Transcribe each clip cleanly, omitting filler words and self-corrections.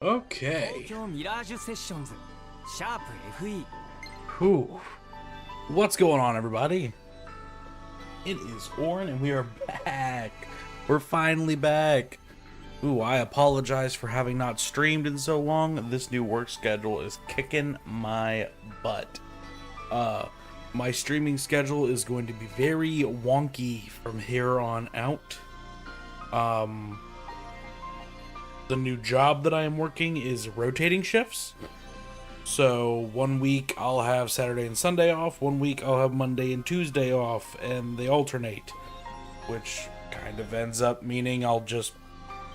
Okay. Tokyo Mirage Sessions, Sharp FE. Whew. What's going on, everybody? It is Oren, and we are back. We're finally back. Ooh, I apologize for having not streamed in so long. This new work schedule is kicking my butt. My streaming schedule is going to be very wonky from here on out. The new job that I am working is rotating shifts. So 1 week I'll have Saturday and Sunday off, 1 week I'll have Monday and Tuesday off, and they alternate, which kind of ends up meaning I'll just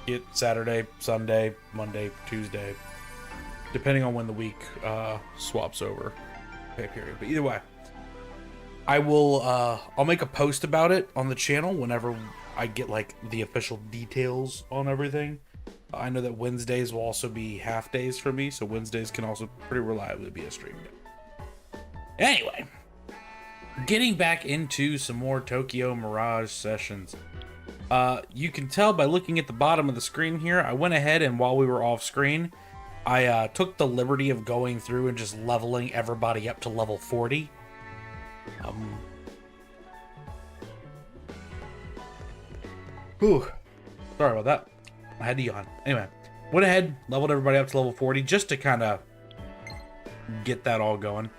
get Saturday, Sunday, Monday, Tuesday, depending on when the week swaps over pay period. But either way, I'll make a post about it on the channel whenever I get like the official details on everything. I know that Wednesdays will also be half days for me, so Wednesdays can also pretty reliably be a stream day. Anyway, getting back into some more Tokyo Mirage Sessions. You can tell by looking at the bottom of the screen here, I went ahead and while we were off screen, I took the liberty of going through and just leveling everybody up to level 40. Whew, sorry about that. I had to yawn. Anyway, went ahead, leveled everybody up to level 40 just to kind of get that all going.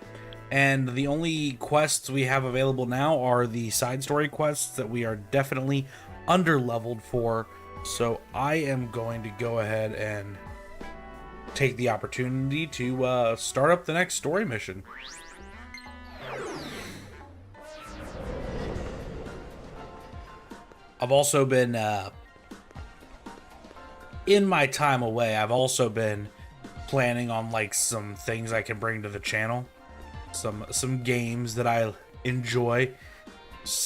And the only quests we have available now are the side story quests that we are definitely under-leveled for. So I am going to go ahead and take the opportunity to start up the next story mission. I've also been... in my time away, I've also been planning on like some things I can bring to the channel, some games that I enjoy,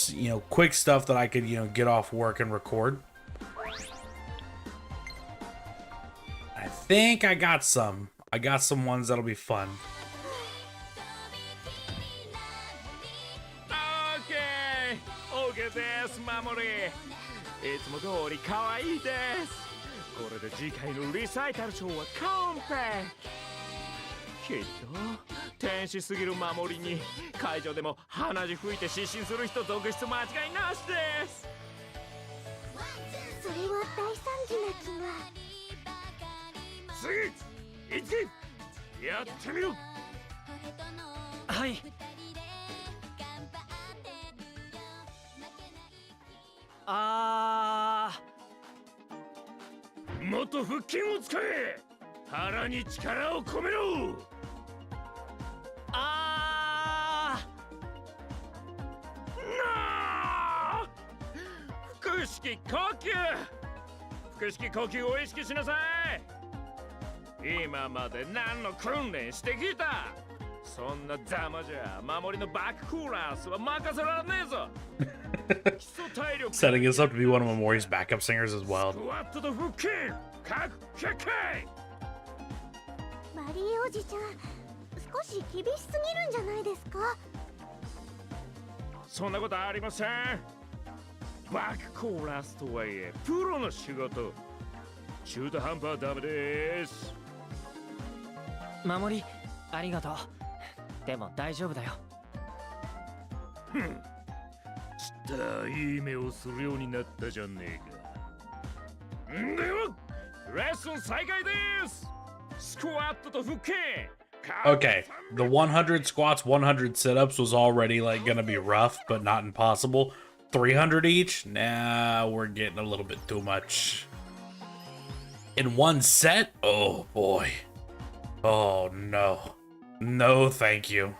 you know, quick stuff that I could, you know, get off work and record. I think I got some ones that'll be fun. Okay, okay です、守り。いつも通り可愛いです。これで次回のリサイタルショーは完璧。きっと天使すぎる守りに会場でも鼻血吹いて失神する人続出間違いなしです。それは大惨事な気が。次、行け。やってみろ。はい。もっと腹筋を使え。腹に力を込めろ。腹式呼吸。腹式呼吸を意識しなさい。今まで何の訓練してきた。そんなざまじゃ守りのバックコーラスは任せられねえぞ。Setting us up to be one of Memori's backup singers as well. マリーおじちゃん、少し厳しすぎるんじゃないですか？そんなことありません。バックコーラスとはいえプロの仕事。中途半端はダメです。守り、ありがとう。でも大丈夫だよ。ちったいい目をするようになったじゃねえか。では、レッスン再開です。スクワットと腹筋。Okay, the 100 squats, 100 sit-ups was already like gonna be rough, but not impossible. 300 each? Nah, we're getting a little bit too much. In one set? Oh boy. Oh no. No, thank you.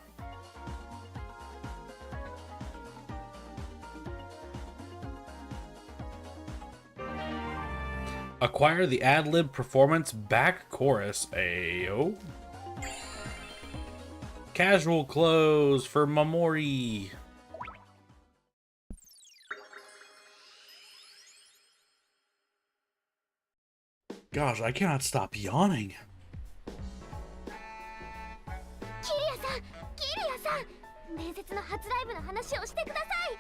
Acquire the ad-lib performance back chorus. Ayo. Casual clothes for Mamori. Gosh, I cannot stop yawning. キリアさん、伝説の初ライブの話をしてください。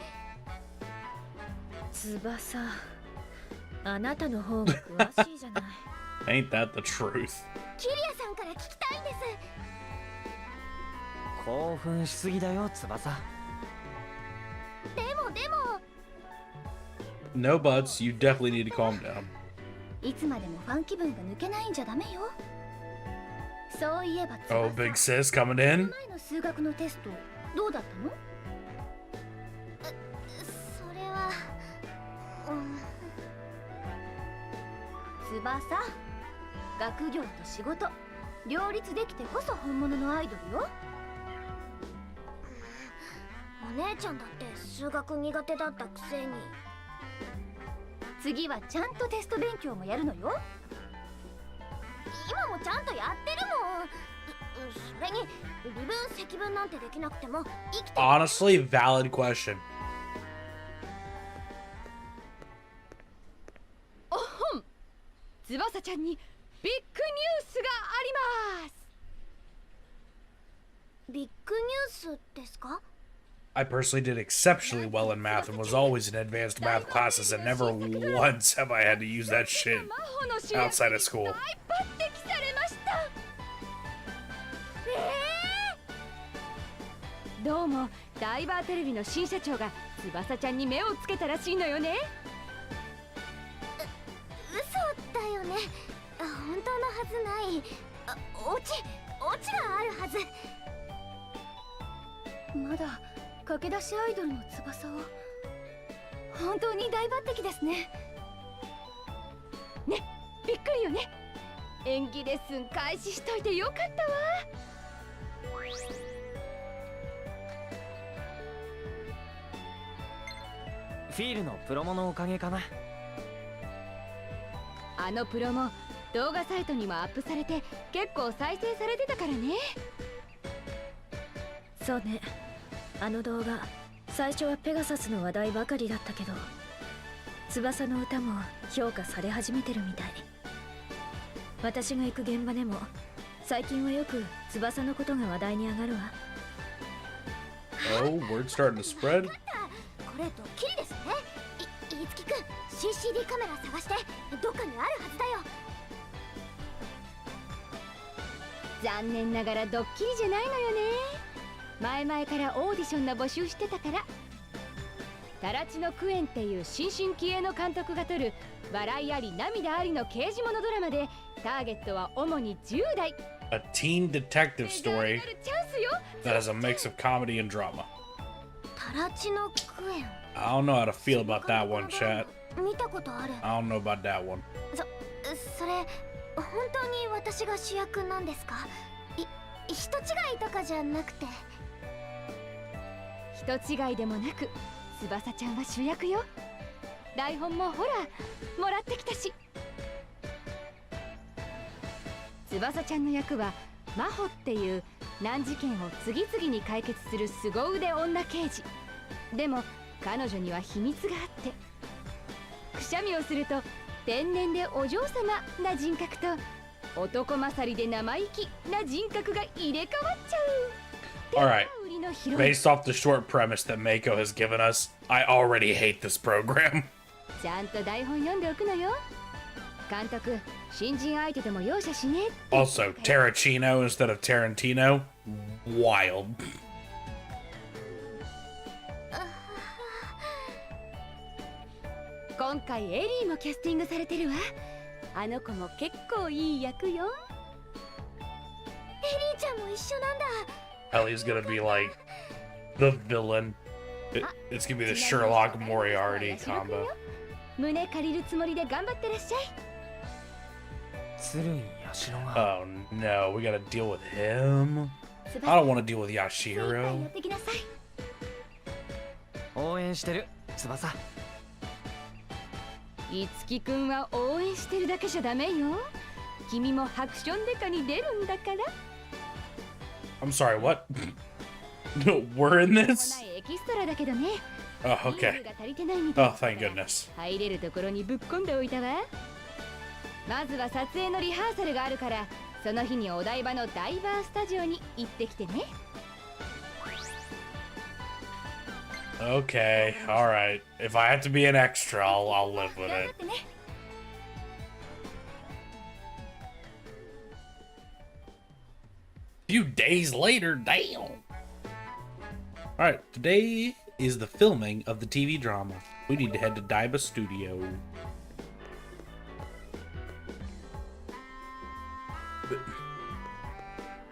翼、あなたの方が詳しいじゃない。Ain't that the truth? キリアさんから聞きたいんです。興奮しすぎだよ翼。でも No buts. You definitely need to calm down. いつまでもファン気分が抜けないんじゃダメよ。そういえば Oh, big sis coming 前 in. の数学のテストどうだったの？それは、翼、学業と仕事両立できてこそ本物のアイドルよ。お姉ちゃんだって数学苦手だったくせに。次はちゃんとテスト勉強もやるのよ。今もちゃんとやってるもん。それに微分積分なんてできなくても生きて。 Honestly, valid question. おほん、翼ちゃんにビッグニュースがあります。ビッグニュースですか？ I personally did exceptionally well in math and was always in advanced math classes, and never once have I had to use that shit outside of school. 大抜擢されました。どうもダイバーテレビの新社長が翼ちゃんに目をつけたらしいのよね。嘘だよね。本当のはずない。オチがあるはず。まだ駆け出しアイドルの翼を。本当に大抜擢ですね。ね、びっくりよね。演技レッスン開始しといてよかったわ。フィールのプロモのおかげかな。あのプロも動画サイトにもアップされて結構再生されてたからね。そうね、あの動画最初はペガサスの話題ばかりだったけど、翼の歌も評価され始めてるみたい。私が行く現場でも最近はよく翼のことが話題に上がるわ。 Oh, word's starting to spread. これドッキリですね。いつきくん CCD カメラ探して。どっかにあるはずだよ。残念ながらドッキリじゃないのよね。前々からオーディションの募集してたから。タラチのクエンっていう新進気鋭の監督が撮る笑いあり涙ありの刑事物ドラマで、ターゲットは主に10代。 A teen detective story チャンスよ。 that has a mix of comedy and drama. タラチのクエン。 I don't know how to feel about that one, chat. 見たことある。 I don't know about that one. それ本当に私が主役なんですか？人違いとかじゃなくて。人違いでもなく翼ちゃんは主役よ。台本もほらもらってきたし。翼ちゃんの役は真帆っていう難事件を次々に解決する凄腕女刑事。でも彼女には秘密があって、くしゃみをすると天然でお嬢様な人格と男勝りで生意気な人格が入れ替わっちゃう。 Alright, 売りのヒロイン。 based off the short premise that Mako has given us, I already hate this program. ちゃんと台本読んでおくのよ。監督、新人相手でも容赦しねって。 Also, Tarantino instead of Tarantino. Wild. 今回エリーもキャスティングされてるわ。あの子も結構いい役よ。エリーちゃんも一緒なんだ。 Ellie's gonna be like the villain. It's gonna be the Sherlock Moriarty combo. 胸借りるつもりで頑張ってらっしゃい。鶴井八代が。 Oh no, we gotta deal with him. I don't want to deal with Yashiro. やってきなさい。応援してる翼。いつきくんは応援してるだけじゃダメよ。君もハクションデカに出るんだから。 I'm sorry, what? We're in も this? ないエキストラだけどね。 Oh, 人数 okay. が足りてないみたい Oh, thank goodness. 入れるところにぶっ込んでおいたわ。まずは撮影のリハーサルがあるから、その日にお台場のダイバースタジオに行ってきてね。 Okay, alright. If I have to be an extra, I'll live with 頑張 it. ってね。Few days later, damn. Alright, today is the filming of the TV drama. We need to head to Daiba Studio.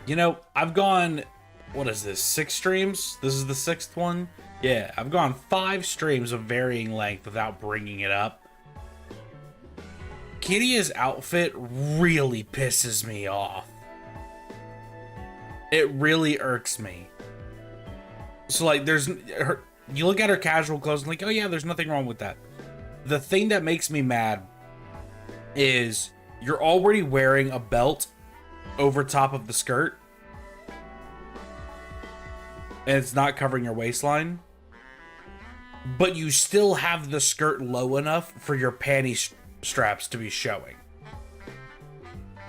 You know, I've gone, what is this, 6 streams? This is the 6th one? Yeah, I've gone 5 streams of varying length without bringing it up. Kiria's outfit really pisses me off. It really irks me. So, like, you look at her casual clothes and like, oh yeah, there's nothing wrong with that. The thing that makes me mad is you're already wearing a belt over top of the skirt. And it's not covering your waistline. But you still have the skirt low enough for your panty straps to be showing.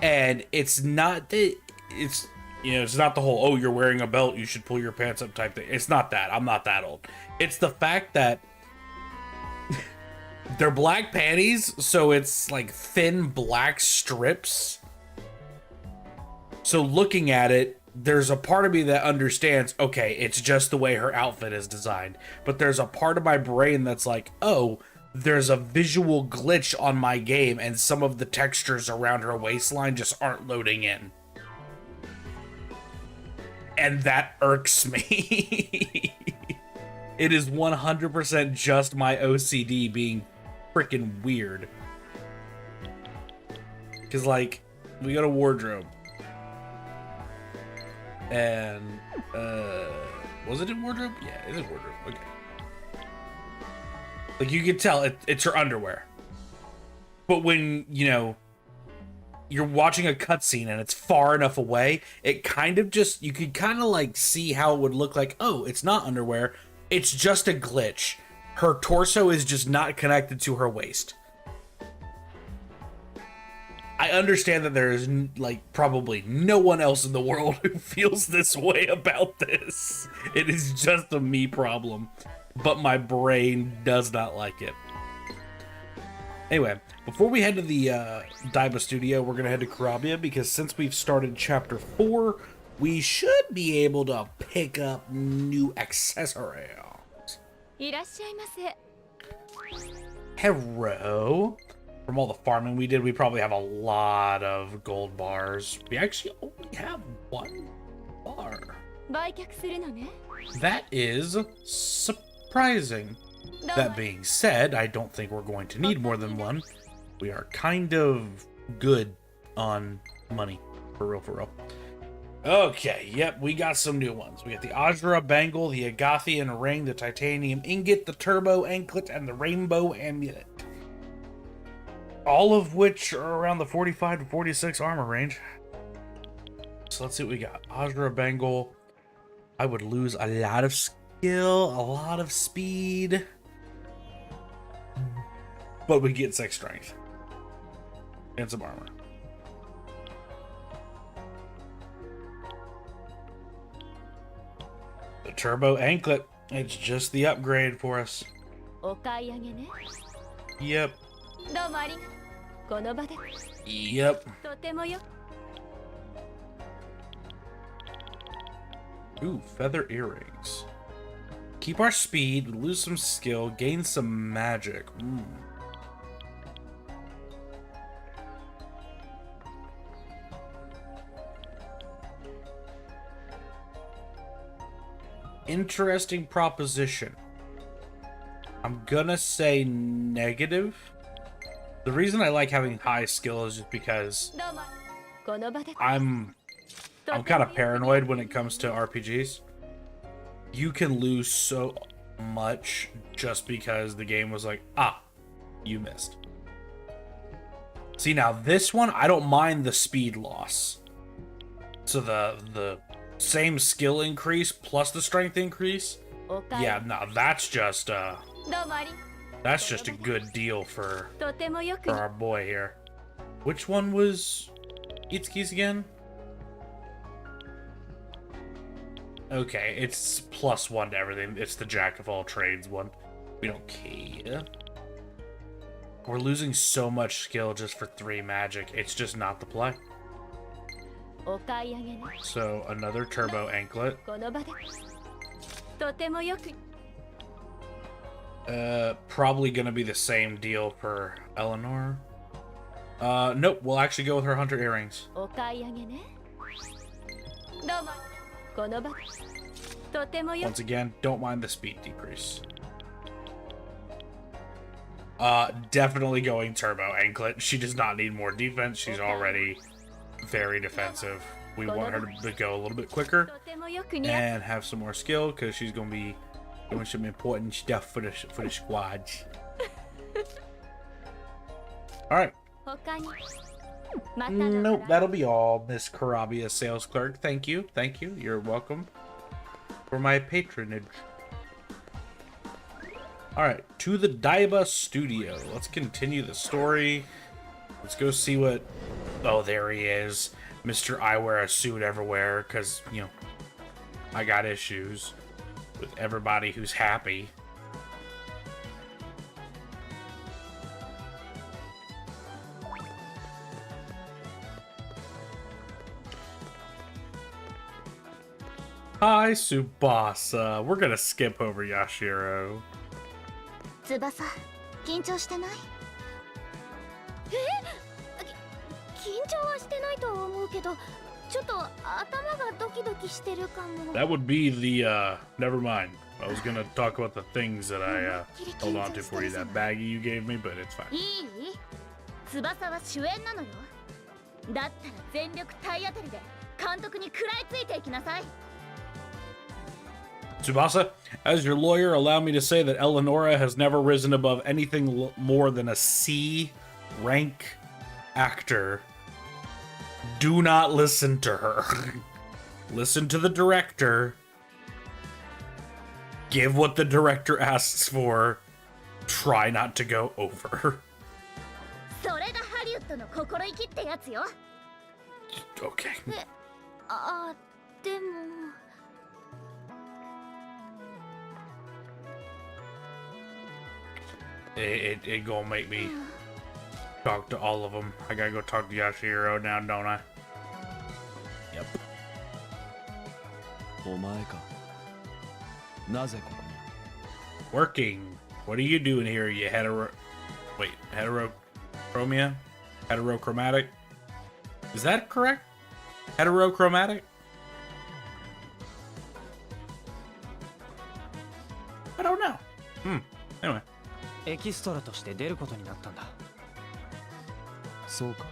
And it's not that it's, you know, it's not the whole, oh, you're wearing a belt, you should pull your pants up type thing. It's not that. I'm not that old. It's the fact that they're black panties, so it's like thin black strips. So looking at it, there's a part of me that understands, okay, it's just the way her outfit is designed. But there's a part of my brain that's like, oh, there's a visual glitch on my game and some of the textures around her waistline just aren't loading in. And that irks me. It is 100% just my OCD being freaking weird. Because, like, we got a wardrobe. And, was it in wardrobe? Yeah, it's in wardrobe. Okay. Like, you can tell it's her underwear. But when, you know, you're watching a cutscene and it's far enough away, it kind of just, you could kind of like see how it would look like, oh, it's not underwear, it's just a glitch. Her torso is just not connected to her waist. I understand that there is like probably no one else in the world who feels this way about this. It is just a me problem, but my brain does not like it. Anyway, before we head to the Daiba Studio, we're going to head to Kurabia, because since we've started Chapter 4, we should be able to pick up new accessories. Hello. From all the farming we did, we probably have a lot of gold bars. We actually only have 1 bar. That is surprising. That being said, I don't think we're going to need more than 1. We are kind of good on money. For real, for real. Okay, yep, we got some new ones. We got the Ajra Bangle, the Agathian Ring, the Titanium Ingot, the Turbo Anklet, and the Rainbow Amulet. All of which are around the 45 to 46 armor range. So let's see what we got. Ajra Bangle. I would lose a lot of skill, a lot of speed. But we get 6 strength. And some armor. The Turbo Anklet. It's just the upgrade for us. Yep. Yep. Ooh, feather earrings. Keep our speed, lose some skill, gain some magic. Ooh. Interesting proposition. I'm gonna say negative. The reason I like having high skill is just because I'm kind of paranoid when it comes to RPGs. You can lose so much just because the game was like, ah, you missed. See, now this one, I don't mind the speed loss. So the same skill increase plus the strength increase. Yeah, no, that's just a good deal for our boy here. Which one was Itsuki's again? Okay, it's +1 to everything. It's the Jack of all trades one. We don't care. We're losing so much skill just for 3 magic. It's just not the play. お買い上げね。 So another turbo anklet. この場でとてもよく。 Probably gonna be the same deal for Eleanor. Nope, we'll actually go with her hunter earrings. お買い上げね。どうも。この場でとてもよく。 Once again, don't mind the speed decrease. Definitely going turbo anklet. She does not need more defense. She's already very defensive. We want her to go a little bit quicker とてもよく似合う。 and have some more skill because she's gonna be doing some important stuff for the squads. All right. 他にまただ Nope, that'll be all, Miss Karabia, sales clerk. Thank you. Thank you. You're welcome for my patronage. All right, to the Daiba studio. Let's continue the story. Let's go see what... Oh, there he is. Mr. I wear a suit everywhere because, you know, I got issues with everybody who's happy. Hi, Tsubasa. We're gonna skip over Yashiro. 翼緊張してない？緊張はしてないと思うけど、ちょっと頭がドキドキしてるかも。 That would be the, never mind. I was gonna talk about the things that I, held on to for you, that baggie you gave me, but it's fine. いい？翼は主演なのよ。だったら全力体当たりで監督に食らいついていきなさい。 Tsubasa, as your lawyer, allow me to say that Eleonora has never risen above anything more than a C rank actor. Do not listen to her. Listen to the director. Give what the director asks for. Try not to go over. それがハリウッドの心意気ってやつよ。 Okay. でも。 It gonna make me talk to all of them. I gotta go talk to Yashiro now, don't I? Yep. お前か。なぜここに？ Working. What are you doing here, you heterochromia? Heterochromatic? Is that correct? Heterochromatic? I don't know. Anyway. エキストラとして出ることになったんだ。そうか。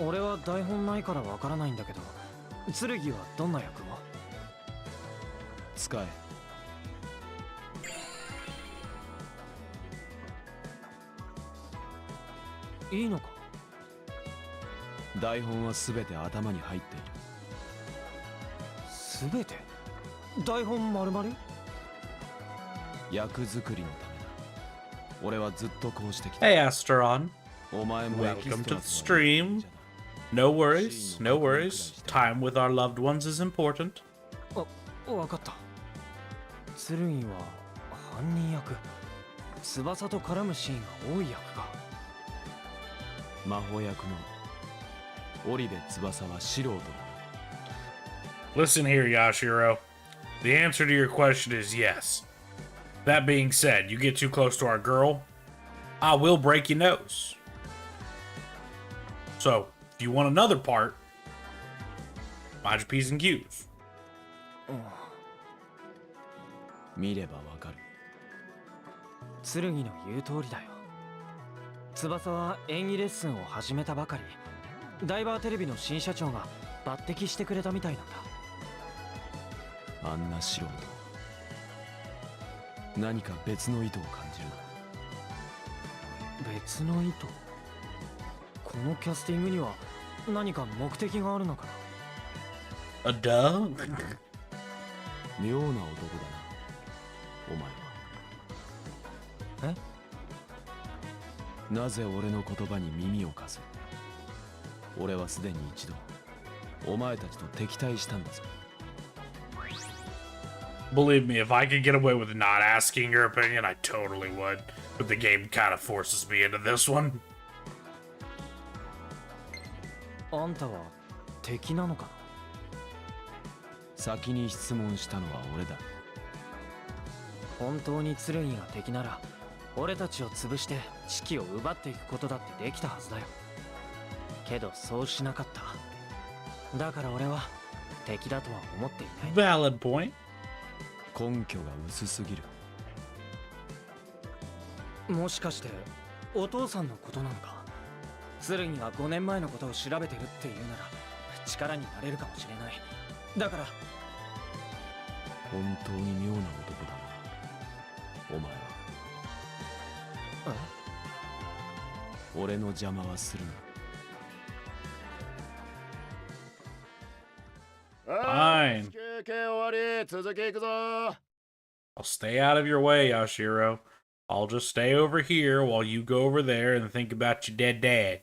俺は台本ないからわからないんだけど、剣はどんな役を？使え。いいのか？台本はすべて頭に入っている。すべて？台本丸々？役作りのためだ。俺はずっとこうしてきた。Hey, Asteron. お前もエキス Welcome ト to ラ the とは stream. No worries, no worries. Time with our loved ones is important. わかった。剣は犯人役。翼と絡むシーンが多い役か。魔法役の織部翼は素人だ。 Listen here, Yashiro. The answer to your question is yes. That being said, you get too close to our girl, I will break your nose. So, if you want another part, mind your P's and Q's. 見ればわかる。剣の言う通りだよ。翼は演技レッスンを始めたばかり。ダイバーテレビの新社長が抜擢してくれたみたいなんだ。あんな素人。何か別の意図を感じるな。別の意図？このキャスティングには何か目的があるのかな。Duh? 妙な男だな、お前は。なぜ俺の言葉に耳を貸す？俺はすでに一度お前たちと敵対したんだぞ。Believe me, if I could get away with not asking your opinion, I totally would. But the game kind of forces me into this one. あんたは敵なのかな。先に質問したのは俺だ。本当に剣が敵なら俺たちを潰して地気を奪っていくことだってできたはずだよ。けどそうしなかった。だから俺は敵だとは思っていない。 Valid point. 根拠が薄すぎる。もしかしてお父さんのことなのか。剣が5年前のことを調べてるっていうなら力になれるかもしれない。だから本当に妙な男だな、お前は。俺の邪魔はするな。Fine. 休憩終わり、続き行くぞ。 I'll stay out of your way, Yashiro. I'll just stay over here while you go over there and think about your dead dad.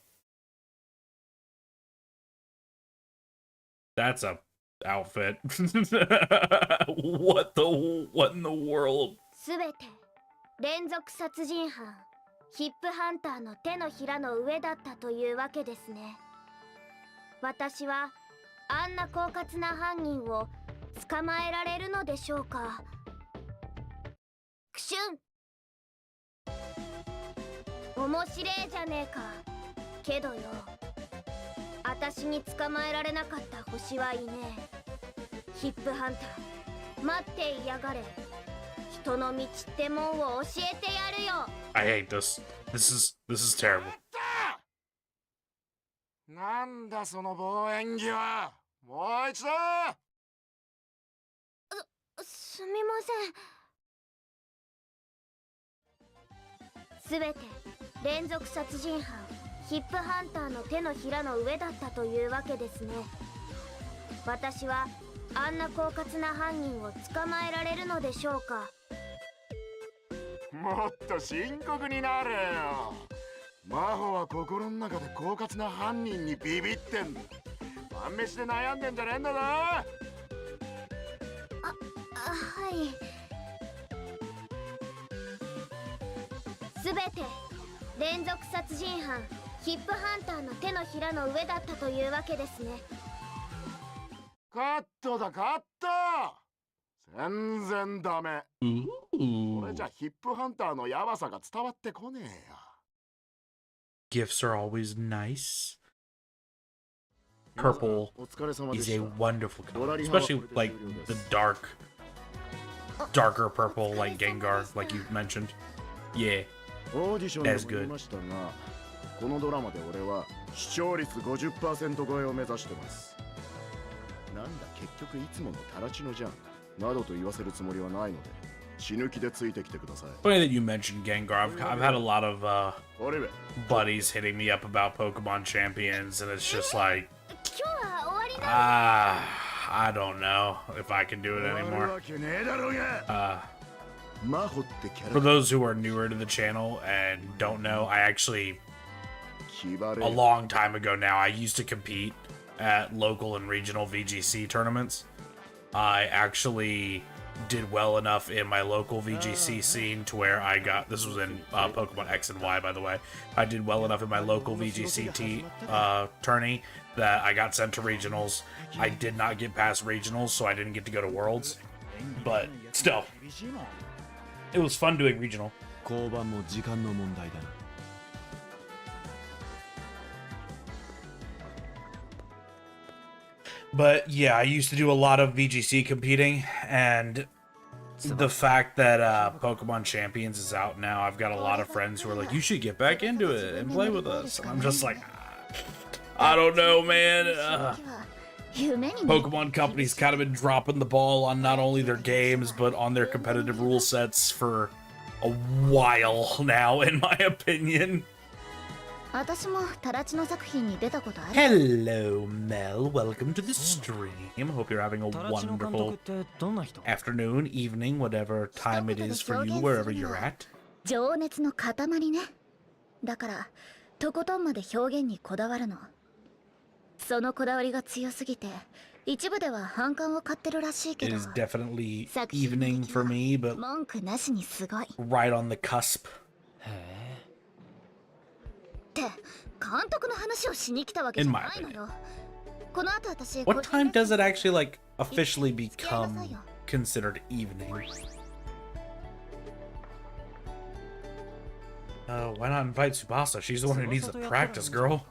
That's a outfit. What in the world? すべて連続殺人犯ヒップハンターの手のひらの上だったというわけですね。私はあんな狡猾な犯人を捕まえられるのでしょうか。クシュン、面白えじゃねえか。けどよ、私に捕まえられなかった星はいねえ。ヒップハンター、待っていやがれ。人の道ってもんを教えてやるよ。 I hate this. This is terrible. なんだその望遠鏡は。もう一度。すみません。すべて連続殺人犯ヒップハンターの手のひらの上だったというわけですね。私はあんな狡猾な犯人を捕まえられるのでしょうか。もっと深刻になれよ。真帆は心の中で狡猾な犯人にビビってんだ。晩飯で悩んでんじゃねえんだぞ。はい。すべて連続殺人犯ヒップハンターの手のひらの上だったというわけですね。カットだカット。全然ダメ。これじゃヒップハンターのヤバさが伝わってこねえよ。 Gifts are always nice. Purple is a wonderful color, especially like the darker purple, like Gengar, like you mentioned. Yeah, オーディションthat's でも言い good. ましたが、このドラマで俺は視聴率 50% 超えを目指してます。なんだ結局いつものタラチノじゃんなどと言わせるつもりはないので、死ぬ気でついてきてください。 Funny that you mentioned Gengar. I've had a lot of オリベ、 buddies hitting me up about Pokemon Champions, and it's just like, 今日は終わりな。I don't know if I can do it 終わる anymore. わけねえだろうが。真帆ってキャラ For those who are newer to the channel and don't know, I actually, 気張れ a long time ago now, I used to compete at local and regional VGC tournaments. I actually did well enough in my local VGC scene to where I got, this was in Pokemon X and Y, by the way. I did well enough in my local VGC tourney that I got sent to regionals. I did not get past regionals, so I didn't get to go to worlds. But still, it was fun doing regional. 交番も時間の問題だな。But yeah, I used to do a lot of VGC competing, and the fact that Pokemon Champions is out now, I've got a lot of friends who are like, you should get back into it and play with us. And I'm just like, I don't know, man. Pokemon companies kind of been dropping the ball on not only their games, but on their competitive rule sets for a while now, in my opinion. 私もタラチの作品に出たことある。 Hello, Mel. Welcome to the stream. Hope you're having a タラチの監 wonderful 督ってどんな人？ afternoon, evening, whatever time it is for you, wherever you're at. 情熱の塊ね。だからとことんまで表現にこだわるの。そのこだわりが強すぎて一部では反感を買ってるらしいけ It ど、 is definitely 作品 evening 的 for は me, but 文句なしにすごい。 right on the cusp. へえ。って監督の話をしに来たわけじゃないのよ。この後私 What time does it actually like officially become considered evening? Why not invite Tsubasa? She's the one who needs the practice, girl.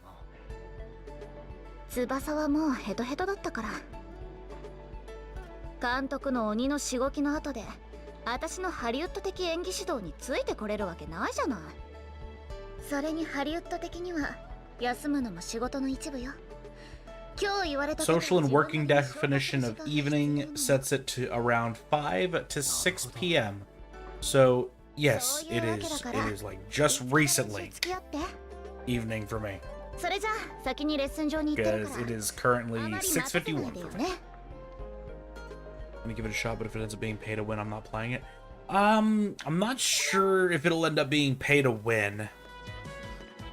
翼はもうヘトヘトだったから。監督の鬼のしごきの後で私のハリウッド的演技指導についてこれるわけないじゃない。それにハリウッド的には休むのも仕事の一部よ。今日言われた Social and working definition of evening sets it to around 5 to 6 p.m. So yes, it is like just recently evening for me. それじゃあ先にレッスン場に行ってるから。 Because it is currently 6:51 for me. I'm gonna give it a shot, but if it ends up being pay to win, I'm not playing it. I'm not sure if it'll end up being pay to win.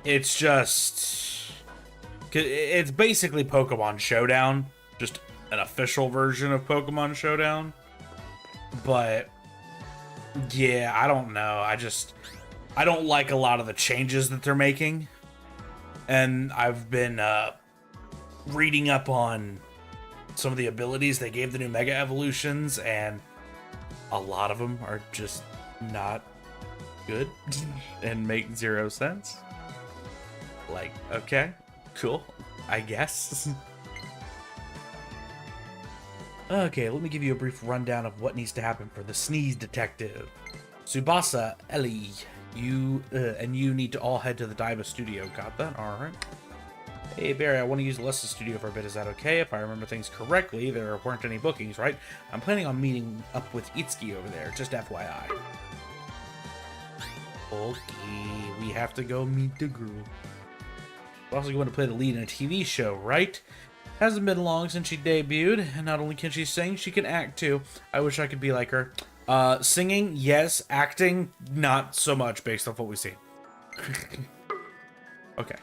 It's just... It's basically Pokemon Showdown. Just an official version of Pokemon Showdown. But... yeah, I don't know. I don't like a lot of the changes that they're making. And I've been reading up on some of the abilities they gave the new Mega Evolutions, and a lot of them are just not good and make zero sense. Like, okay, cool, I guess. Okay, let me give you a brief rundown of what needs to happen for the Sneeze Detective. Tsubasa, Ellie, you need to all head to the Daiba studio. Got that? Alright. Hey Barry, I want to use the lesson studio for a bit. Is that okay? If I remember things correctly, there weren't any bookings, right? I'm planning on meeting up with Itsuki over there, just FYI. Okay, we have to go meet the girl. We're also going to play the lead in a TV show, right? Hasn't been long since she debuted, and not only can she sing, she can act too. I wish I could be like her. Singing, yes. Acting, not so much based off what we've seen. Okay.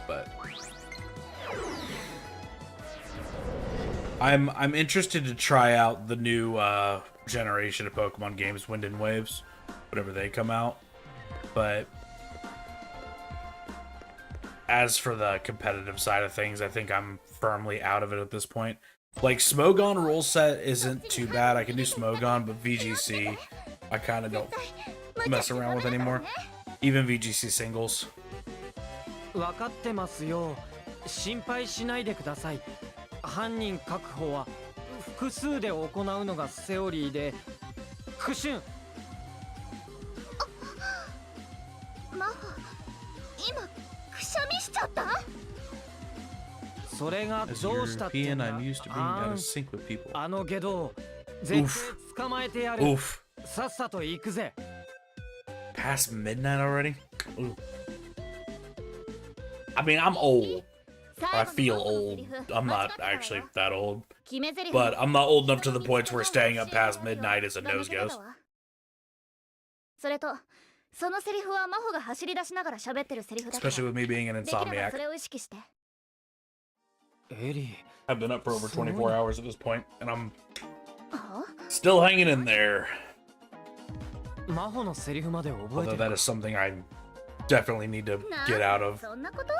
But I'm interested to try out the new generation of Pokemon games, Wind and Waves, whenever they come out. But as for the competitive side of things, I think I'm firmly out of it at this point. Like, Smogon rule set isn't too bad. I can do Smogon, but VGC, I kind of don't mess around with anymore. Even VGC singles. 分かってますよ。心配しないでください。犯人確保は複数で行うのがセオリーで、クシュン。マホ、今くしゃみしちゃった？それが As どうしたってん European, だ。I'm used to being out of sync with people. あのゲドを絶対捕まえてやる。 Oof. さっさと行くぜ。 Past midnight already? Ooh. I mean, I'm old. I feel old. I'm not actually that old. But I'm not old enough to the point where staying up past midnight is a nose goes. それと、そのセリフは真帆が走り出しながら喋ってるセリフだから。 Especially with me being an できれば insomniac. それを意識して。エリ I've been up for over 24 hours at this point, and I'm あ？ still hanging in there. ー、真帆のセリフまで覚え Although て that る。 is something I definitely need to get out of. そんなこと？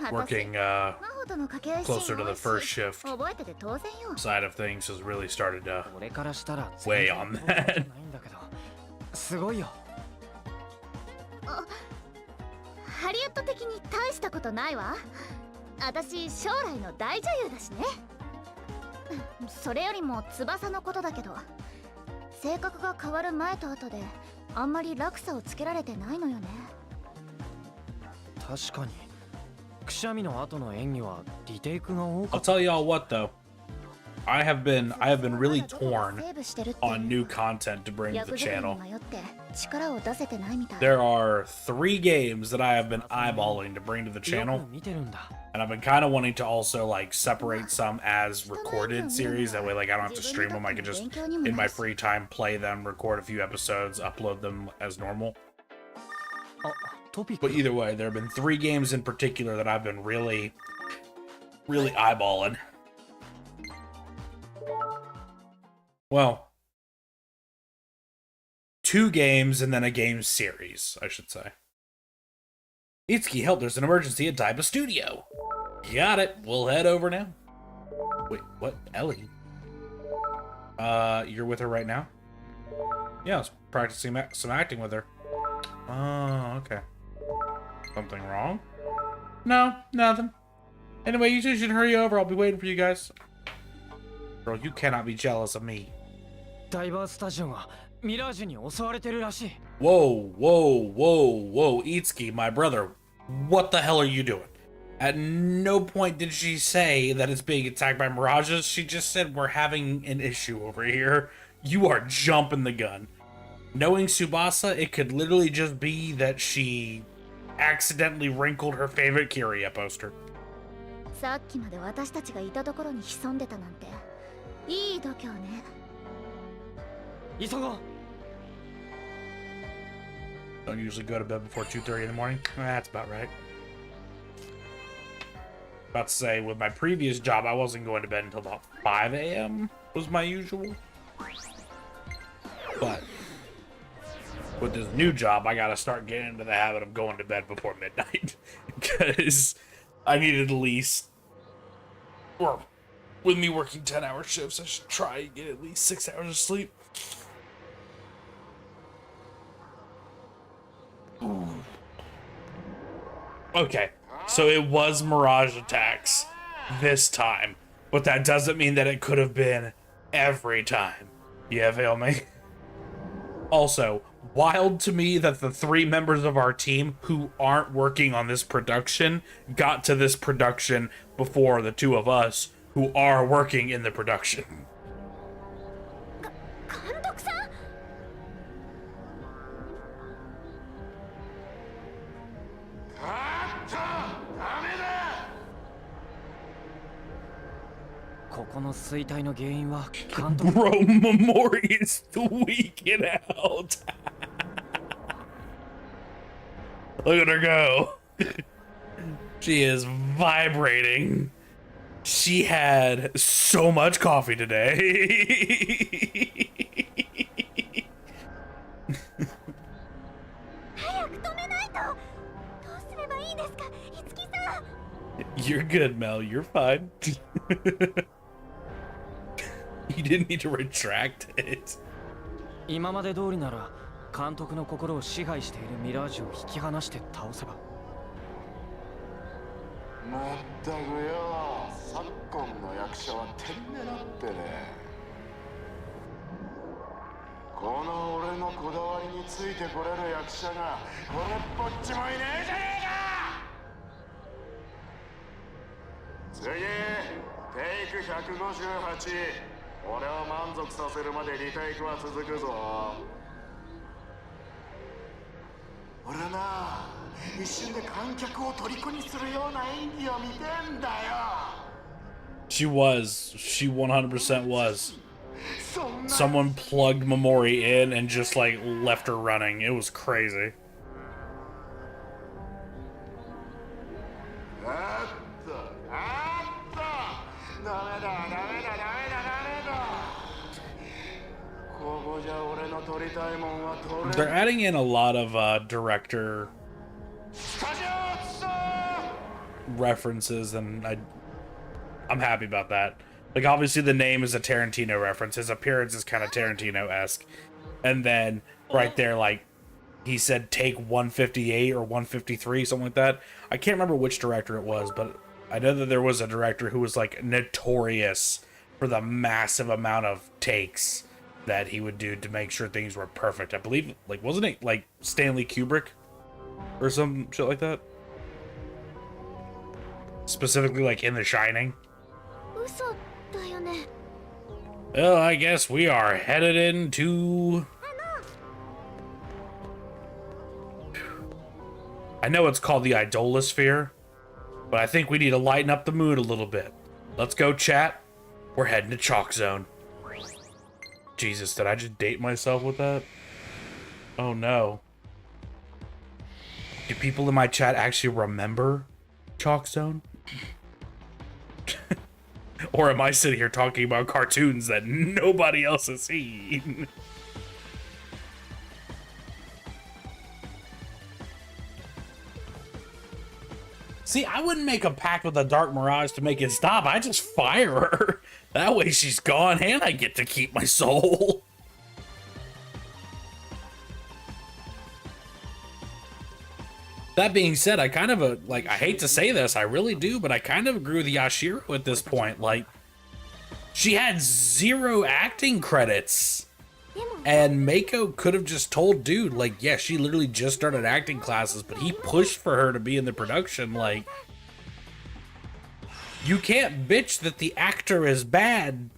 Working 真帆との掛け合いシーン closer to the 多いし first shift 覚えてて当然よ。 side of things has really started to 俺からしたら weigh 全 on 然 that. 覚えてないんだけど。すごいよ。ハリウッド的に大したことないわ。私将来の大女優だしね。それよりも翼のことだけど、性格が変わる前と後であんまり落差をつけられてないのよね。確かに。くしゃみの後の演技はリテイクが多か I'll った。 tell y'all what though. I have been really torn セーブしてるって on new content to bring to 役 the 作りに channel. 迷って力を出せてないみたい。 There are 3 games that I have been eyeballing to bring to the よ channel, く見てるんだ。 and I've been kind of wanting to also like separate some as recorded series. That way, like I don't have to stream them. I can just in my free time play them, record a few episodes, upload them as normal. あ、トピック。 But either way, there have been 3 games in particular that I've been really eyeballing. Well, 2 games and then a game series, I should say. Itsuki, help, there's an emergency at Taiba Studio. Got it. We'll head over now. Wait, what? Ellie? You're with her right now? Yeah, I was practicing some acting with her. Oh, okay. Something wrong? No, nothing. Anyway, you two should hurry over. I'll be waiting for you guys. Girl, you cannot be jealous of me. ダイバースタジオがミラージュに襲われてるらしい。 Whoa, whoa, whoa, whoa, Itsuki, my brother. What the hell are you doing? At no point did she say that it's being attacked by mirages. She just said we're having an issue over here. You are jumping the gun. Knowing Tsubasa, it could literally just be that she accidentally wrinkled her favorite Kiria poster. さっきまで私たちがいたところに潜んでたなんていい度胸ね。急ごう。 Don't usually go to bed before 2:30 in the morning. That's about right. About to say, with my previous job, I wasn't going to bed until about 5 a.m. was my usual. But with this new job, I gotta start getting into the habit of going to bed before midnight. Because I needed at least, or with me working 10-hour shifts, I should try and get at least 6 hours of sleep. Ooh. Okay, so it was Mirage attacks this time, but that doesn't mean that it could have been every time. You feel me? Also, wild to me that the 3 members of our team who aren't working on this production got to this production before the 2 of us who are working in the production. 監督さん。ここの衰退の原因は監督。 Bro, Momori is tweaking out. Look at her go. She is vibrating. She had so much coffee today. 早く止めないと。どうすればいいですか、五木さん。 You're good, Mel. You're fine. You didn't need to retract it. 今まで通りなら監督の心を支配しているミラージュを引き離して倒せば。まったくよ、昨今の役者は天然だってね。この俺のこだわりについてこれる役者がこれっぽっちもいねえじゃねえか。次、テイク158。俺を満足させるまでリテイクは続くぞ。俺な、一瞬で観客を虜にするような演技を見てんだよ。 She 100% was. Someone plugged Momori in and just like left her running. It was crazy. ダメだ。ここじゃ俺の取りたいもんは取れ。 They're adding in a lot of director references, and I'm happy about that. Like, obviously the name is a Tarantino reference. His appearance is kind of Tarantino-esque. And then right there, like, he said take 158 or 153, something like that. I can't remember which director it was, but I know that there was a director who was, like, notorious for the massive amount of takes that he would do to make sure things were perfect. I believe, like, wasn't it, like, Stanley Kubrick? Or some shit like that? Specifically, like, in The Shining? 嘘だよね。 Well, I guess we are headed into... I know it's called the Idolosphere, but I think we need to lighten up the mood a little bit. Let's go, chat. We're heading to Chalk Zone. Jesus, did I just date myself with that? Oh no. Do people in my chat actually remember Chalk Zone? Or am I sitting here talking about cartoons that nobody else has seen? See, I wouldn't make a pact with the Dark Mirage to make it stop. I just fire her. That way she's gone and I get to keep my soul. That being said, I kind of, like, I hate to say this, I really do, but I kind of agree with Yashiro at this point. Like, she had 0 acting credits. And Mako could have just told dude, like, yeah, she literally just started acting classes, but he pushed for her to be in the production. Like, you can't bitch that the actor is bad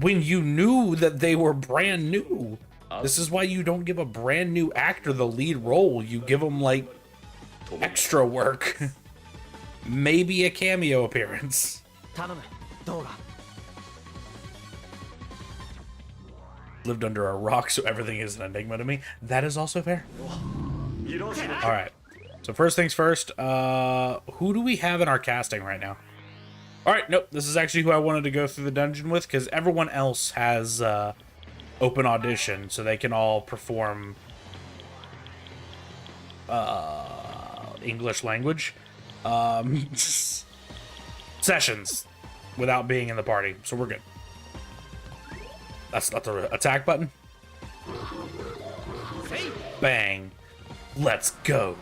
when you knew that they were brand new. This is why you don't give a brand new actor the lead role. You give them, like, extra work. Maybe a cameo appearance. Lived under a rock, so everything is an enigma to me. That is also fair. Alright. So first things first, who do we have in our casting right now? Alright, nope. This is actually who I wanted to go through the dungeon with, because everyone else has open audition, so they can all perform English language sessions without being in the party, so we're good. That's not the attack button. Bang. Let's go.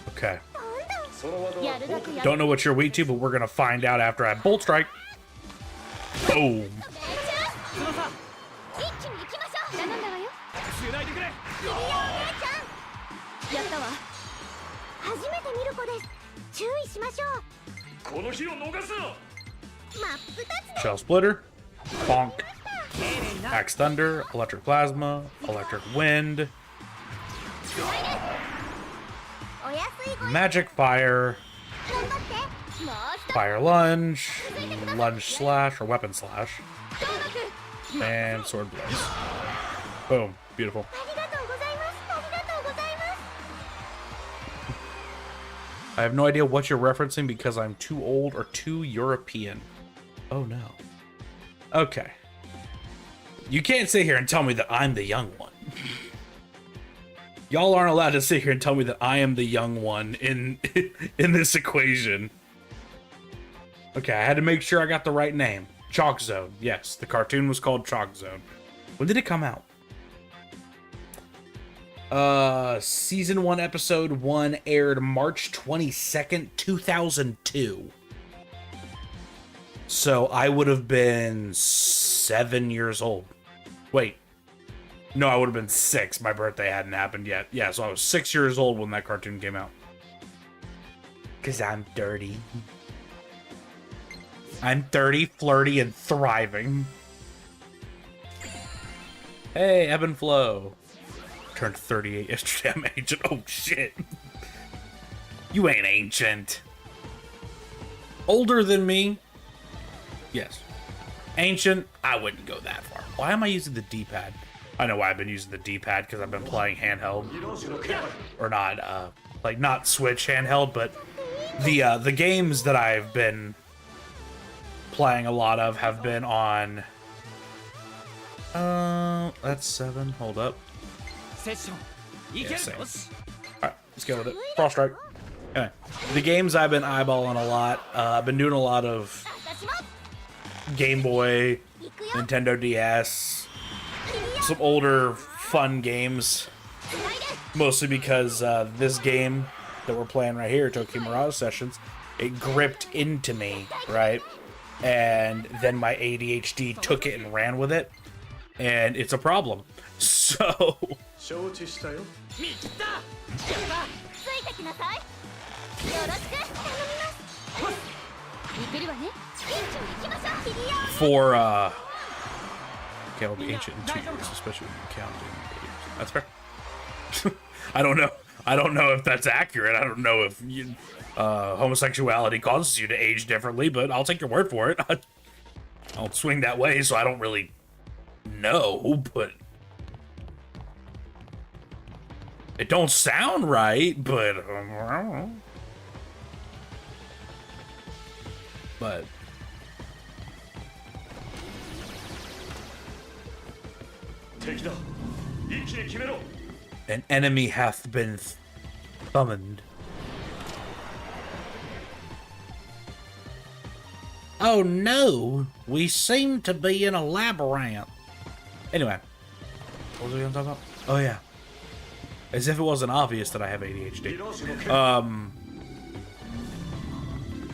Okay. Don't know what you're weak to, but we're gonna find out after I bolt strike. Boom. Shell splitter, bonk, axe thunder, electric plasma, electric wind, magic fire, fire lunge, lunge slash or weapon slash, and sword blaze. Boom, beautiful. I have no idea what you're referencing because I'm too old or too European. Oh no. Okay. You can't sit here and tell me that I'm the young one. Y'all aren't allowed to sit here and tell me that I am the young one in this equation. Okay, I had to make sure I got the right name. Chalk Zone. Yes, the cartoon was called Chalk Zone. When did it come out? Season 1, episode 1 aired March 22nd, 2002. So I would have been 7 years old. Wait. No, I would have been 6. My birthday hadn't happened yet. Yeah, so I was 6 years old when that cartoon came out. 'Cause I'm dirty. I'm dirty, flirty, and thriving. Hey, ebb and flow. Turned 38 yesterday. I'm ancient. Oh, shit. You ain't ancient. Older than me? Yes. Ancient? I wouldn't go that far. Why am I using the D-pad? I know why I've been using the D-pad, because I've been playing handheld. Or not, like, not Switch handheld, but the games that I've been playing a lot of have been on... that's 7. Hold up. Yeah, same. Alright, let's go with it. Frost Strike. Anyway, the games I've been eyeballing a lot, I've been doing a lot of Game Boy, Nintendo DS, some older fun games, mostly because this game that we're playing right here, Tokyo Mirage Sessions, it gripped into me, right? And then my ADHD took it and ran with it, and it's a problem. So... For, okay, I'll be ancient in 2 years, especially when you count in years. That's fair. I don't know. I don't know if that's accurate. I don't know if homosexuality causes you to age differently, but I'll take your word for it. I'll swing that way, so I don't really know, but... It don't sound right, but... I don't know. But... An enemy hath been summoned. Oh no, we seem to be in a labyrinth. Anyway, what was I gonna talk about? Oh yeah, as if it wasn't obvious that I have ADHD.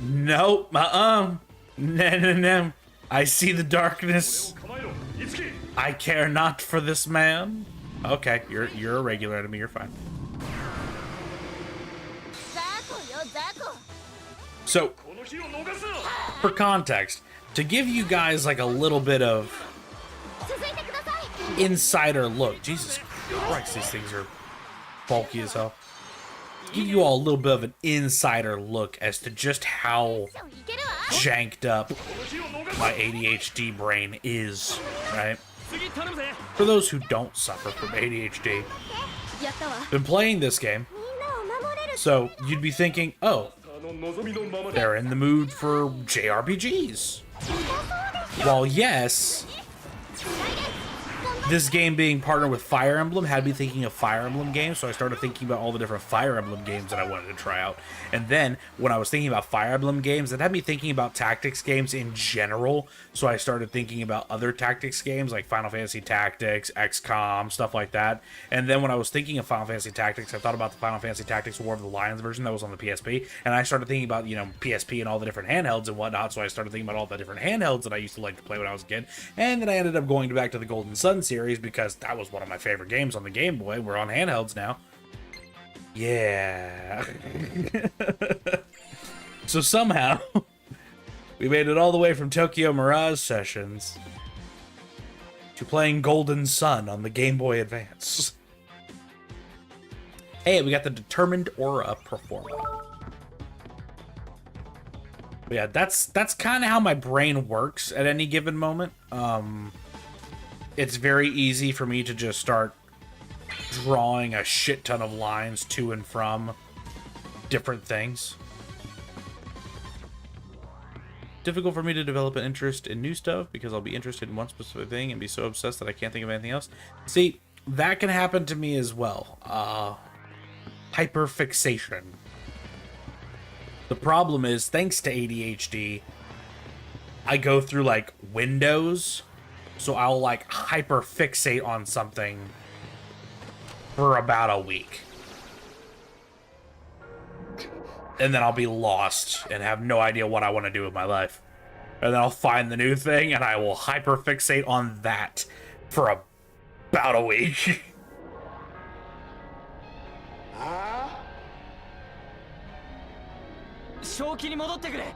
Nope, no. I see the darkness. I care not for this man. Okay, you're a regular enemy. You're fine. So, for context, to give you guys like a little bit of insider look. Jesus Christ, these things are bulky as hell. Give you all a little bit of an insider look as to just how janked up my ADHD brain is, right? For those who don't suffer from ADHD, been playing this game, so you'd be thinking, oh, they're in the mood for JRPGs. Well, yes, this game being partnered with Fire Emblem had me thinking of Fire Emblem games, so I started thinking about all the different Fire Emblem games that I wanted to try out. And then, when I was thinking about Fire Emblem games, it had me thinking about tactics games in general, so I started thinking about other tactics games, like Final Fantasy Tactics, XCOM, stuff like that. And then when I was thinking of Final Fantasy Tactics, I thought about the Final Fantasy Tactics War of the Lions version that was on the PSP, and I started thinking about, you know, PSP and all the different handhelds and whatnot, so I started thinking about all the different handhelds that I used to like to play when I was a kid. And then I ended up going back to the Golden Sun series, because that was one of my favorite games on the Game Boy. We're on handhelds now. Yeah. So somehow, we made it all the way from Tokyo Mirage Sessions to playing Golden Sun on the Game Boy Advance. Hey, we got the Determined Aura Performer. But yeah, that's kind of how my brain works at any given moment. It's very easy for me to just start drawing a shit ton of lines to and from different things. Difficult for me to develop an interest in new stuff because I'll be interested in one specific thing and be so obsessed that I can't think of anything else. See, that can happen to me as well. Hyperfixation. The problem is, thanks to ADHD, I go through like windows. So I'll like hyperfixate on something for about a week. And then I'll be lost and have no idea what I want to do with my life. And then I'll find the new thing and I will hyperfixate on that for about a week. 正気に戻ってくれ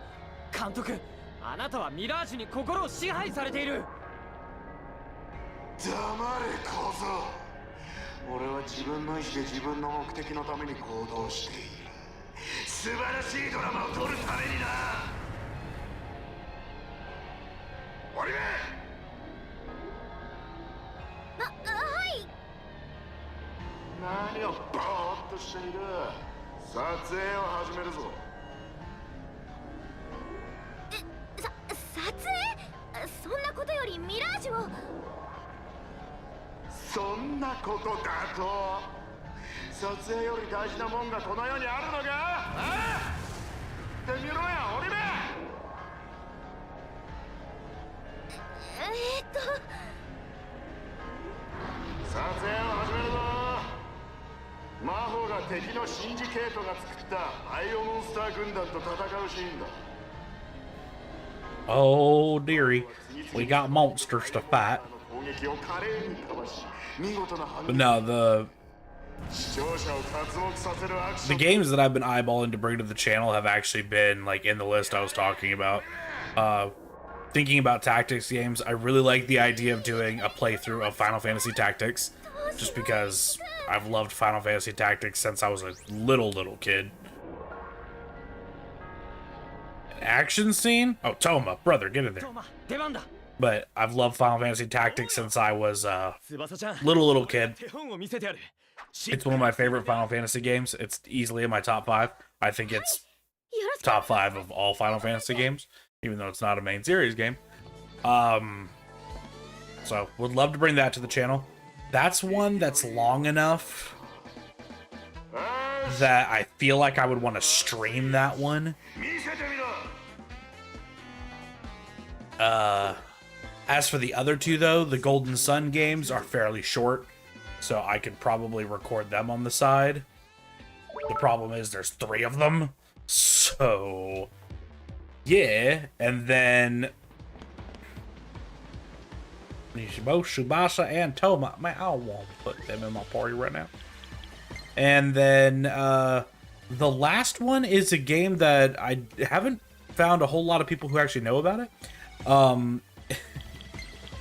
監督あなたはミラージュに心を支配されている黙れ小僧俺は自分の意志で自分の目的のために行動している素晴らしいドラマを撮るためになオリメはい何をぼーっとしている撮影を始めるぞ撮影そんなことよりミラージュをそんなことだと撮影より大事なもんがこの世にあるのかああってみろやオリメ撮影を始めるぞ魔法が敵のシンジケートが作ったアイオモンスター軍団と戦うシーンだ Oh dearie, we got monsters to fight. But no, the games that I've been eyeballing to bring to the channel have actually been like in the list I was talking about. Thinking about tactics games, I really like the idea of doing a playthrough of Final Fantasy Tactics, just because I've loved Final Fantasy Tactics since I was a little kid. Action scene? Oh, Toma, brother, get in there. But I've loved Final Fantasy Tactics since I was a little kid. It's one of my favorite Final Fantasy games. It's easily in my top 5. I think it's top 5 of all Final Fantasy games, even though it's not a main series game. So would love to bring that to the channel. that's one that's long enough that I feel like I would want to stream that one. As for the other two, though, the Golden Sun games are fairly short, so I could probably record them on the side. The problem is there's 3 of them, so yeah. And then both Tsubasa and Toma. Man, I don't want to put them in my party right now. And then the last one is a game that I haven't found a whole lot of people who actually know about it.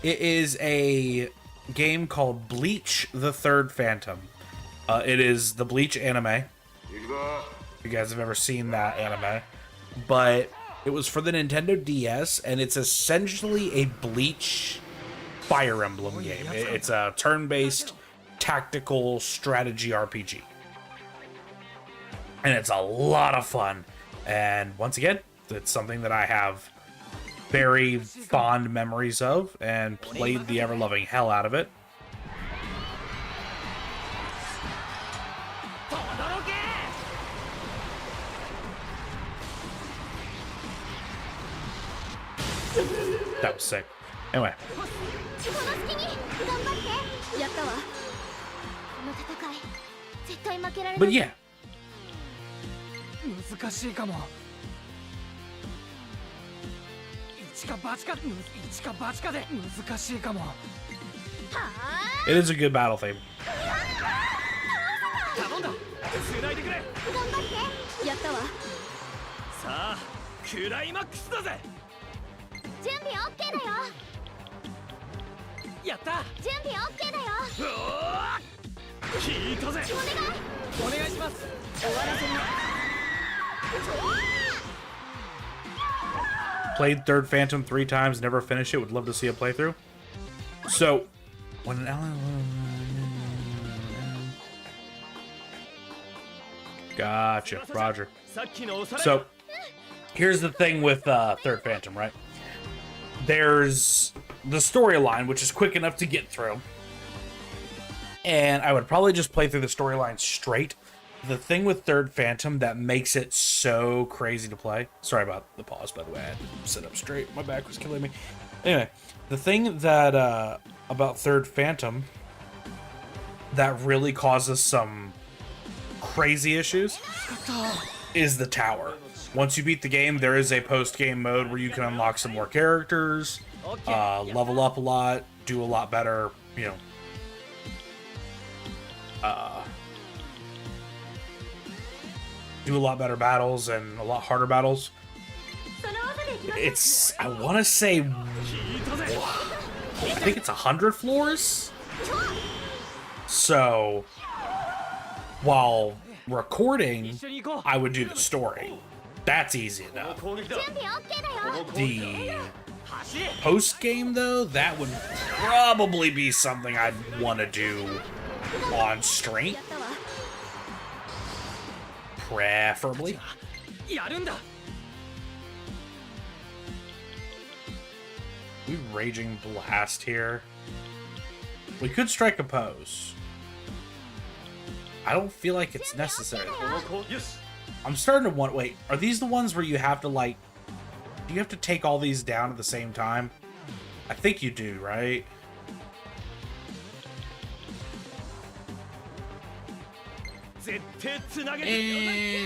It is a game called Bleach: The Third Phantom. It is the Bleach anime. If you guys have ever seen that anime. But it was for the Nintendo DS, and it's essentially a Bleach Fire Emblem game. It's a turn-based tactical strategy RPG. And it's a lot of fun. And once again, it's something that I have very fond memories of and played the ever-loving hell out of it. That was sick. Anyway. But yeah. 難しいかも。一か八かで難しいかも。It is a good battle theme. 頼んだ。繋いでくれ。頑張って。やったわ。さあ、クライマックスだぜ。準備 OK だよ。やった。準備 OK だよ。聞いたぜ。お願いします。終わらせる。Played Third Phantom 3 times, never finished it. Would love to see a playthrough. So, when Gotcha, Roger. So, here's the thing with Third Phantom, right? There's the storyline, which is quick enough to get through. And I would probably just play through the storyline straight. The thing with Third Phantom that makes it so crazy to play... Sorry about the pause, by the way. I had to sit up straight. My back was killing me. Anyway, the thing that about Third Phantom that really causes some crazy issues is the tower. Once you beat the game, there is a post-game mode where you can unlock some more characters, level up a lot, do a lot better, you know... do a lot better battles and a lot harder battles. It's, I want to say, I think it's 100 floors? So, while recording, I would do the story. That's easy enough. The post-game, though, that would probably be something I'd want to do on stream. Preferably. We Raging Blast here. We could strike a pose. I don't feel like it's necessary. I'm starting to want... Wait, are these the ones where you have to, like... Do you have to take all these down at the same time? I think you do, right?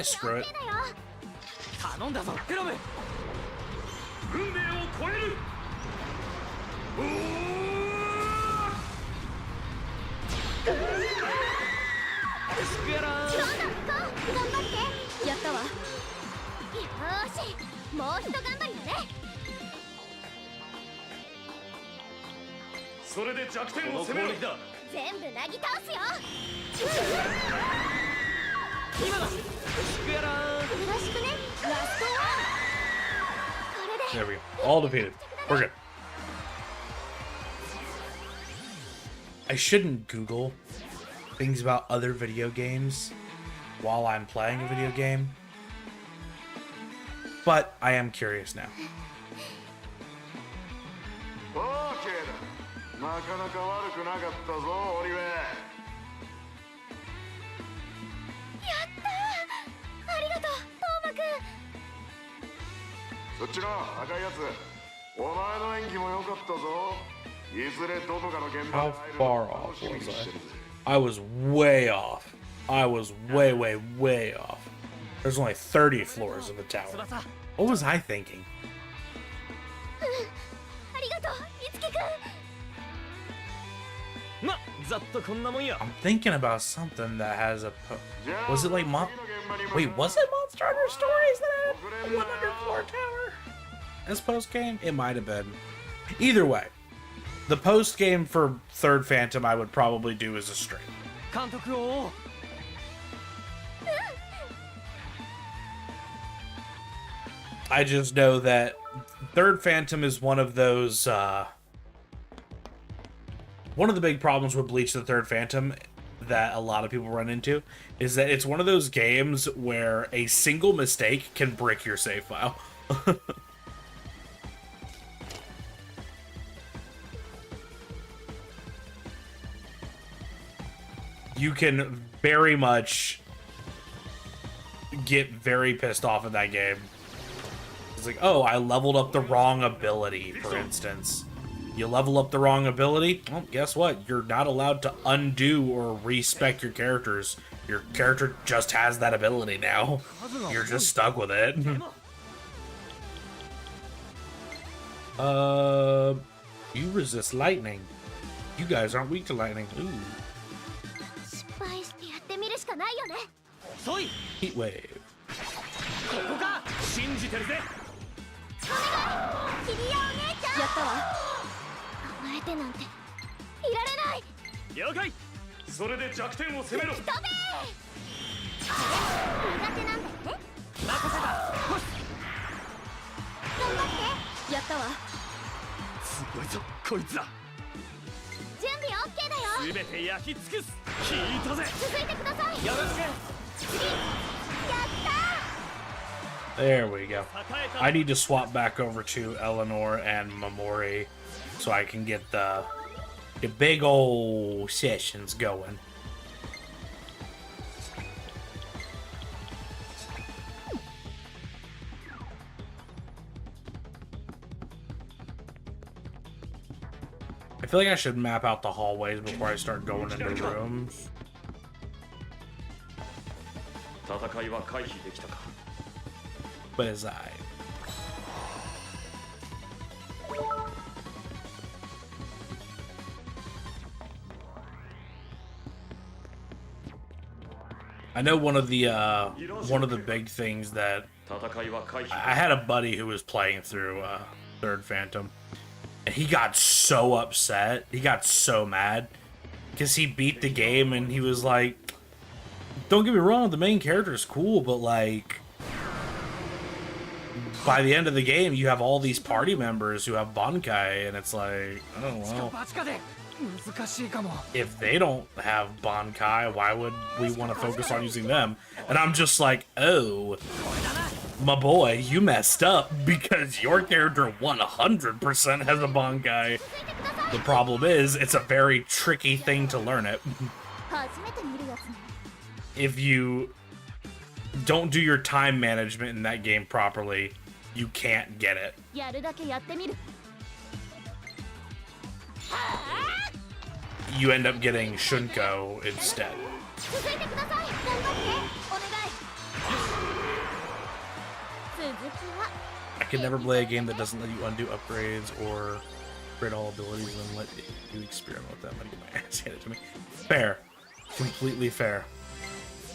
Screw it. There we go. All defeated. We're good. I shouldn't Google things about other video games while I'm playing a video game, but I am curious now. なかなか悪くなかったぞオリウェン。ありがとうトーマくん。そっちの赤いやつ、お前の演技も良かったぞ。いずれどこかの現場 How に入る far のを off 楽しみに was してるぜ。 I was way off. I was way, way, way off. There's only 30 floors in the tower. What was I thinking? ありがとういつきくん。ま、ざっとこんなもんや。 I'm thinking about something that has a. じゃあ Was it like Mon? 次の現場に向かう Wait, was it Monster Hunter Stories that had a 100 floor tower? As post game? It might have been. Either way, the post game for Third Phantom I would probably do as a stream. 監督を。I just know that Third Phantom is one of those, one of the big problems with Bleach the Third Phantom that a lot of people run into is that it's one of those games where a single mistake can brick your save file. You can very much get very pissed off in that game. It's like, oh, I leveled up the wrong ability, for instance. You level up the wrong ability, well, guess what? You're not allowed to undo or respec your characters. Your character just has that ability now. You're just stuck with it. You resist lightning. You guys aren't weak to lightning. Ooh. 失敗してやってみるしかないよね。そい。 Heat wave. ここか。信じてるぜ。キリヤお姉ちゃん。やったわ。甘えてなんていられない。了解。それで弱点を攻めろ。飛べー。苦手なんだよね。任せた。よし。頑張って。やったわ。すごいぞこいつら。準備 OK だよ。すべて焼き尽くす。聞いたぜ。続いてください。よろしく。やった There we go. I need to swap back over to Eleanor and Mamori so I can get the big old sessions going. I feel like I should map out the hallways before I start going into rooms. 戦いは回避できたか。 But as I. I know one of the big things that 戦いは回避。 I had a buddy who was playing through Third Phantom, and he got so upset. He got so mad because he beat the game, and he was like, "Don't get me wrong, the main character is cool, but like." By the end of the game, you have all these party members who have Bankai, and it's like, oh well. バチカで難しいかも。 If they don't have Bankai, why would we want to focus on using them? And I'm just like, oh, my boy, you messed up because your character 100% has a Bankai. The problem is, it's a very tricky thing to learn it. 初めて見るやつね。 If you don't do your time management in that game properly, you can't get it. やるだけやってみる。 You end up getting Shunko instead. 続いてください。頑張って。お願い。続きは。 I can never play a game that doesn't let you undo upgrades or upgrade all abilities and then let you experiment with them. I'm gonna get my ass handed to me. Fair. Completely fair.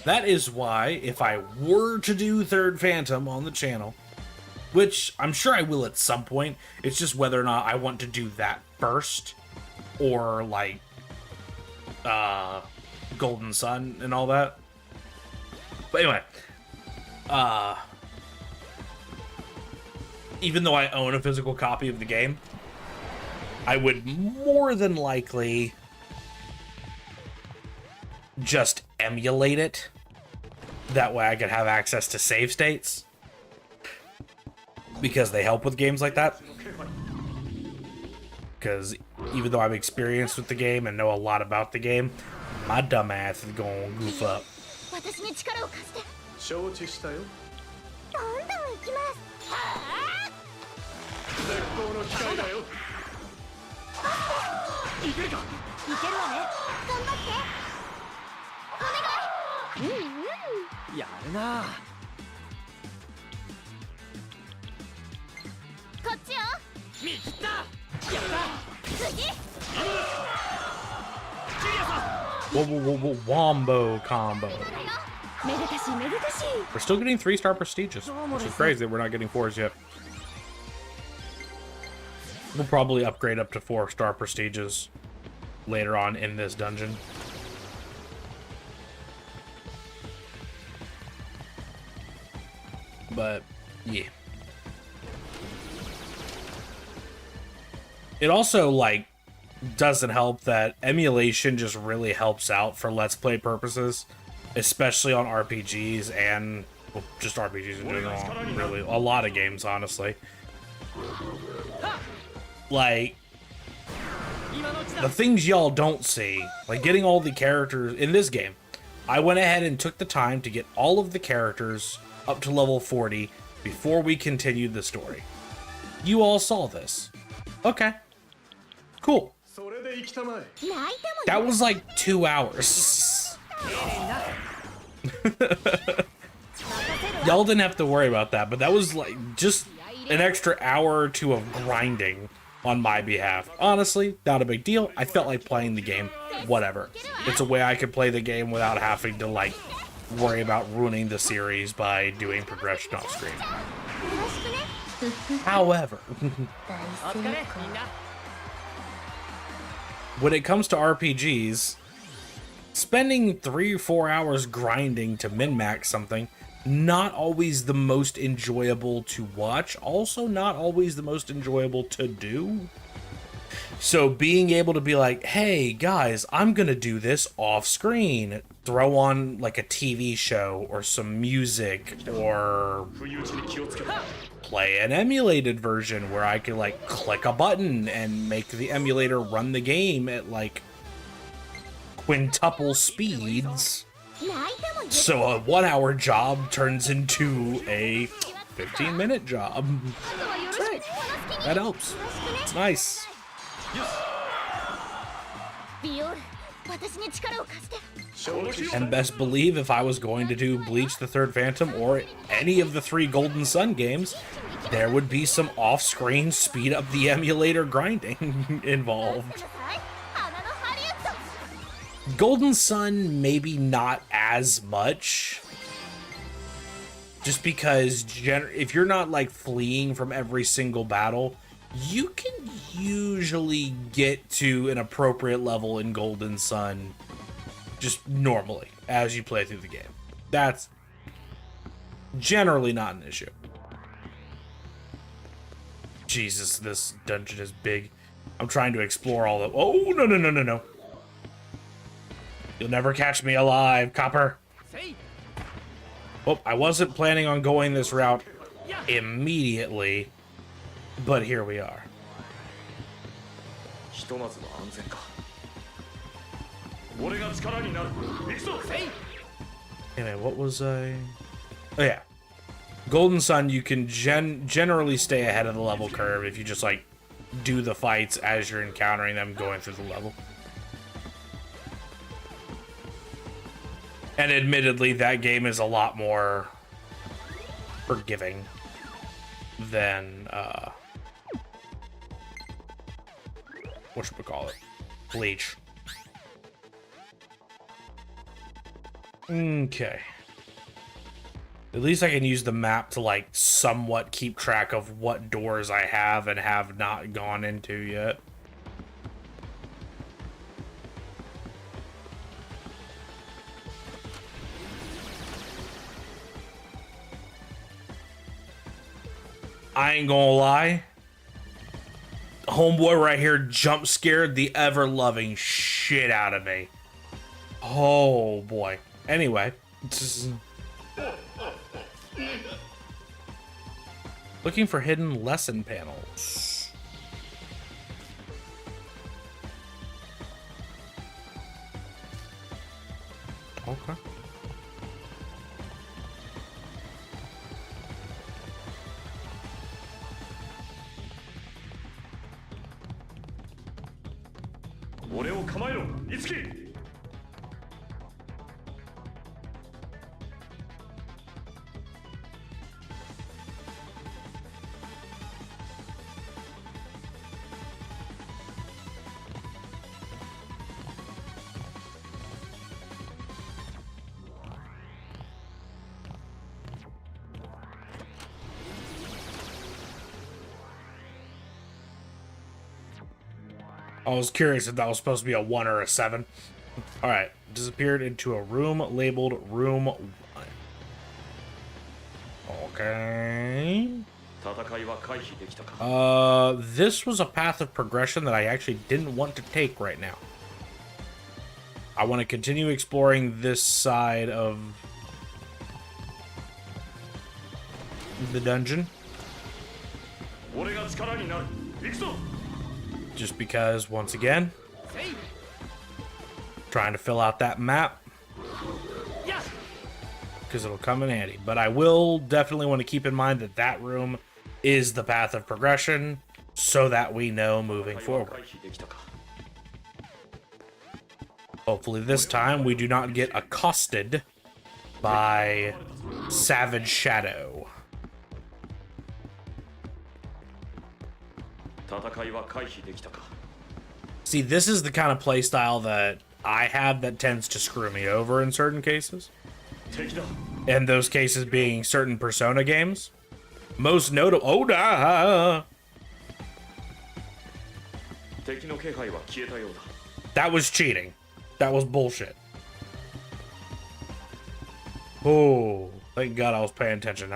That is why, if I were to do Third Phantom on the channel, which I'm sure I will at some point, it's just whether or not I want to do that first, or like Golden Sun and all that. But anyway, even though I own a physical copy of the game, I would more than likely just emulate it. That way I could have access to save states, because they help with games like that. Because even though I'm experienced with the game and know a lot about the game, my dumb ass is gonna goof up. 私に力を貸して。承知したよ。どんどん行きます。絶好の機会だよ。いけるか。いけるわね。頑張って。お願い。やるな。こっちよ。見切った。やった。次。ジュリアさん。 Wombo combo. めでたしめでたし。 We're still getting 3-star prestiges, which is crazy that we're not getting 4s yet. We'll probably upgrade up to 4-star prestiges later on in this dungeon. But yeah. It also like doesn't help that emulation just really helps out for Let's Play purposes, especially on RPGs and well, just RPGs in general. Really, a lot of games, honestly. Like, the things y'all don't see, like getting all the characters in this game. I went ahead and took the time to get all of the characters up to level 40 before we continued the story. You all saw this. Okay. Cool. それで行きたまえ。 That was like 2 hours. Y'all didn't have to worry about that, but that was like just an extra hour or two of grinding on my behalf. Honestly, not a big deal. I felt like playing the game. Whatever. It's a way I could play the game without having to like worry about ruining the series by doing progression off screen. However, when it comes to RPGs, spending 3 or 4 hours grinding to min-max something, not always the most enjoyable to watch, also not always the most enjoyable to do. So being able to be like, hey guys, I'm gonna do this off screen, throw on like a TV show or some music or play an emulated version where I could like click a button and make the emulator run the game at like quintuple speeds. So a 1 hour job turns into a 15-minute job. That helps. It's nice. And best believe if I was going to do Bleach the Third Phantom or any of the 3 Golden Sun games, there would be some off-screen speed up the emulator grinding involved. Golden Sun, maybe not as much. Just because if you're not like fleeing from every single battle, you can usually get to an appropriate level in Golden Sun just normally as you play through the game. That's generally not an issue. Jesus, this dungeon is big. I'm trying to explore all the... Oh, no. You'll never catch me alive, Copper. Well, I wasn't planning on going this route immediately, but here we are. Anyway, what was I... Oh, yeah. Golden Sun, you can generally stay ahead of the level curve if you just, like, do the fights as you're encountering them going through the level. And admittedly, that game is a lot more forgiving than, whatchamacallit, Bleach. Okay. At least I can use the map to, like, somewhat keep track of what doors I have and have not gone into yet. I ain't gonna lie. Homeboy right here jump scared the ever-loving shit out of me. Oh, boy. Anyway. Looking for hidden lesson panels. 俺を構えろいつき I was curious if that was supposed to be a 1 or a 7. Alright, disappeared into a room labeled Room 1. Okay. This was a path of progression that I actually didn't want to take right now. I want to continue exploring this side of the dungeon. Just because, once again, trying to fill out that map because it'll come in handy. But I will definitely want to keep in mind that that room is the path of progression so that we know moving forward. Hopefully this time we do not get accosted by Savage Shadow. See, this is the kind of playstyle that I have that tends to screw me over in certain cases. And those cases being certain Persona games. Most notable... Oh, nah! That was cheating. That was bullshit. Oh, thank God I was paying attention.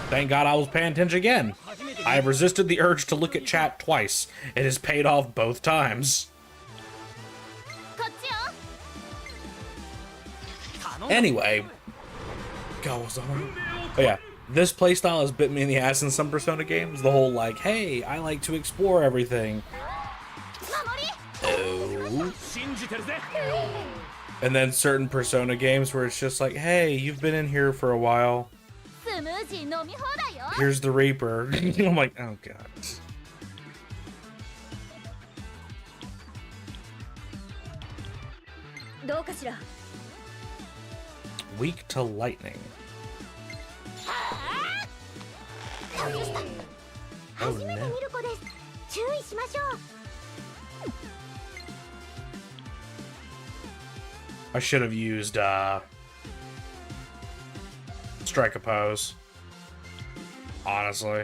Thank God I was paying attention again. I have resisted the urge to look at chat twice. It has paid off both times. Anyway. God, what's on? Oh yeah, this playstyle has bit me in the ass in some Persona games. The whole like, hey, I like to explore everything. Oh. And then certain Persona games where it's just like, hey, you've been in here for a while. Here's the Reaper. I'm like, oh god. Weak to lightning. Oh no. I should have used strike a pose. Honestly.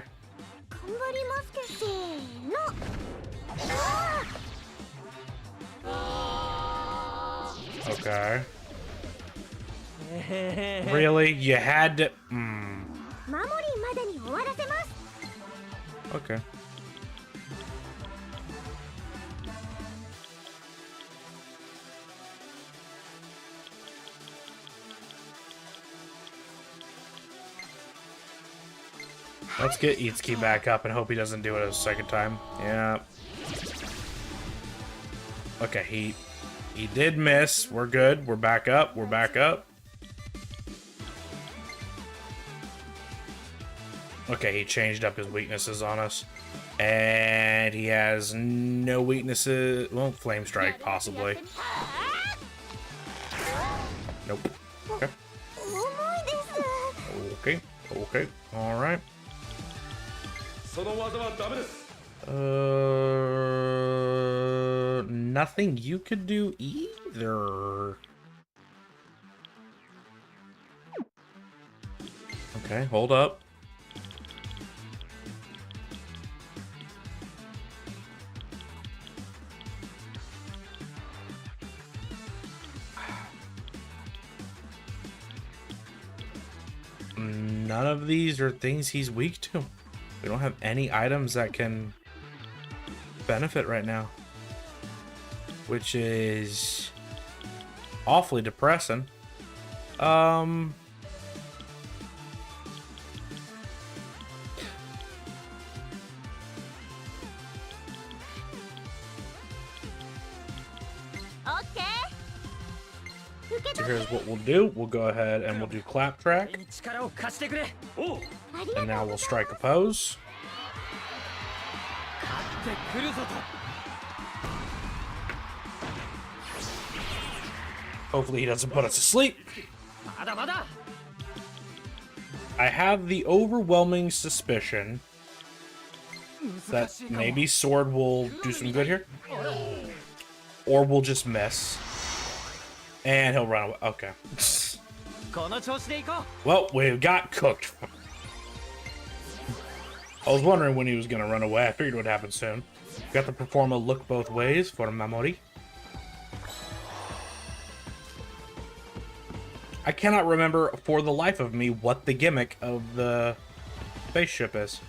Okay. Really? You had to... Okay. Let's get Itsuki back up and hope he doesn't do it a second time. Yeah. Okay, he did miss. We're good. We're back up. We're back up. Okay, he changed up his weaknesses on us. And he has no weaknesses. Well, Flame Strike, possibly. Nope. Okay. Okay. Okay. Alright. Nothing you could do either. Okay, hold up. None of these are things he's weak to. We don't have any items that can benefit right now, which is awfully depressing. So here's what we'll do. We'll go ahead and we'll do clap track. And now we'll strike a pose. くるぞと。 Hopefully he doesn't put us to sleep. まだまだ。 I have the overwhelming suspicion that maybe Sword will do some good here. Or we'll just miss. And he'll run away. Okay. この調子でいこう。 Well, we got cooked. I was wondering when he was going to run away. I figured it would happen soon. Got to perform a look both ways for Mamori. I cannot remember for the life of me what the gimmick of the spaceship is.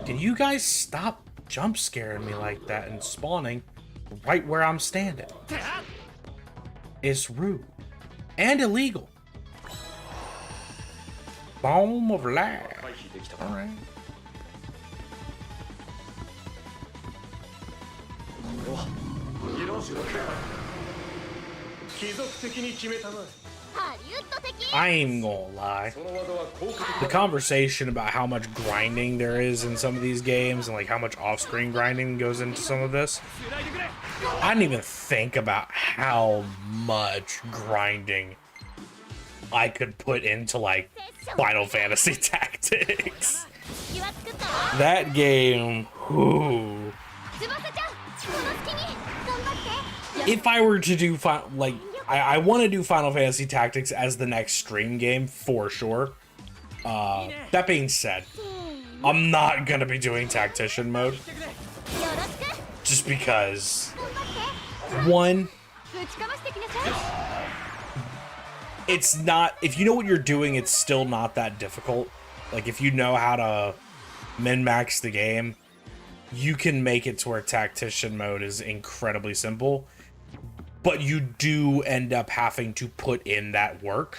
Can you guys stop jump scaring me like that and spawning right where I'm standing? It's rude and illegal. Bomb of lag. All right. 貴族的に決めたまえ。 ハリウッド的 I ain't gonna lie. その技は効果的 The conversation about how much grinding there is in some of these games and like how much off-screen grinding goes into some of this. I didn't even think about how much grinding I could put into like Final Fantasy Tactics. 気は作ったわ That game, whew. 翼ちゃんこの隙に頑張って If I were to do like I want to do Final Fantasy Tactics as the next stream game for sure. That being said, I'm not gonna be doing Tactician mode よろしく just because 頑張って one, ぶちかましてきなさい。 it's not, if you know what you're doing, it's still not that difficult. Like if you know how to min-max the game, you can make it to where Tactician mode is incredibly simple. But you do end up having to put in that work.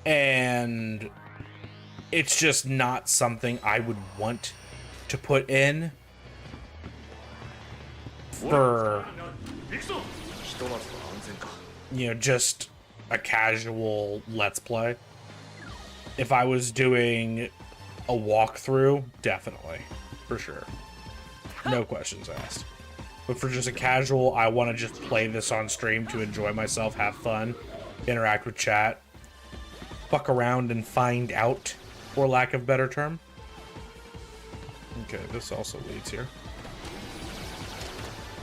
And it's just not something I would want to put in for, 行くぞ。 you know, just a casual Let's Play. If I was doing a walkthrough, definitely. For sure. No questions asked. But for just a casual, I want to just play this on stream to enjoy myself, have fun, interact with chat, fuck around and find out, for lack of a better term. Okay, this also leads here.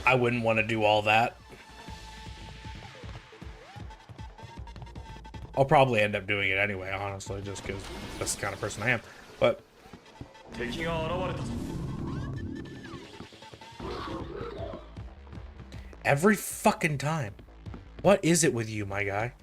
I wouldn't want to do all that. I'll probably end up doing it anyway, honestly, just because that's the kind of person I am. But 敵が現れたぞ。 every fucking time. What is it with you, my guy?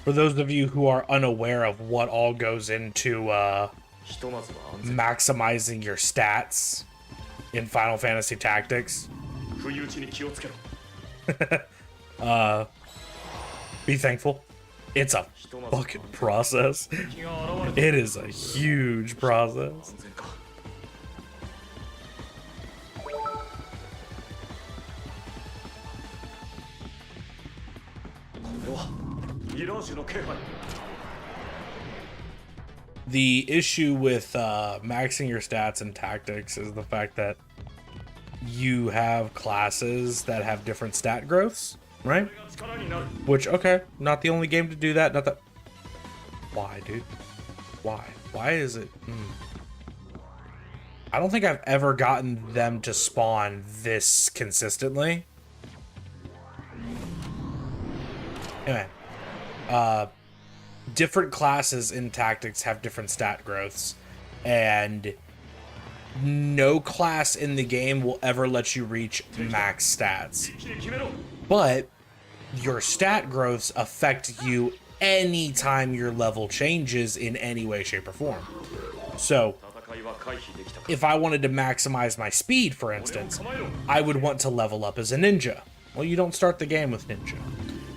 For those of you who are unaware of what all goes into maximizing your stats in Final Fantasy Tactics, be thankful. It's a fucking process. It is a huge process. The issue with maxing your stats in Tactics is the fact that you have classes that have different stat growths, right? Which, okay, not the only game to do that. Not that. Why, dude? Why? Why is it? I don't think I've ever gotten them to spawn this consistently. Anyway, different classes in Tactics have different stat growths, and no class in the game will ever let you reach max stats. But your stat growths affect you anytime your level changes in any way, shape, or form. So, if I wanted to maximize my speed, for instance, I would want to level up as a ninja. Well, you don't start the game with ninja.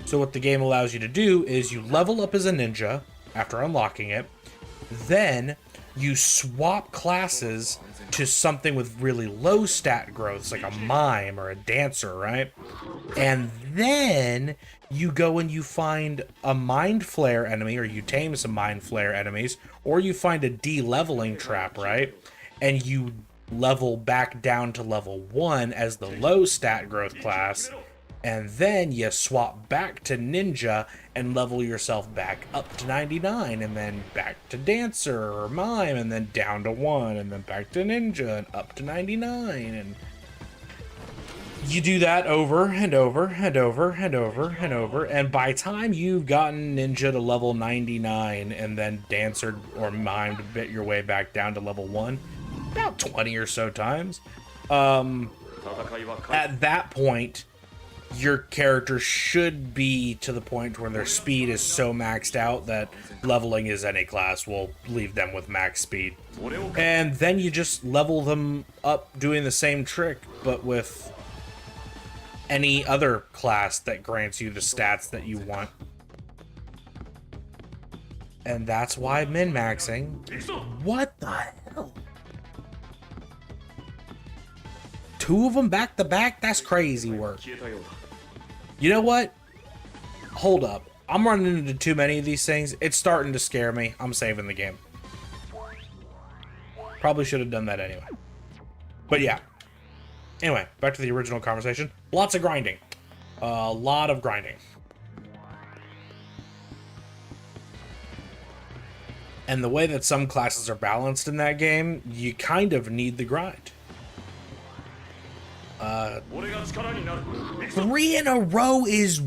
So what the game allows you to do is you level up as a ninja after unlocking it, then you swap classes to something with really low stat growths, like a mime or a dancer, right? And then you go and you find a mind flare enemy, or you tame some mind flare enemies, or you find a de-leveling trap, right? And you level back down to level 1 as the low stat growth class, and then you swap back to ninja and level yourself back up to 99, and then back to dancer or mime, and then down to 1, and then back to ninja and up to 99. And you do that over and over and over and over and over, and by time you've gotten ninja to level 99 and then dancer or mime to bit your way back down to level 1 about 20 or so times, at that point your character should be to the point where their speed is so maxed out that leveling as any class will leave them with max speed. And then you just level them up doing the same trick, but with any other class that grants you the stats that you want. And that's why min-maxing... What the hell? 2 of them back to back? That's crazy work. You know what? Hold up. I'm running into too many of these things. It's starting to scare me. I'm saving the game. Probably should have done that anyway. But yeah. Anyway, back to the original conversation. Lots of grinding. A lot of grinding. And the way that some classes are balanced in that game, you kind of need the grind. 3 in a row is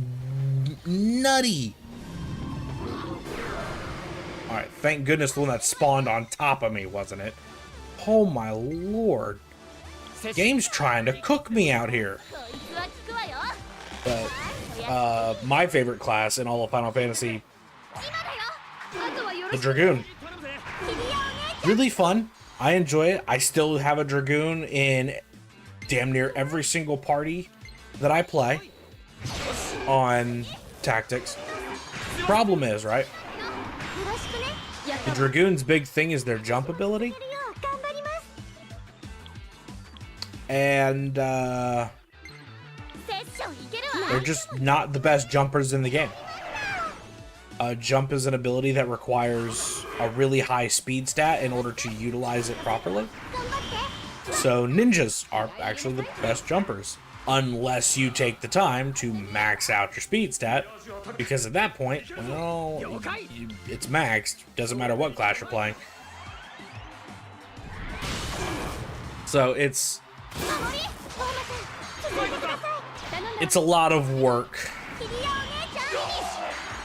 nutty. Alright, thank goodness the one that spawned on top of me, wasn't it? Oh my lord. Game's trying to cook me out here. But, my favorite class in all of Final Fantasy, the Dragoon. Really fun. I enjoy it. I still have a Dragoon in damn near every single party that I play on Tactics. Problem is, right? The Dragoon's big thing is their jump ability. And they're just not the best jumpers in the game. Jump is an ability that requires a really high speed stat in order to utilize it properly. So ninjas are actually the best jumpers, unless you take the time to max out your speed stat, because at that point, well, it's maxed. Doesn't matter what class you're playing. So it's a lot of work,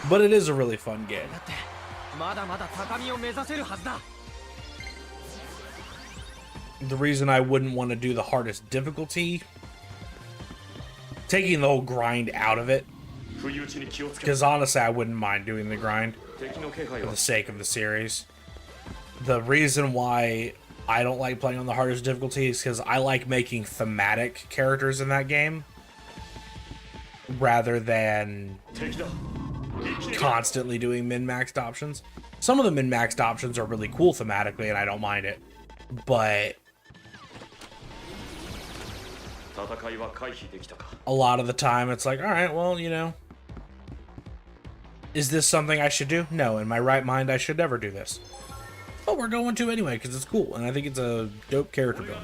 but it is a really fun game. The reason I wouldn't want to do the hardest difficulty, taking the whole grind out of it, because honestly I wouldn't mind doing the grind for the sake of the series. The reason why I don't like playing on the hardest difficulty is because I like making thematic characters in that game rather than constantly doing min-maxed options. Some of the min-maxed options are really cool thematically and I don't mind it, but a lot of the time it's like, alright, well, you know, is this something I should do? No, in my right mind I should never do this. But we're going to anyway because it's cool and I think it's a dope character build.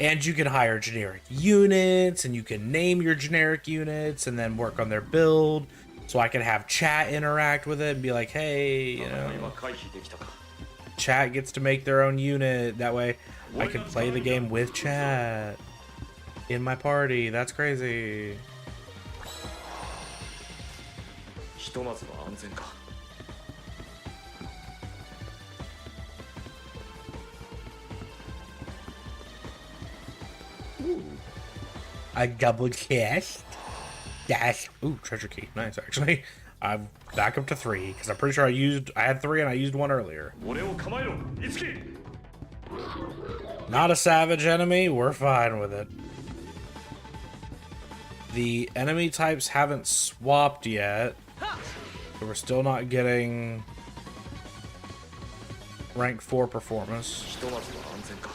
And you can hire generic units and you can name your generic units and then work on their build. So I can have chat interact with it and be like, hey, you know, chat gets to make their own unit. That way I can play the game with chat in my party. That's crazy. I double cast. Dash. Ooh, treasure key. Nice, actually. I'm back up to 3 because I'm pretty sure I had 3 and I used 1 earlier. Not a savage enemy. We're fine with it. The enemy types haven't swapped yet. So we're still not getting rank 4 performance. ひとまずは安全か。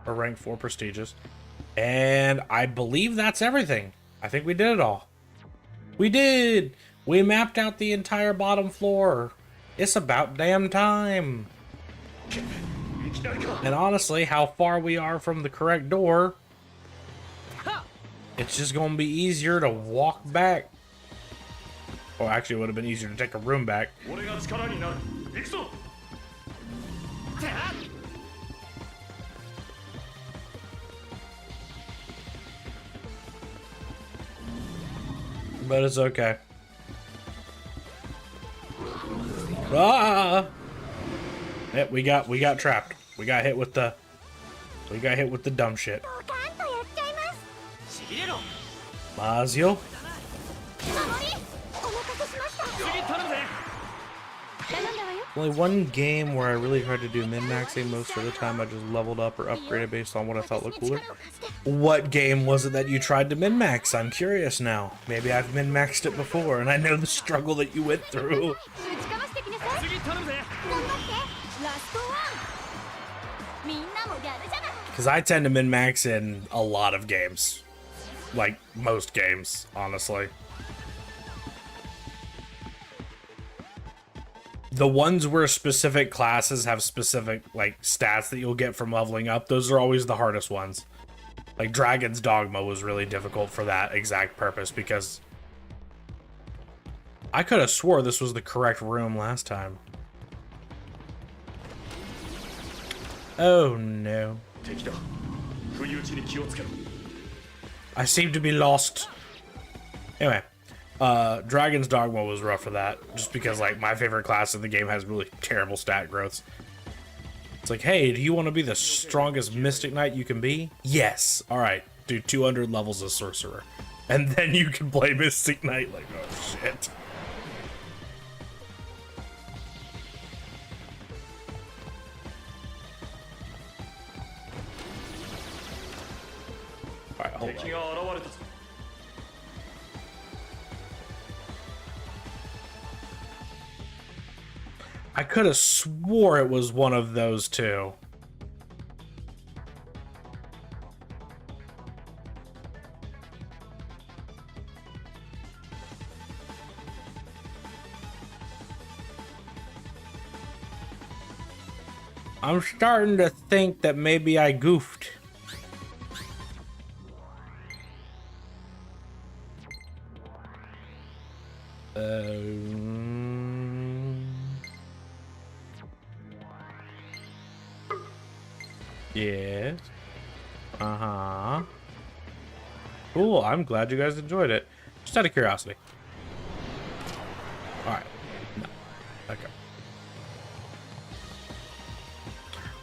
Or rank 4 prestigious. And I believe that's everything. I think we did it all. We did! We mapped out the entire bottom floor. It's about damn time. And honestly, how far we are from the correct door, it's just gonna be easier to walk back. Well, actually, it would have been easier to take a room back. 俺が力になる。行くぞ。 But it's okay. Ah! Yep, we got trapped. We got hit with the dumb shit. ドカンとやっちゃいます。ちぎれろ。 Mazio. 守りお任せしました。次頼むぜ。頼んだわよ。 Only one game where I really tried to do min-maxing. Most of the time I just leveled up or upgraded based on what I thought looked cooler. What game was it that you tried to min-max? I'm curious now. Maybe I've min-maxed it before and I know the struggle that you went through. 打ちかましてきなさい。次頼むぜ。頑張って。ラストワン。みんなもやるじゃない。 Because I tend to min-max in a lot of games. Like, most games, honestly. The ones where specific classes have specific, like, stats that you'll get from leveling up, those are always the hardest ones. Like, Dragon's Dogma was really difficult for that exact purpose, because I could have swore this was the correct room last time. Oh, no. 敵だ。不意打ちに気をつけろ。 I seem to be lost. Anyway, Dragon's Dogma was rough for that, just because like my favorite class in the game has really terrible stat growths. It's like, hey, do you want to be the strongest Mystic Knight you can be? Yes. All right, do 200 levels of Sorcerer, and then you can play Mystic Knight. Like, oh shit. All right, hold on. 敵が現れたぞ。 I could have swore it was one of those two. I'm starting to think that maybe I goofed. Yes. Uh-huh. Cool. I'm glad you guys enjoyed it. Just out of curiosity. Alright. No. Okay.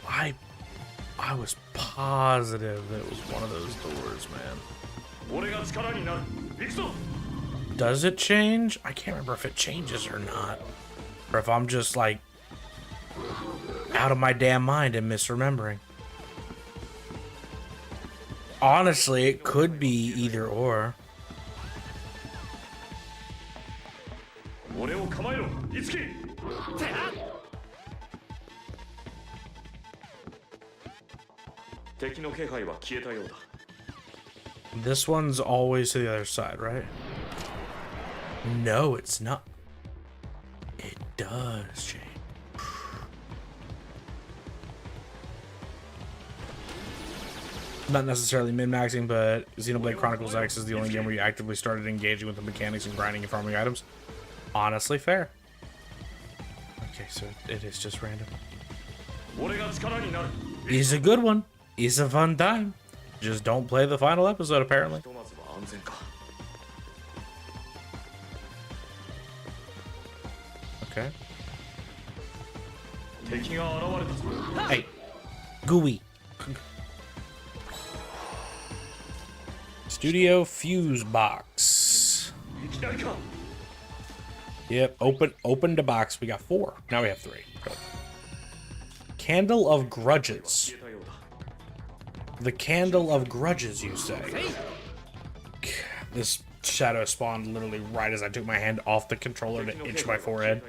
I was positive that it was one of those doors, man. 俺が力になる。行くぞ。 Does it change? I can't remember if it changes or not. Or if I'm just like out of my damn mind and misremembering. Honestly, it could be either or. 俺を構えろ。いつき。敵の気配は消えたようだ。 This one's always to the other side, right? No, it's not. It does change. Not necessarily min-maxing, but Xenoblade Chronicles X is the only game where you actively started engaging with the mechanics and grinding and farming items. Honestly, fair. Okay, so it is just random. 俺が力になる。 It's a good one. It's a fun time. Just don't play the final episode, apparently. ひとまずは安全か。 Okay. 敵が現れたぞ。 Hey, gooey. Studio Fuse Box. いきなりか。 Yep, open the box. We got 4. Now we have 3. Good. Candle of Grudges. 消えたようだ。 The Candle of Grudges, you say? This shadow spawned literally right as I took my hand off the controller to itch my forehead.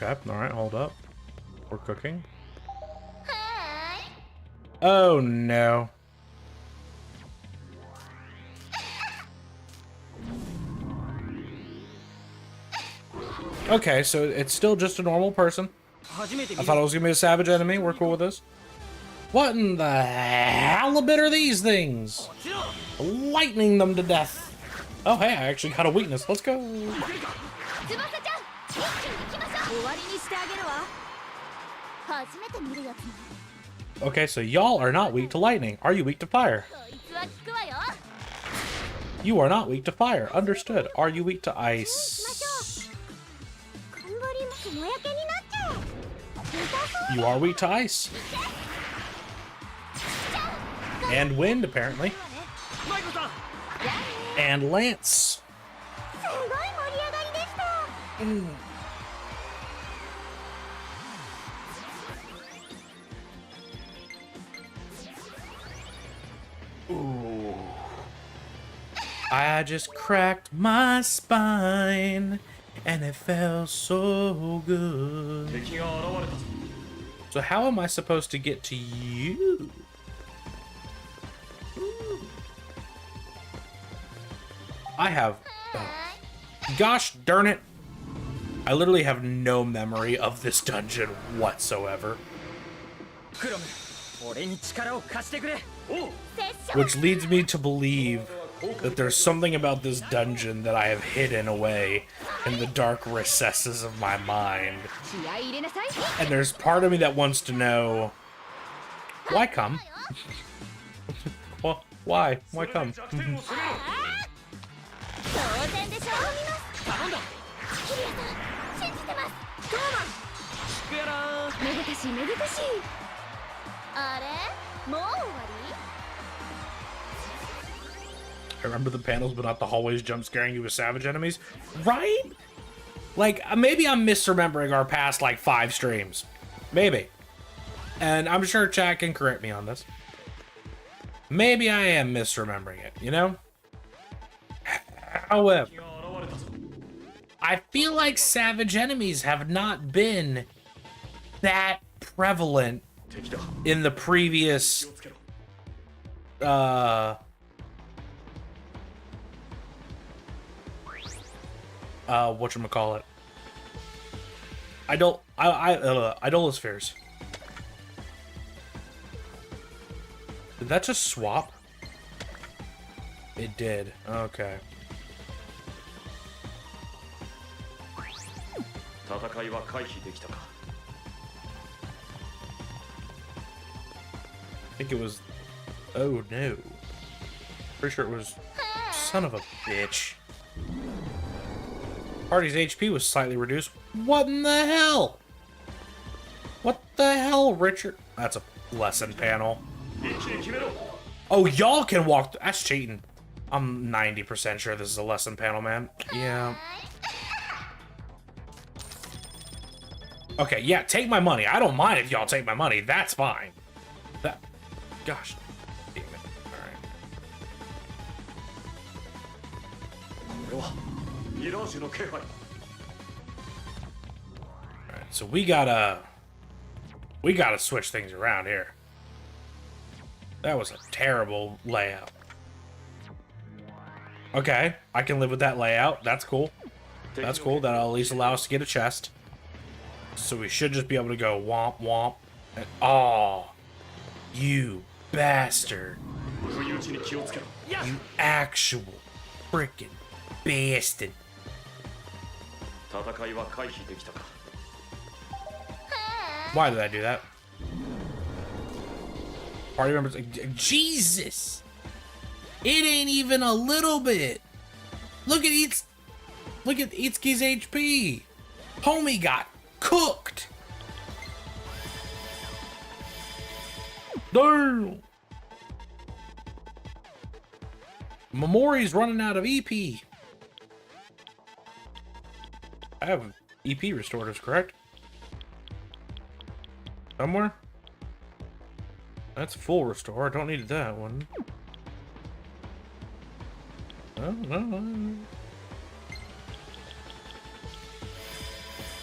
Okay, alright, hold up. We're cooking. Oh no. Okay, so it's still just a normal person. I thought it was gonna be a savage enemy. We're cool with this. What in the halibut are these things? Lightning them to death. Oh hey, I actually got a weakness. Let's go. Okay, so y'all are not weak to lightning. Are you weak to fire? You are not weak to fire. Understood. Are you weak to ice? You are weak to ice. And wind, apparently. And lance. Ooh. I just cracked my spine, and it felt so good. So how am I supposed to get to you? I have... gosh darn it. I literally have no memory of this dungeon whatsoever. Which leads me to believe that there's something about this dungeon that I have hidden away in the dark recesses of my mind. And there's part of me that wants to know, why come? Well, why? Why come? I remember the panels, but not the hallways jump scaring you with savage enemies. Right? Like, maybe I'm misremembering our past, like, 5 streams. Maybe. And I'm sure chat can correct me on this. Maybe I am misremembering it, you know? However, I feel like savage enemies have not been that prevalent in the previous, whatchamacallit? Idolospheres. Did that just swap? It did. Okay. I think it was... oh no. Pretty sure it was... son of a bitch. Party's HP was slightly reduced. What in the hell? What the hell, Richard? That's a lesson panel. Oh, y'all can walk... that's cheating. I'm 90% sure this is a lesson panel, man. Yeah. Okay, yeah, take my money. I don't mind if y'all take my money. That's fine. That... gosh. Damn it. Alright. Alright, so we gotta switch things around here. That was a terrible layout. Okay, I can live with that layout. That's cool. That's cool. That'll at least allow us to get a chest. So we should just be able to go womp womp. And, oh, you bastard. You actual freaking bastard. Why did I do that? Party members, Jesus! It ain't even a little bit. Look at Itsuki's HP. Homie got cooked. Damn. Mamori's running out of EP. I have EP restoratives, correct? Somewhere? That's full restore. I don't need that one. Oh, no.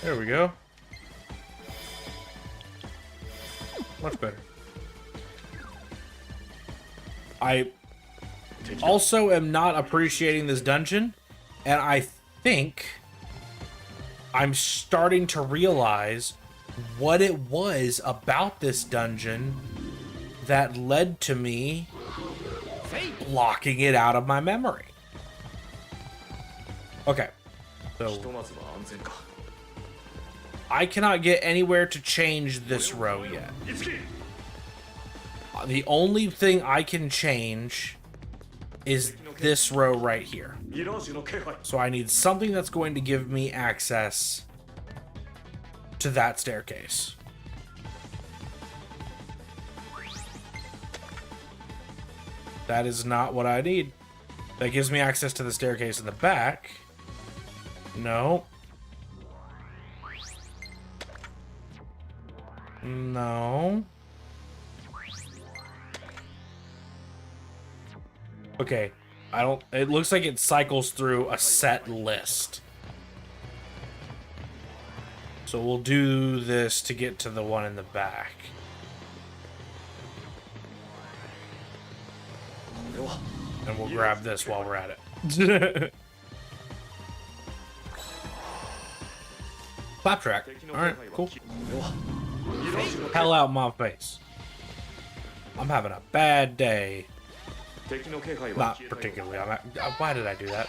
There we go. Much better. I also am not appreciating this dungeon, and I think I'm starting to realize what it was about this dungeon that led to me blocking it out of my memory. Okay, so I cannot get anywhere to change this row yet. The only thing I can change is this row right here. So I need something that's going to give me access to that staircase. That is not what I need. That gives me access to the staircase in the back. No. No. Okay. I don't... It looks like it cycles through a set list. So we'll do this to get to the one in the back. And we'll grab this while we're at it. Claptrack. Alright, cool. Hell out my face. I'm having a bad day. Not particularly. Why did I do that?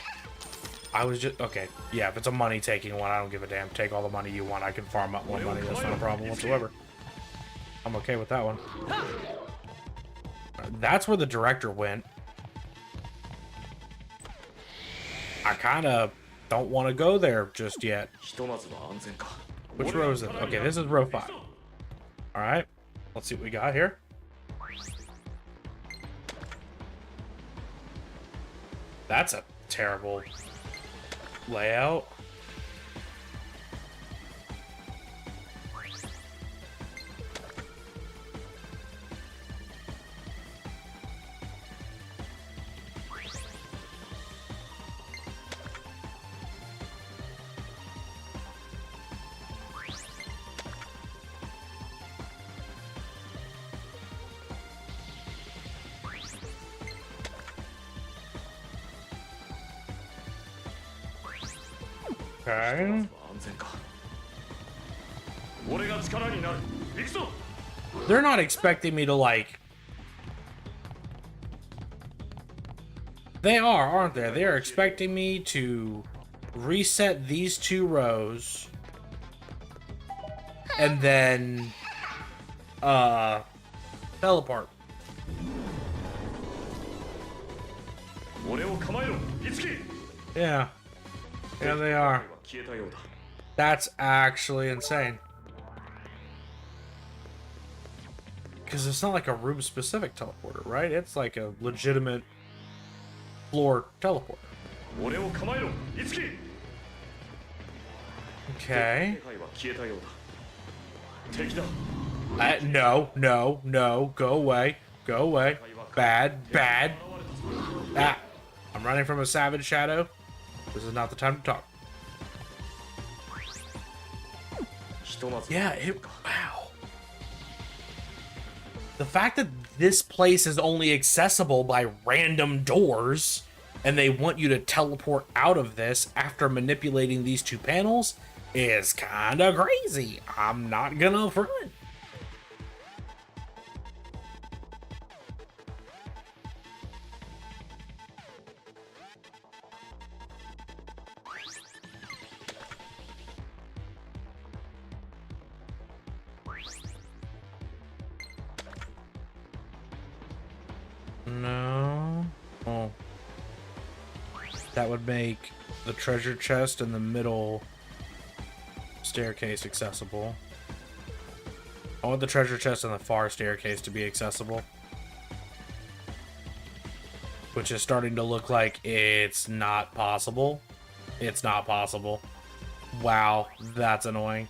I was just... Okay, yeah, if it's a money-taking one, I don't give a damn. Take all the money you want. I can farm up more money. That's not a problem whatsoever. I'm okay with that one. That's where the director went. I kind of don't want to go there just yet. Which row is it? Okay, this is row 5. Alright, let's see what we got here. That's a terrible layout. Okay. They're not expecting me to, like... They are, aren't they? They are expecting me to reset these 2 rows and then teleport. Yeah. Yeah, they are. That's actually insane. Because it's not like a room-specific teleporter, right? It's like a legitimate floor teleporter. Okay. No, no, no. Go away. Go away. Bad, bad. Ah. I'm running from a savage shadow. This is not the time to talk. Yeah, wow. The fact that this place is only accessible by random doors, and they want you to teleport out of this after manipulating these 2 panels, is kinda crazy. I'm not gonna front. No. Oh. That would make the treasure chest in the middle staircase accessible. I want the treasure chest and the far staircase to be accessible. Which is starting to look like it's not possible. It's not possible. Wow, that's annoying.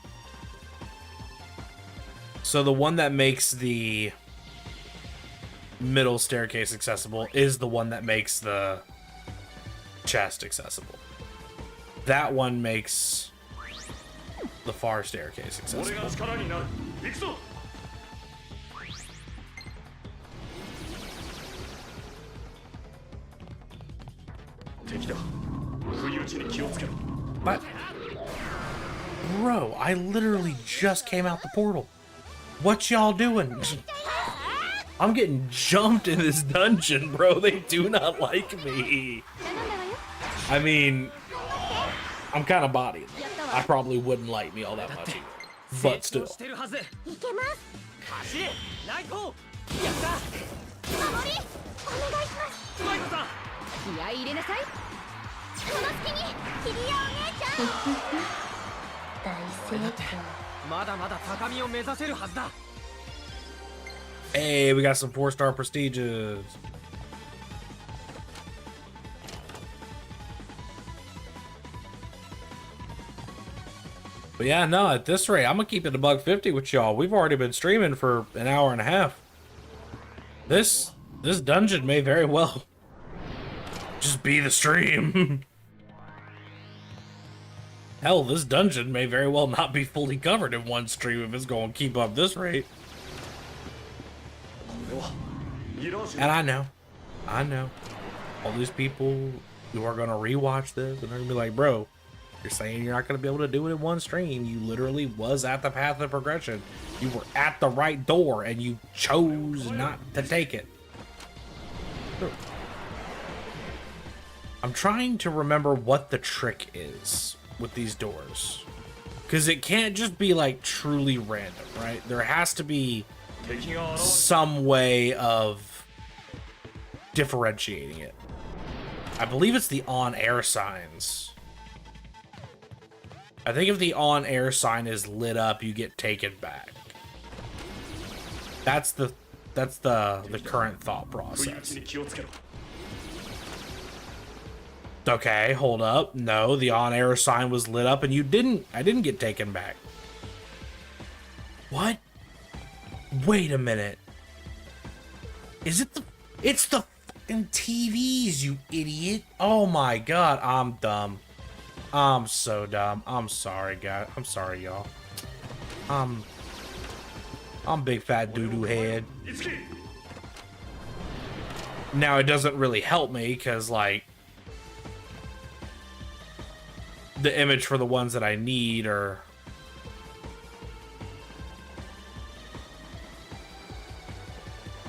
So the one that makes the middle staircase accessible is the one that makes the chest accessible. That one makes the far staircase accessible. 敵だ不意打ちに気をつけろ But, bro, I literally just came out the portal. What y'all doing? I'm getting jumped in this dungeon, bro. They do not like me. I mean, I'm kind of bodied. I probably wouldn't like me all that much either. But still. してるはずいけます走れ内向やった守りお願いしますマイコさん気合い入れなさい。その隙にキリアお姉ちゃん大成功まだまだ高みを目指せるはずだ Hey, we got some 4-star prestiges. But yeah, no, at this rate, I'm gonna keep it $1.50 with y'all. We've already been streaming for an hour and a half. This dungeon may very well just be the stream. Hell, this dungeon may very well not be fully covered in one stream if it's going to keep up this rate. And I know, all these people who are gonna rewatch this and they're gonna be like, bro, you're saying you're not gonna be able to do it in one stream. You literally was at the path of progression. You were at the right door and you chose not to take it. I'm trying to remember what the trick is with these doors. Because it can't just be like truly random, right? There has to be some way of differentiating it. I believe it's the on-air signs. I think if the on-air sign is lit up, you get taken back. That's the current thought process. Okay, hold up. No, the on-air sign was lit up and I didn't get taken back. What? Wait a minute. Is it it's the fucking TVs, you idiot. Oh my god, I'm dumb. I'm so dumb. I'm sorry, guys. I'm sorry, y'all. I'm big fat doo-doo head. Now, it doesn't really help me, because, like, the image for the ones that I need are...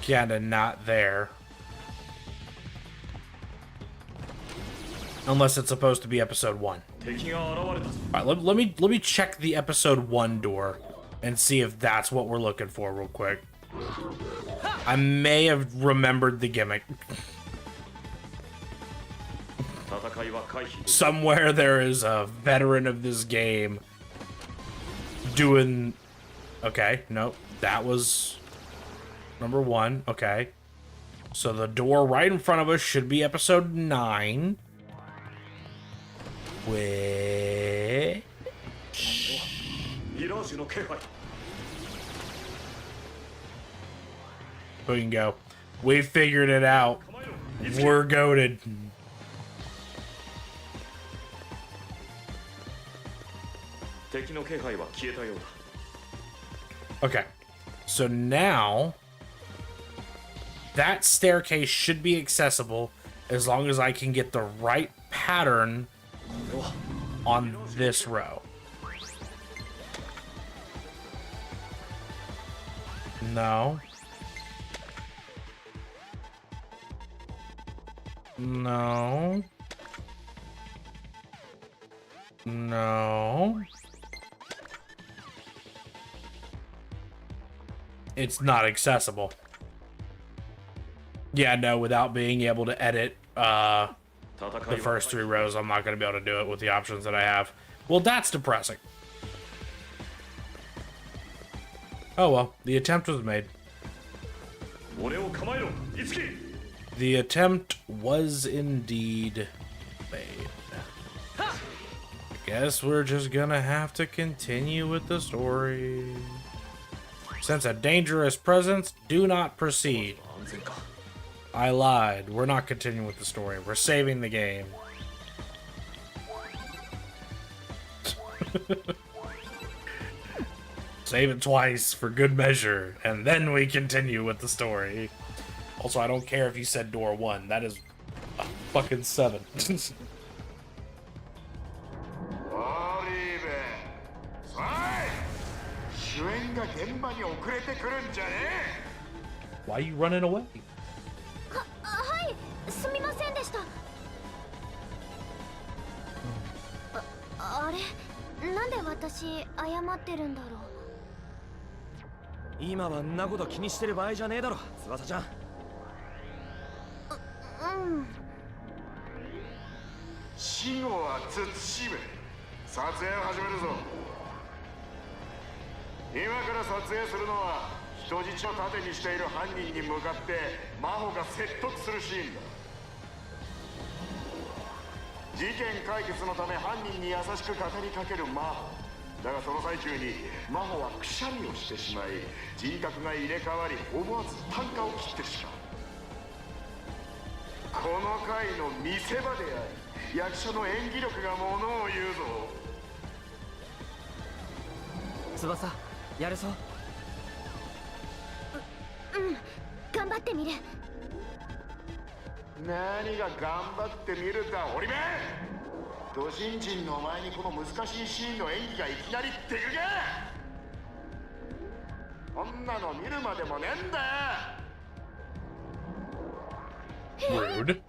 kinda not there. Unless it's supposed to be episode 1. Alright, let me check the episode 1 door and see if that's what we're looking for real quick. I may have remembered the gimmick. Somewhere there is a veteran of this game doing... Okay, nope. That was number 1. Okay. So the door right in front of us should be episode 9. Which... We can go. We figured it out. We're goated. Okay. So now that staircase should be accessible as long as I can get the right pattern on this row. No. No. No. It's not accessible. Yeah, no, without being able to edit the first 3 rows, I'm not going to be able to do it with the options that I have. Well, that's depressing. Oh well, the attempt was made. The attempt was indeed made. I guess we're just gonna have to continue with the story. Sense a dangerous presence, do not proceed. I lied. We're not continuing with the story. We're saving the game. Save it twice for good measure, and then we continue with the story. Also, I don't care if you said door 1. That is fucking 7. オリーベさあ主演が現場に遅れてくるんじゃね Why are you running away? はいすみませんでした。あれなんで私謝ってるんだろう。今はんなこと気にしてる場合じゃねえだろ翼ちゃん。うん死後は慎め。撮影を始めるぞ。今から撮影するのは人質を盾にしている犯人に向かって真帆が説得するシーンだ。事件解決のため犯人に優しく語りかける真帆だが、その最中に真帆はくしゃみをしてしまい人格が入れ替わり思わず啖呵を切ってしまう。この回の見せ場であり役者の演技力がものを言うぞ。翼やれそう？うん頑張ってみる。何が頑張ってみるだオリメン。ド新人のお前にこの難しいシーンの演技がいきなりってくか。こんなの見るまでもねえんだよ。 Rude.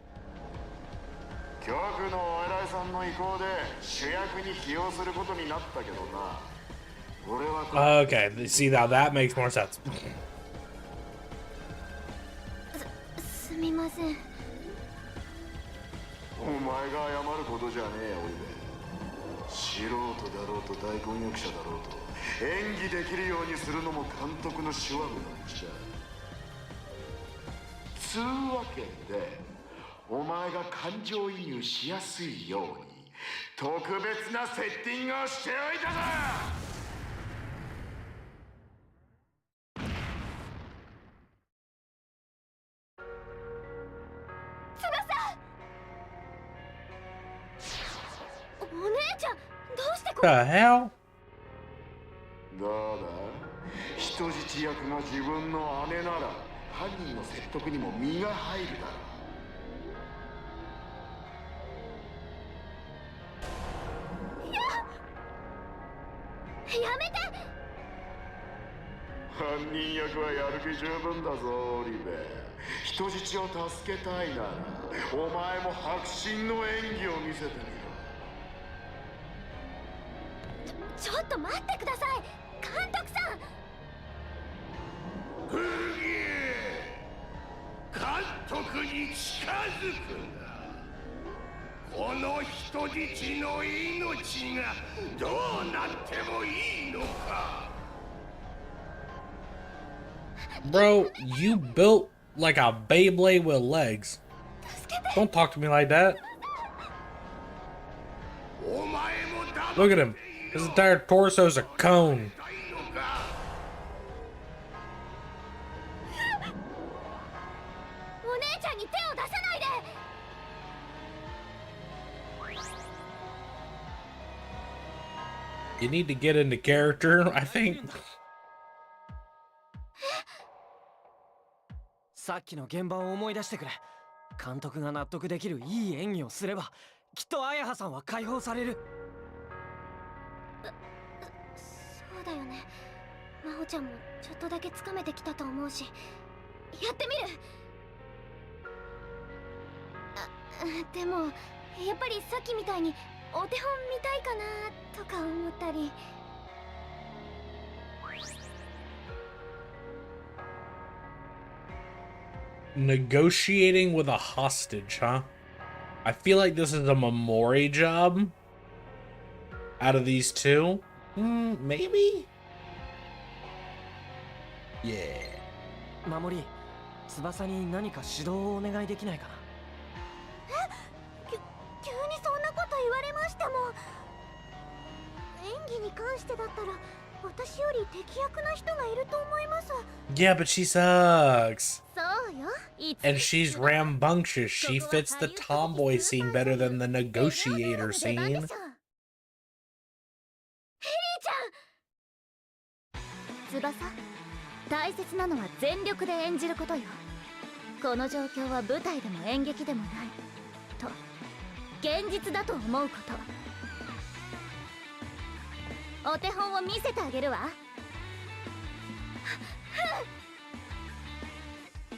局のお偉いさんの意向で主役に起用することになったけどな。俺はOkay, see now that makes more sense. すみません。お前が謝ることじゃねえよオリベ。素人だろうと大根役者だろうと演技できるようにするのも監督の手腕のうちだ。つうわけでお前が感情移入しやすいように特別なセッティングをしておいたぞ。お姉ちゃんどうしてこ The hell? どうだ、人質役が自分の姉なら犯人の説得にも身が入るだろやめて。う。犯人役はやる気十分だぞオリベ。人質を助けたいならお前も迫真の演技を見せてみろ。ちょっと待ってください監督さん。監督に近づくな。この人質の命がどうなってもいいのか。 Bro, you built like a Beyblade with legs. Don't talk to me like that. お前も黙 Look at him. His entire torso is a cone. お姉ちゃんに手を出さないで。 You need to get into character, I think. さっきの現場を思い出してくれ。監督が納得できるいい演技をすればきっと綾葉さんは解放される。そうだよね。真帆ちゃんもちょっとだけつかめてきたと思うし、やってみる。でもやっぱりさっきみたいにお手本見たいかなとか思ったり。Negotiating with a hostage, huh? I feel like this is a Mamori job. Out of these two? Maybe? Yeah. 守り、翼に何か指導をお願いできないかな。急にそんなこと言われましても。演技に関してだったら私より敵役な人がいると思います。 Yeah, but she sucks. そうよ。 And she's rambunctious. She fits the tomboy scene better than the negotiator scene. ヘリーちゃん。翼、大切なのは全力で演じることよ。この状況は舞台でも演劇でもない。こと現実だと思うこと。お手本を見せてあげるわ。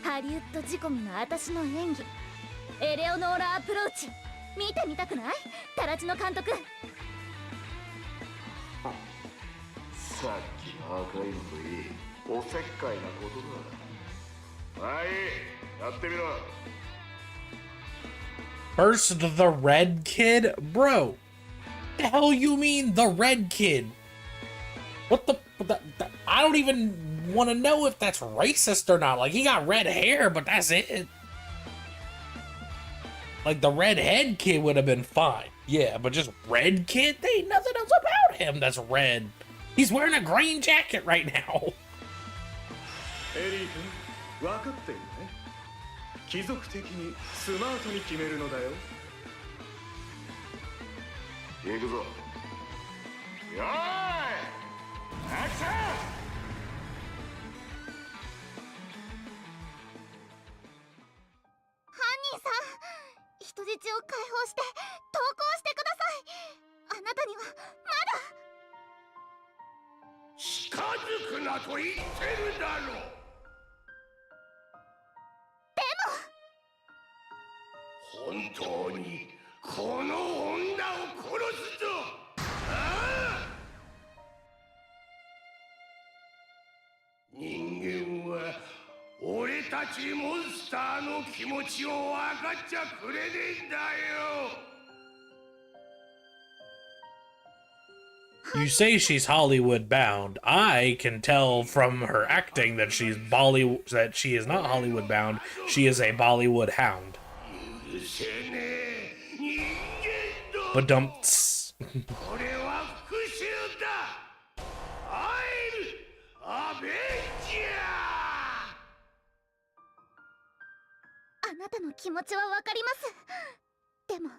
ハリウッド仕込みの私の演技、エレオノーラアプローチ、見てみたくない？タラチの監督。さっきの赤いのといいおせっかいなことだ。はい、やってみろ。 First, the red kid? Bro, the hell you mean the red kid? What the I don't even want to know if that's racist or not. Like, he got red hair, but that's it. Like, the redhead kid would have been fine. Yeah, but just red kid? There ain't nothing else about him that's red. He's wearing a green jacket right now. エリー君、分かってるね。貴族的にスマートに決めるのだよ。行くぞ。よーい、アクション。人質を解放して投降してください。あなたにはまだ。近づくなと言ってるだろう。本当にこの女を殺すぞ。ああ、人間は俺たちモンスターの気持ちを分かっちゃくれねえんだよ。You say she's Hollywood bound. I can tell from her acting that she is not Hollywood bound. She is a Bollywood hound. But dumps. これは復讐だ。アベンジャー。あなたの気持ちはわかります。でも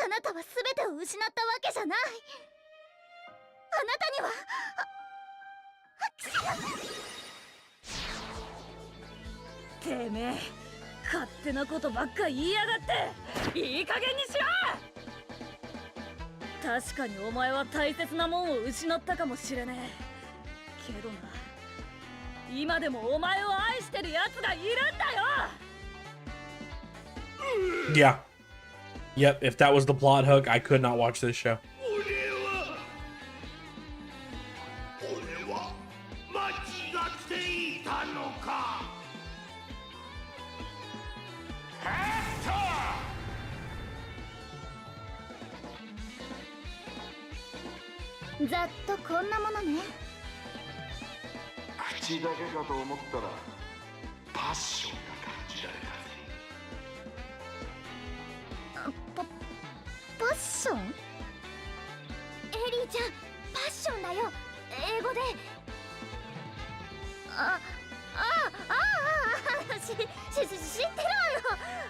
あなたは全てを失ったわけじゃない。あなたにはてめえ、勝手なことばっか言いやがって。いい加減にしろ。確かにお前は大切なもんを失ったかもしれねえけどな、今でもお前を愛してる奴がいるんだよ。Yeah. Yep, if that was the plot hook, I could not watch this show. 俺は間違っていたのか。ざっとこんなものね。口だけかと思ったらパッションが感じられたぜ。パッション？エリーちゃん、パッションだよ。英語で。知ってるわよ。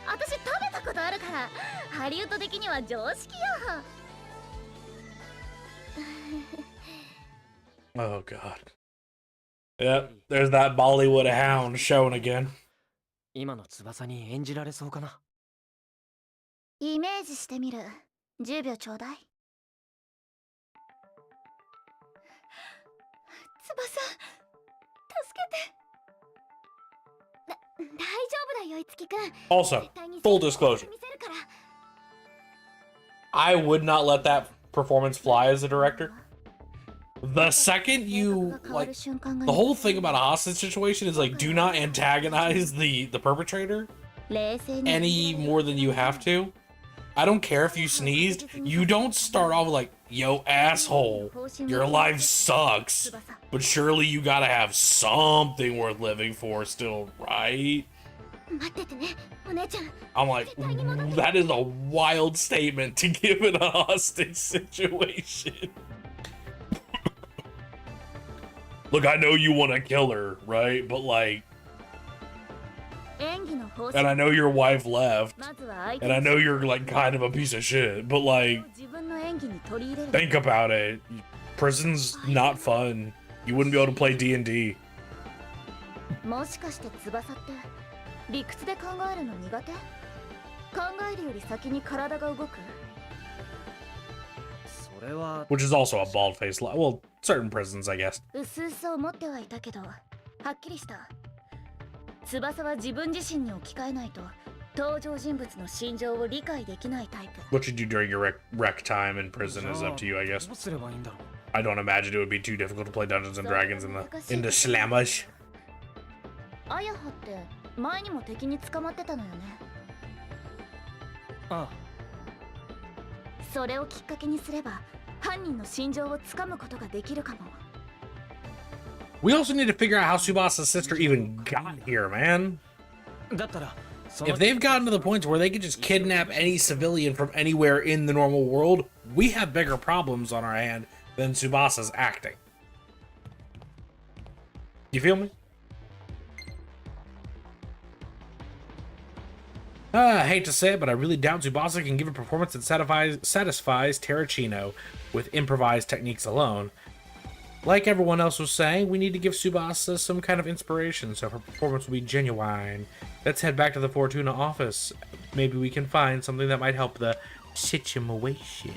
私食べたことあるから。ハリウッド的には常識よ。Oh god. Yep, there's that Bollywood hound showing again. 今の翼に演じられそうかな。イメージしてみる。10秒ちょうだい。翼、助けて。大丈夫だよ、いつきくん。 Also, full disclosure, I would not let that performance fly as a director. The second you, like, the whole thing about a hostage situation is, like, do not antagonize the perpetrator any more than you have to. I don't care if you sneezed. You don't start off like, yo, asshole, your life sucks, but surely you gotta have something worth living for still, right? I'm like, that is a wild statement to give in a hostage situation. Look, I know you want to kill her, right? But like, and I know your wife left, and I know you're like kind of a piece of shit, but like, think about it. Prison's not fun. You wouldn't be able to play D&D. もしかして翼って理屈で考えるの苦手？考えるより先に体が動く。それは Which is also a bald faced lie. Well, certain prisons, I guess. うすうす思ってはいたけど、はっきりした。翼は自分自身に置き換えないと登場人物の心情を理解できないタイプ。 What you do during your rec time in prison is up to you, I guess. どうすればいいんだろう。 I don't imagine it would be too difficult to play Dungeons and Dragons in the slammers. アヤハって前にも敵に捕まってたのよね。ああ、それをきっかけにすれば犯人の心情をつかむことができるかも。 We also need to figure out how Tsubasa's sister even got here, man. だったらその If they've gotten to the point where they could just kidnap any civilian from anywhere in the normal world, we have bigger problems on our hand than Tsubasa's acting. You feel me? I hate to say it, but I really doubt Tsubasa can give a performance that satisfies Terracino with improvised techniques alone. Like everyone else was saying, we need to give Tsubasa some kind of inspiration so her performance will be genuine. Let's head back to the Fortuna office. Maybe we can find something that might help the situation.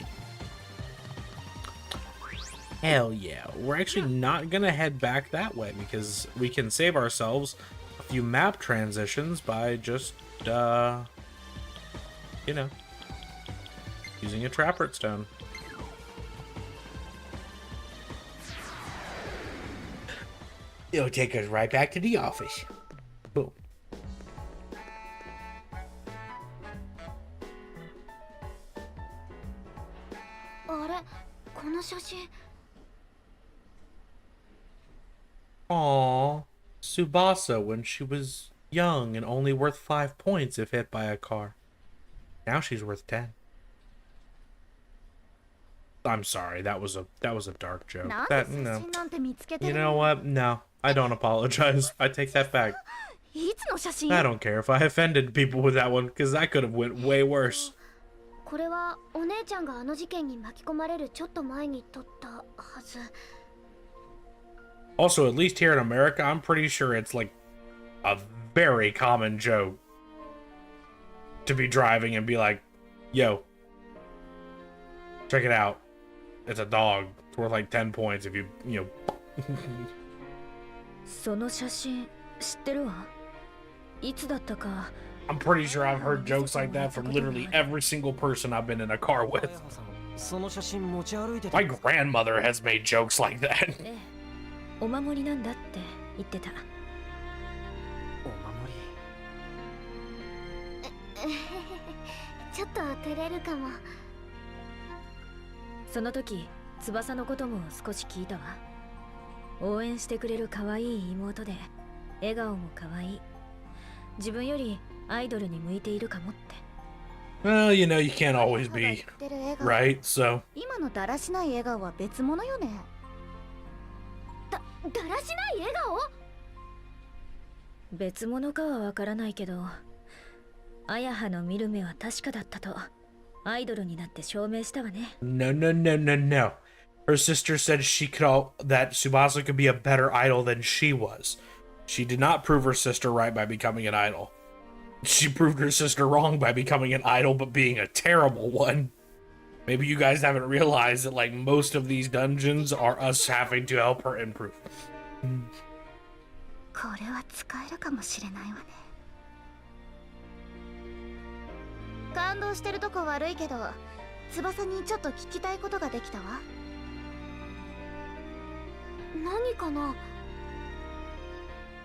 Hell yeah. We're actually not gonna head back that way because we can save ourselves a few map transitions by just, you know, using a Trapper Stone. It'll take us right back to the office. Boom. あれ、この写真。 Aww, Tsubasa when she was young and only worth 5 points if hit by a car. Now she's worth 10. I'm sorry, that was a dark joke. That no. You know what? No, I don't apologize. I take that back. いつの写真？ I don't care if I offended people with that one because that could have went way worse. これはお姉ちゃんがあの事件に巻き込まれるちょっと前に撮ったはず。 Also, at least here in America, I'm pretty sure it's like a very common joke to be driving and be like, yo, check it out. It's a dog. It's worth like 10 points if you know. その写真知ってるわ。いつだったか。 I'm pretty sure I've heard jokes like that from literally every single person I've been in a car with. その写真持ち歩いてた。 My grandmother has made jokes like that. ええ、お守りなんだって言ってた。お守り。ちょっと照れるかも。その時翼のことも少し聞いたわ。応援してくれる可愛い妹で笑顔も可愛い。自分よりアイドルに向いているかもって。 Well, you know, you can't always be right, so. 今のだらしない笑顔は別物よね。だらしない笑顔？別物かはわからないけど、あやはの見る目は確かだったとアイドルになって証明したわね。 No, no, no, no, no. Her sister said that Tsubasa could be a better idol than she was. She did not prove her sister right by becoming an idol. She proved her sister wrong by becoming an idol, but being a terrible one. Maybe you guys haven't realized that, like, most of these dungeons are us having to help her improve. これは使えるかもしれないわね。感動してるとこ悪いけど、翼にちょっと聞きたいことができたわ。何かな？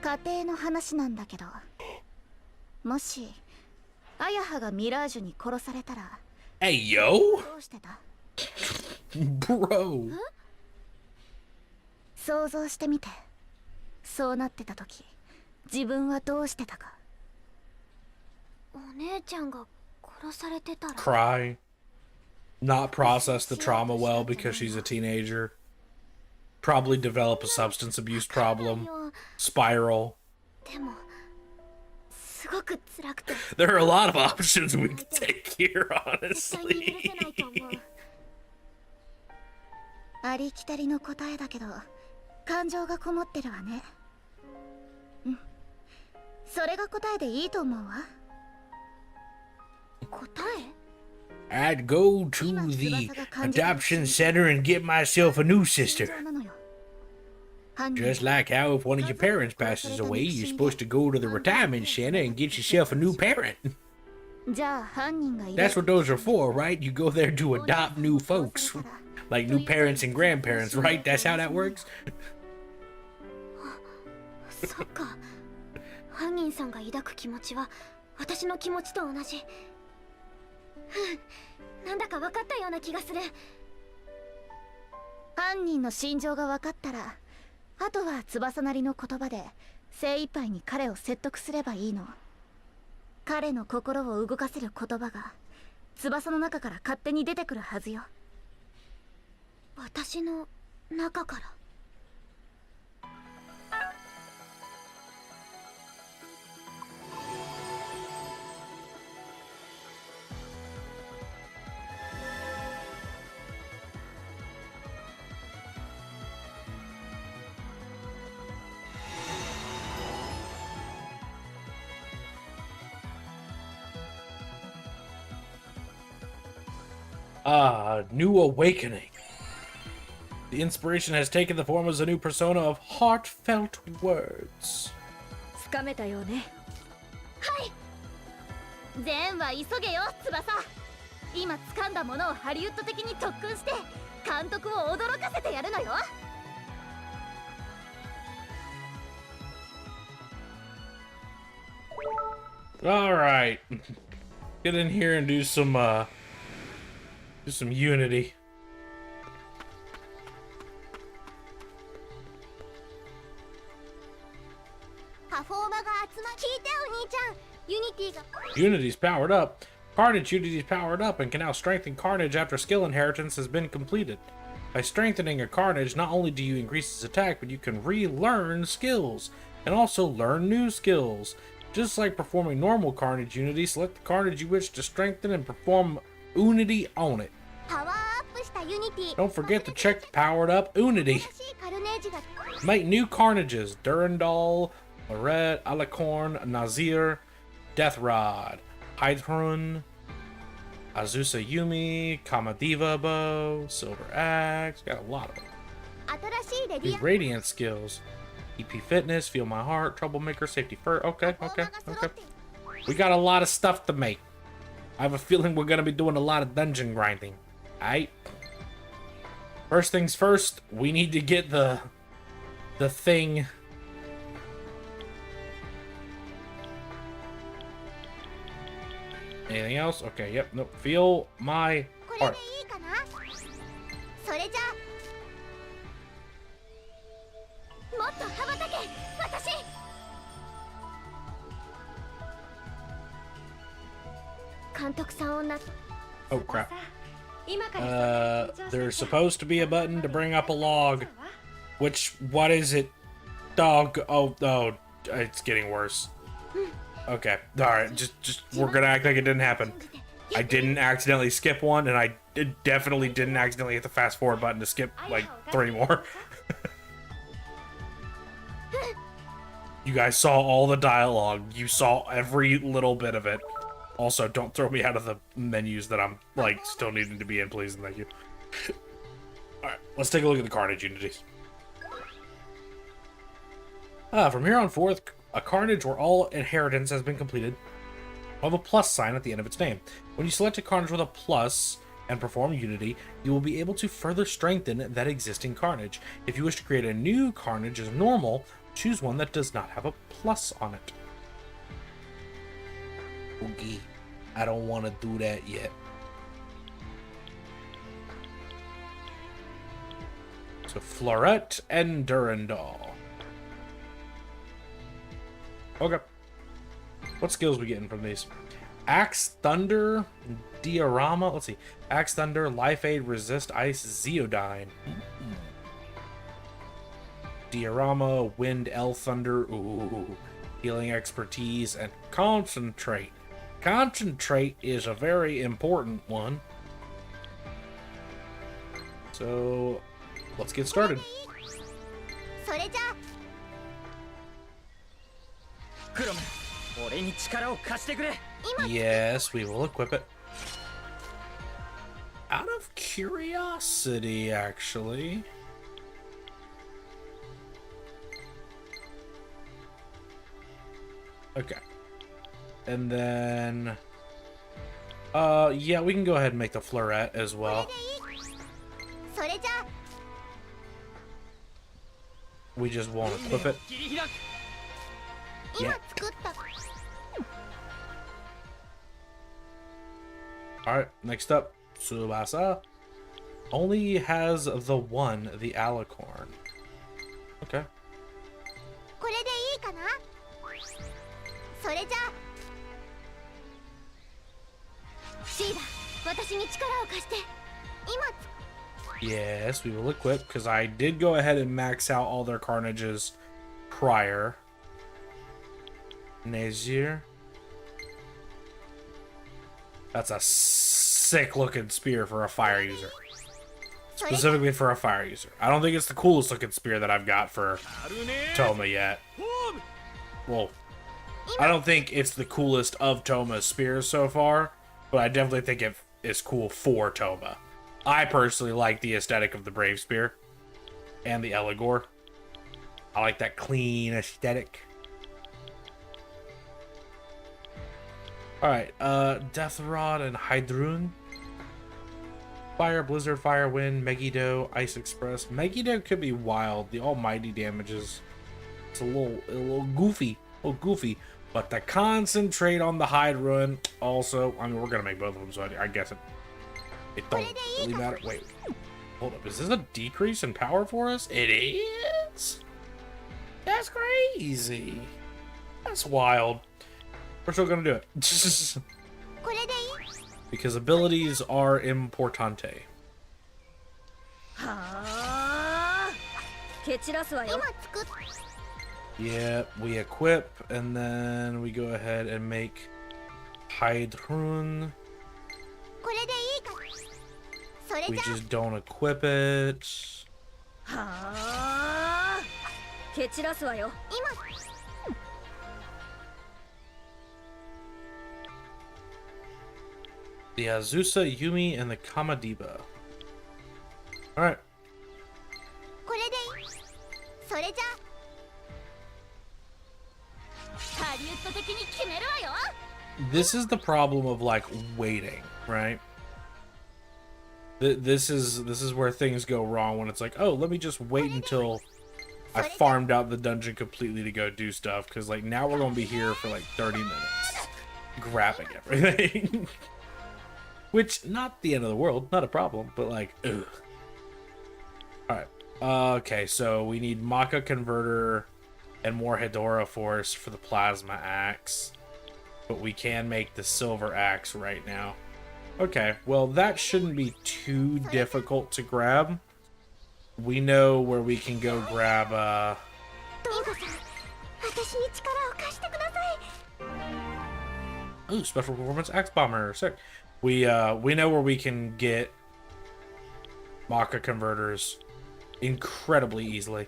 家庭の話なんだけど、もしあやはがミラージュに殺されたら、 Hey, yo! どうしてた？ Bro! 想像してみて。そうなってた時、自分はどうしてたか。お姉ちゃんが殺されてたら。 Cry. Not process the trauma well because she's a teenager. Probably develop a substance abuse problem. Spiral. でもすごく辛くて。 There are a lot of options we can take here, 絶対に許せないと honestly. 思う。ありきたりの答えだけど、感情がこもってるわね。うん。それが答えでいいと思うわ。答え I'd go to the adoption center and get myself a new sister. 心情なのよ。犯人 Just like how if one of your parents passes away, you're supposed to go to the retirement center and get yourself a new parent. じゃあ犯人がいる That's what those are for, right? You go there to adopt new folks. Like new parents and grandparents, right? That's how that works? そっか。犯人さんが抱く気持ちは私の気持ちと同じ。なんだか分かったような気がする。犯人の心情が分かったら、あとは翼なりの言葉で精一杯に彼を説得すればいいの。彼の心を動かせる言葉が翼の中から勝手に出てくるはずよ。私の中から。New awakening. The inspiration has taken the form as a new persona of heartfelt words. つかめたよね。はい。善は急げよ、翼。今掴んだものをハリウッド的に特訓して監督を驚かせてやるのよ。All right, get in here and do some unity. パフォーマが集まっ聞いてお兄ちゃん。ユニティが Unity's powered up. Carnage Unity's powered up and can now strengthen Carnage after skill inheritance has been completed. By strengthening a Carnage, not only do you increase his attack, but you can relearn skills and also learn new skills. Just like performing normal Carnage Unity, select the Carnage you wish to strengthen and perform Unity on it. パワーアップしたユニティ。 Don't forget to check the powered up Unity. 新しいカルネージが Make new Carnages: Durandal, Lorette, Alicorn, Nazir, Death Rod, Hydrun, Azusa Yumi, Kamadiva Bow, Silver Axe. Got a lot of them. 新しいレディ These Radiant skills: EP Fitness, Feel My Heart, Troublemaker, Safety First. Okay. We got a lot of stuff to make. I have a feeling we're gonna be doing a lot of dungeon grinding. Alright. First things first, we need to get the thing. Anything else? Okay, yep, nope. Feel my これで heart. いいかな。それじゃもっと羽ばたけ私。監督さんをな Oh crap. 今から There's supposed to be a button to bring up a log. Which, what is it? Dog. Oh, it's getting worse. Okay, alright, just, we're gonna act like it didn't happen. I didn't accidentally skip one, and I definitely didn't accidentally hit the fast forward button to skip, like, 3 more. You guys saw all the dialogue. You saw every little bit of it. Also, don't throw me out of the menus that I'm, like, still needing to be in, please, and thank you. Alright, let's take a look at the Carnage Unities. From here on forth, a Carnage where all inheritance has been completed will have a plus sign at the end of its name. When you select a Carnage with a plus and perform Unity, you will be able to further strengthen that existing Carnage. If you wish to create a new Carnage as normal, choose one that does not have a plus on it. Okay, I don't want to do that yet. So Florette and Durandal. Okay. What skills we getting from these? Axe Thunder, Diorama. Let's see. Axe Thunder, Life Aid, Resist Ice, Zeodyne. Diorama, Wind, L Thunder. Ooh. Healing Expertise, and Concentrate. Concentrate is a very important one. So, let's get started. それじゃクロム俺に力を貸してくれ。 Yes, we will equip it. Out of curiosity, actually. Okay. And then... yeah, we can go ahead and make the fleuret as well. それじゃ We just won't equip it. 切り開く。今 Yeah. 作った Alright, next up, Tsubasa. Only has the one, the alicorn. Okay. これでいいかなそれじゃシーダ私に力を貸して今 Yes, we will equip, because I did go ahead and max out all their carnages prior. Nazir. That's a sick looking spear for a fire user. それじゃ Specifically for a fire user. I don't think it's the coolest looking spear that I've got for あるね。 Toma yet. Well, I don't think it's the coolest of Toma's spears so far, but I definitely think it is cool for Toma. I personally like the aesthetic of the Brave Spear and the Eligor. I like that clean aesthetic. Alright, Death Rod and Hydrun. Fire, Blizzard, Fire, Wind, Megiddo, Ice Express. Megiddo could be wild. The almighty damages. It's a little goofy. But the concentrate on the Hydrun also, I mean, we're gonna make both of them, so I guess it don't really matter. Wait, hold up. Is this a decrease in power for us? It is? That's crazy. That's wild. We're still gonna do it. これでいい Because abilities are importante. はあ蹴散らすわよ今作っ Yeah, we equip, and then we go ahead and make Hydrun. これでいいかそれ We じゃ just don't equip it. はあ蹴散らすわよ 今 The Azusa, Yumi, and the Kamadiba. Alright. これでいいそれじゃハリウッド的に決めるわよ This is the problem of, like, waiting, right? This is where things go wrong when it's like, oh, let me just wait until I farmed out the dungeon completely to go do stuff, because, like, now we're going to be here for, like, 30 minutes grabbing everything. Which, not the end of the world, not a problem, but, like, ugh. Alright. Okay, so we need Maka Converter and more Hedora Force for the Plasma Axe. But we can make the Silver Axe right now. Okay, well, that shouldn't be too difficult to grab. We know where we can go grab, トーガさん私に力を貸してください Ooh, Special Performance Axe Bomber, sick. We know where we can get Maka Converters incredibly easily.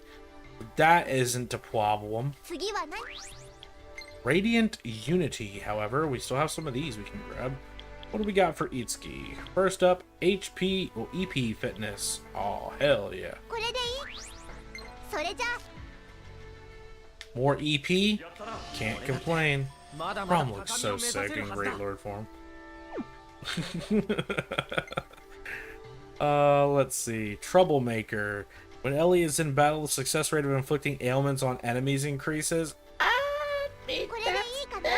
That isn't a problem. 次は何 Radiant Unity, however, we still have some of these we can grab. What do we got for Itsuki? First up, HP, well, EP Fitness. Oh, hell yeah. これでいいそれじゃ More EP? Can't complain. まだまだ Rom 高 looks み so を目指せ sick る in はずだ Great Lord form. Let's see. Troublemaker. When Ellie is in battle, the success rate of inflicting ailments on enemies increases. これでいいかな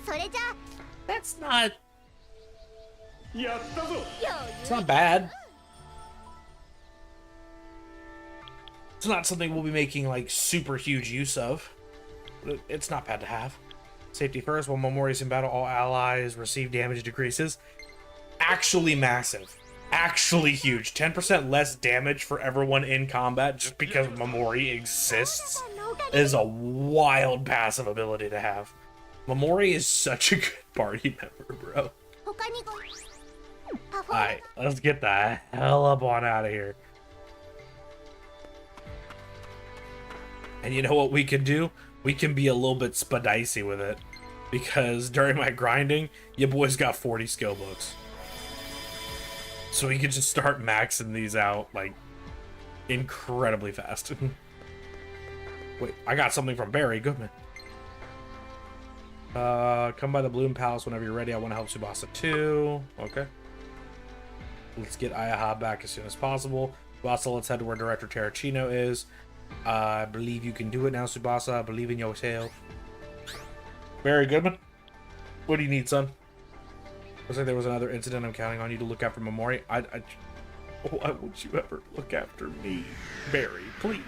それじゃ That's not... やったぞ It's not bad. It's not something we'll be making, like, super huge use of. But it's not bad to have. Safety first. While Momori's in battle, all allies receive damage decreases. Actually massive. Actually huge. 10% less damage for everyone in combat just because Momori exists is a wild passive ability to have. Momori is such a good party member, bro. 他にごパフォーマン Alright, let's get the hell up on out of here. And you know what we can do? we can be a little bit spadicey with it. Because during my grinding, your boy's got 40 skill books. So we could just start maxing these out, like, incredibly fast. Wait, I got something from Barry Goodman. Come by the Bloom Palace whenever you're ready. I want to help Tsubasa too. Okay. Let's get Ayaha back as soon as possible. Tsubasa, let's head to where Director Terracino is. I believe you can do it now, Tsubasa. I believe in yourself. Barry Goodman, what do you need, son? Looks like there was another incident. I'm counting on you to look after Mamori. Why would you ever look after me, Barry? Please.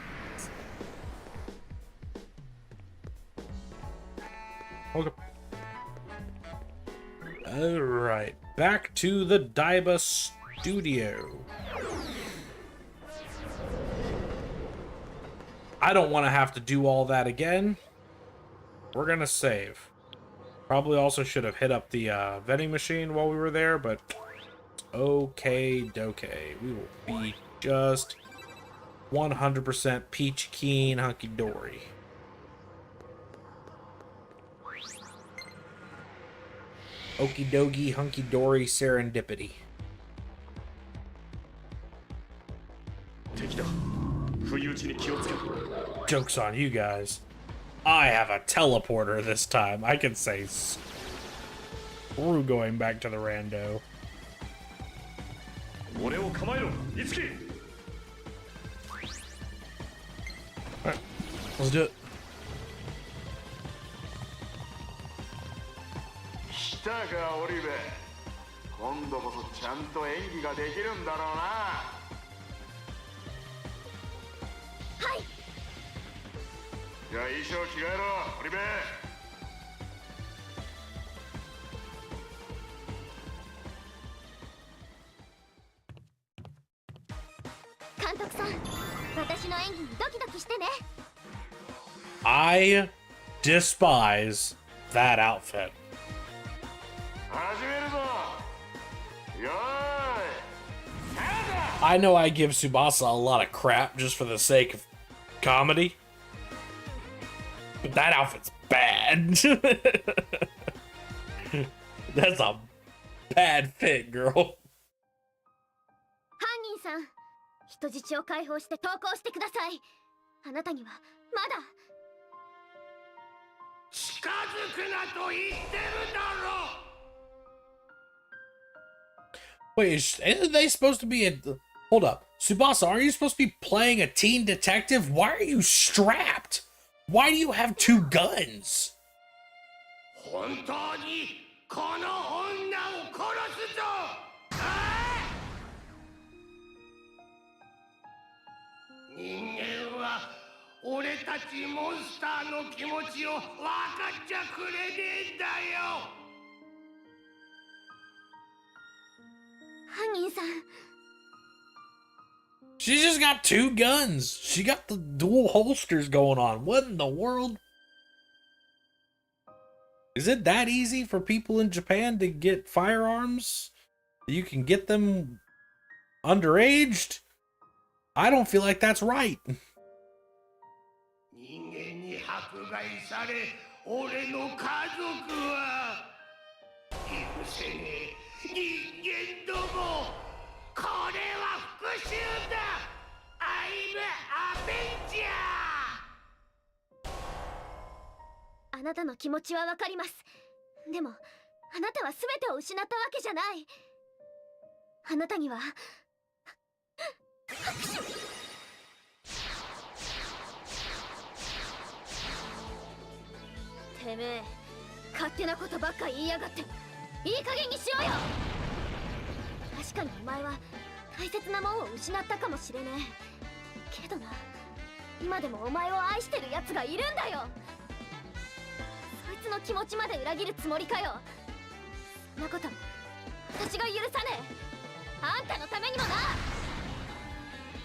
Okay. All right, back to the Daiba studio. I don't want to have to do all that again. We're gonna save. Probably also should have hit up the vending machine while we were there, but okay, dokey. We will be just 100% peach keen hunky dory. Okie dokie hunky dory serendipity. Joke's on you guys. I have a teleporter this time. I can say screw going back to the rando. Alright, let's do it. 来たかオリベ。今度こそちゃんと演技ができるんだろうな。はい。じゃあ衣装着替えろオリベ。監督さん、私の演技にドキドキしてね。I despise that outfit. 始めるぞ。よーい。 I know I give Tsubasa a lot of crap just for the sake of comedy, but that outfit's bad. That's a bad fit, girl. 犯人さん、人質を解放して投降してください。あなたにはまだ。近づくなと言ってるだろ。 Wait, isn't they supposed to be a... Hold up. Tsubasa, aren't you supposed to be playing a teen detective? Why are you strapped? Why do you have two guns? 本当にこの女を殺すぞ。人間は俺たちモンスターの気持ちを分かっちゃくれねえんだよ。 犯人さん。 She's just got two guns. She got the dual holsters going on. What in the world? Is it that easy for people in Japan to get firearms? You can get them underaged? I don't feel like that's right. 人間に迫害され、俺の家族は許せねえ。 人間ども、これは復讐だ。I'm a Avenger。あなたの気持ちはわかります。でも、あなたは全てを失ったわけじゃない。あなたにはてめえ、勝手なことばっか言いやがって。 いい加減にしろよ。確かにお前は大切なもんを失ったかもしれねえけどな、今でもお前を愛してるやつがいるんだよ。そいつの気持ちまで裏切るつもりかよ。そんなこと私が許さねえ。あんたのためにもな。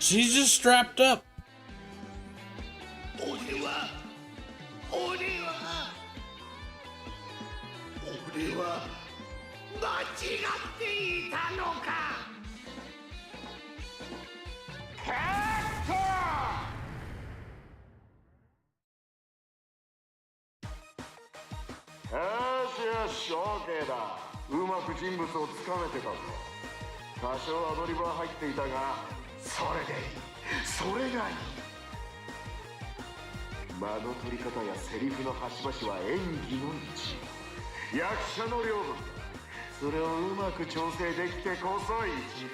She's just strapped up. 俺は間違っていたのか。よし OK だ。うまく人物をつかめてたぞ。多少アドリブは入っていたが、それでいい。それがいい。間の取り方やセリフの端々は演技の一部。役者の領分。それをうまく調整できてこそ一流よ。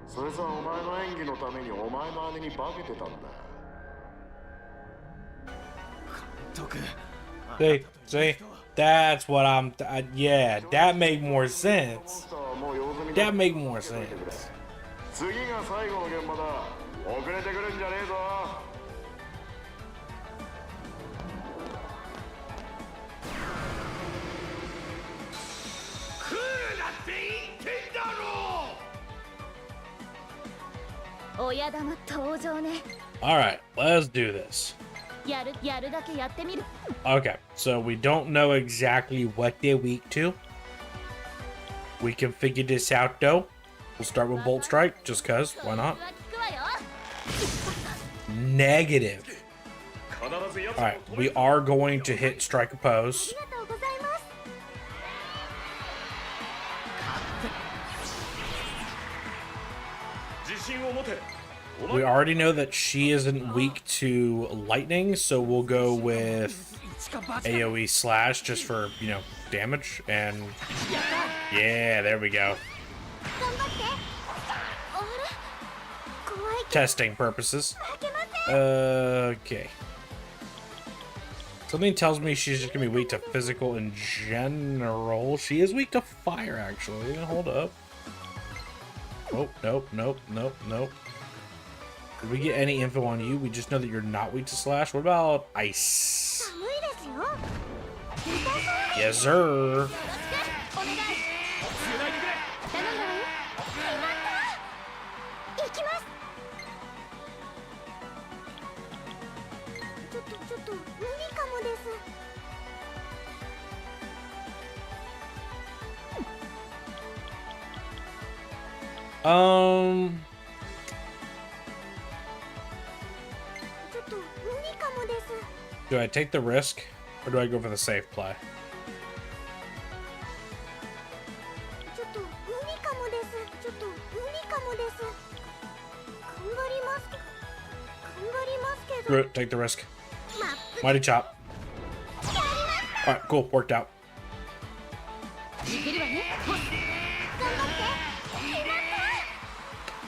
それさ、お前の演技のためにお前の姉に化けてたんだ。 See, that's what yeah, that make more sense. That make more sense. 次が最後の現場だ。遅れてくるんじゃねえぞ。来るなって言ってんだろ。親玉登場ね。 All right, let's do this. やるだけやってみる。 Okay, so we don't know exactly what they're weak to. We can figure this out though. We'll start with Bolt Strike, just cause, why not? Negative. Alright, we are going to hit Strike Oppose. We already know that she isn't weak to lightning, so we'll go with AoE slash just for, you know, damage. And yeah, there we go. Testing purposes. Okay. Something tells me she's just gonna be weak to physical in general. She is weak to fire, actually. Hold up. Nope. Did we get any info on you? We just know that you're not weak to slash. What about ice? Yes, sir. Do I take the risk, or do I go for the safe play? Screw it, take the risk. Mighty Chop. Alright, cool, worked out.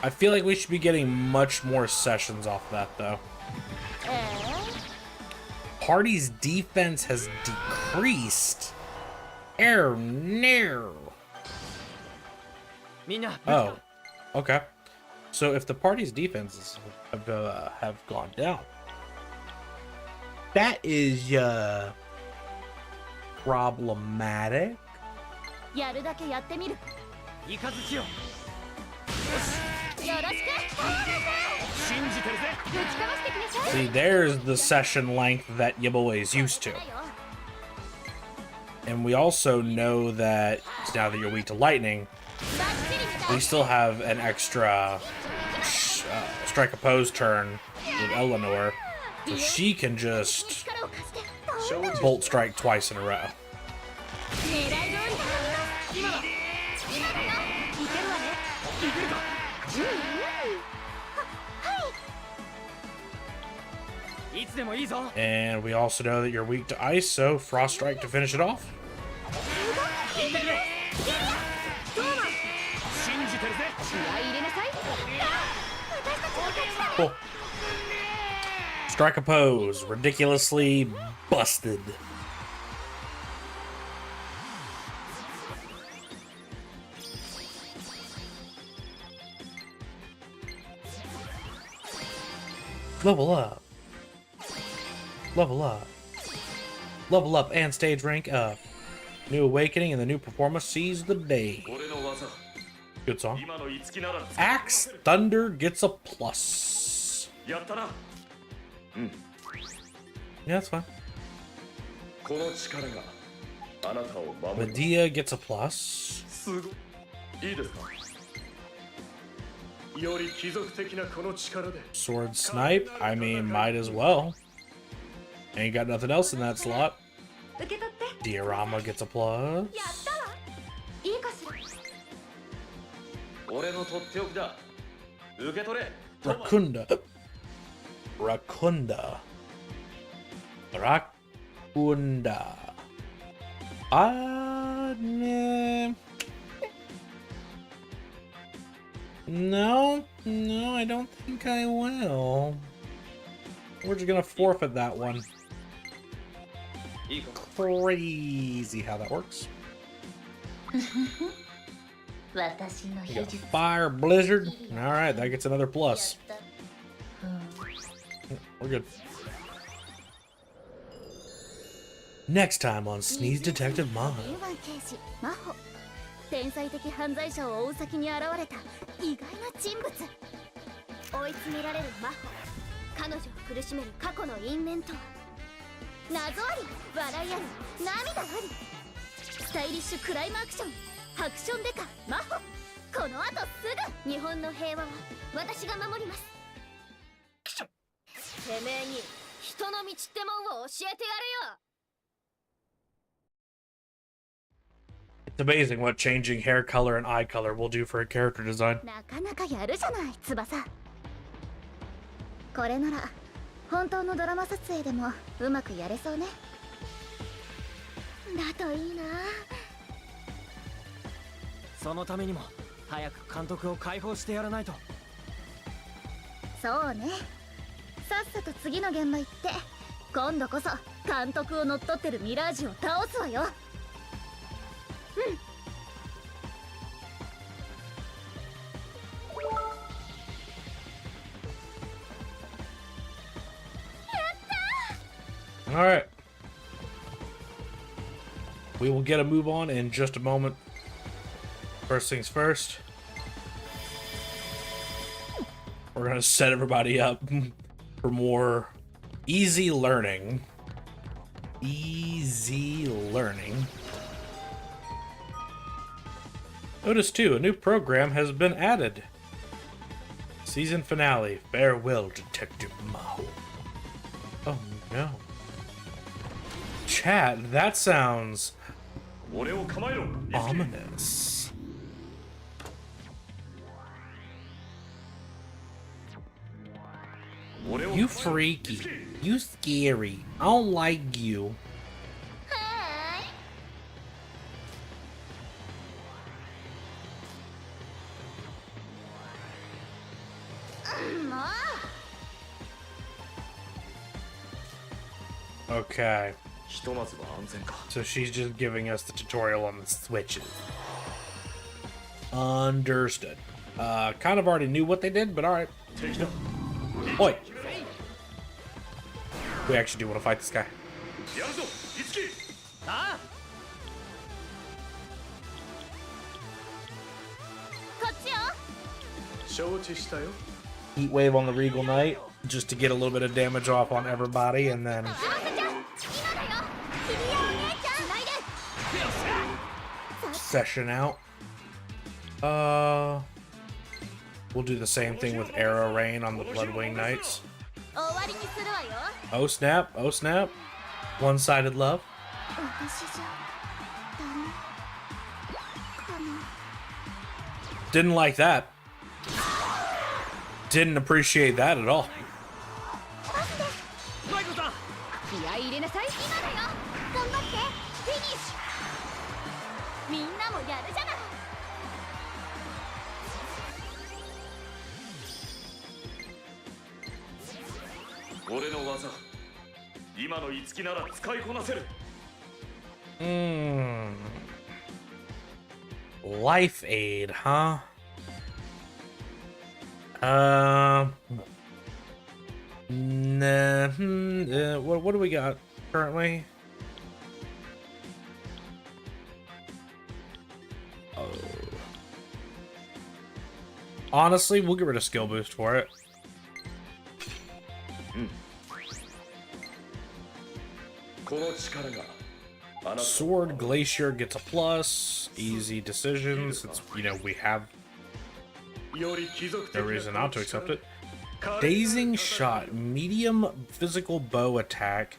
I feel like we should be getting much more sessions off that, though. Party's defense has decreased. No. Oh, okay. So if the party's defenses have gone down, that is problematic. See, there's the session length that Yibble is used to. And we also know that now that you're weak to lightning, we still have an extra strike oppose turn with Eleanor, so she can just bolt strike twice in a row. And we also know that you're weak to ice, so Frost Strike to finish it off. Cool. Strike Oppose, ridiculously busted. Level up. Level up. Level up and stage rank up. New Awakening and the new performance seize the day. Good song. Axe Thunder gets a plus. Yeah, that's fine. あなたを守る。 Medea gets a plus. すごい。いいですか。より貴族的なこの力で。 Sword snipe. I mean, might as well. Ain't got nothing else in that slot. 受け取って Diorama gets a plus. やったわいいかしら俺のとっておきだ。受け取れ。 Rakunda. Rakunda. Rakunda. Nah. No, I don't think I will. We're just gonna forfeit that one. いいか。 Crazy how that works. 私の We got Fire Blizzard. Alright, that gets another plus. We're good. Next time on Sneeze Detective Maho. 刑事真帆天才的犯罪者を追う先に現れた意外な人物。追い詰められる真帆、彼女を苦しめる過去の因縁とは。謎あり、笑いあり、涙あり、スタイリッシュクライムアクション、ハクションデカ真帆。この後すぐ日本の平和は私が守ります。てめえに人の道ってもんを教えてやるよ。 It's amazing what changing hair color and eye color will do for a character design. なかなかやるじゃない翼。これなら本当のドラマ撮影でもうまくやれそうね。だといいな。そのためにも早く監督を解放してやらないと。そうね。さっさと次の現場行って今度こそ監督を乗っ取ってるミラージュを倒すわよ。All right. We will get a move on in just a moment. First things first. We're going to set everybody up for more easy learning. Easy learning. Notice too, a new program has been added. Season finale. Farewell, Detective Maho. Oh no. Chat, that sounds 俺を構えろ。 ominous. You freaky. You scary. I don't like you. もう Okay. ひとまずは安全か。 So she's just giving us the tutorial on the switches. Understood. Kind of already knew what they did, but alright. 敵だ。 Oi! We actually do want to fight this guy. やるぞ。いつき。あこっちよ。承知したよ。 Heat wave on the Regal Knight, just to get a little bit of damage off on everybody, and then 翼ちゃん、今だよ。君やお姉ちゃん。ないで。 session out. We'll do the same thing with Arrow Rain on the Bloodwing Knights. 終わりにするわよ。 Oh snap, oh snap. One-sided love. 私じゃダメかな。 Didn't like that. Didn't appreciate that at all. マイコさん。気合い入れなさい今だよ。頑張って。フィニッシュ。みんなもやるじゃない。 俺の技。今のいつきなら使いこなせる。 Life aid, huh? What do we got currently? Oh. Honestly, we'll get rid of skill boost for it. この力が Sword Glacier gets a plus. Easy decision since, you know, we have no reason not to accept it. Dazing Shot, medium physical bow attack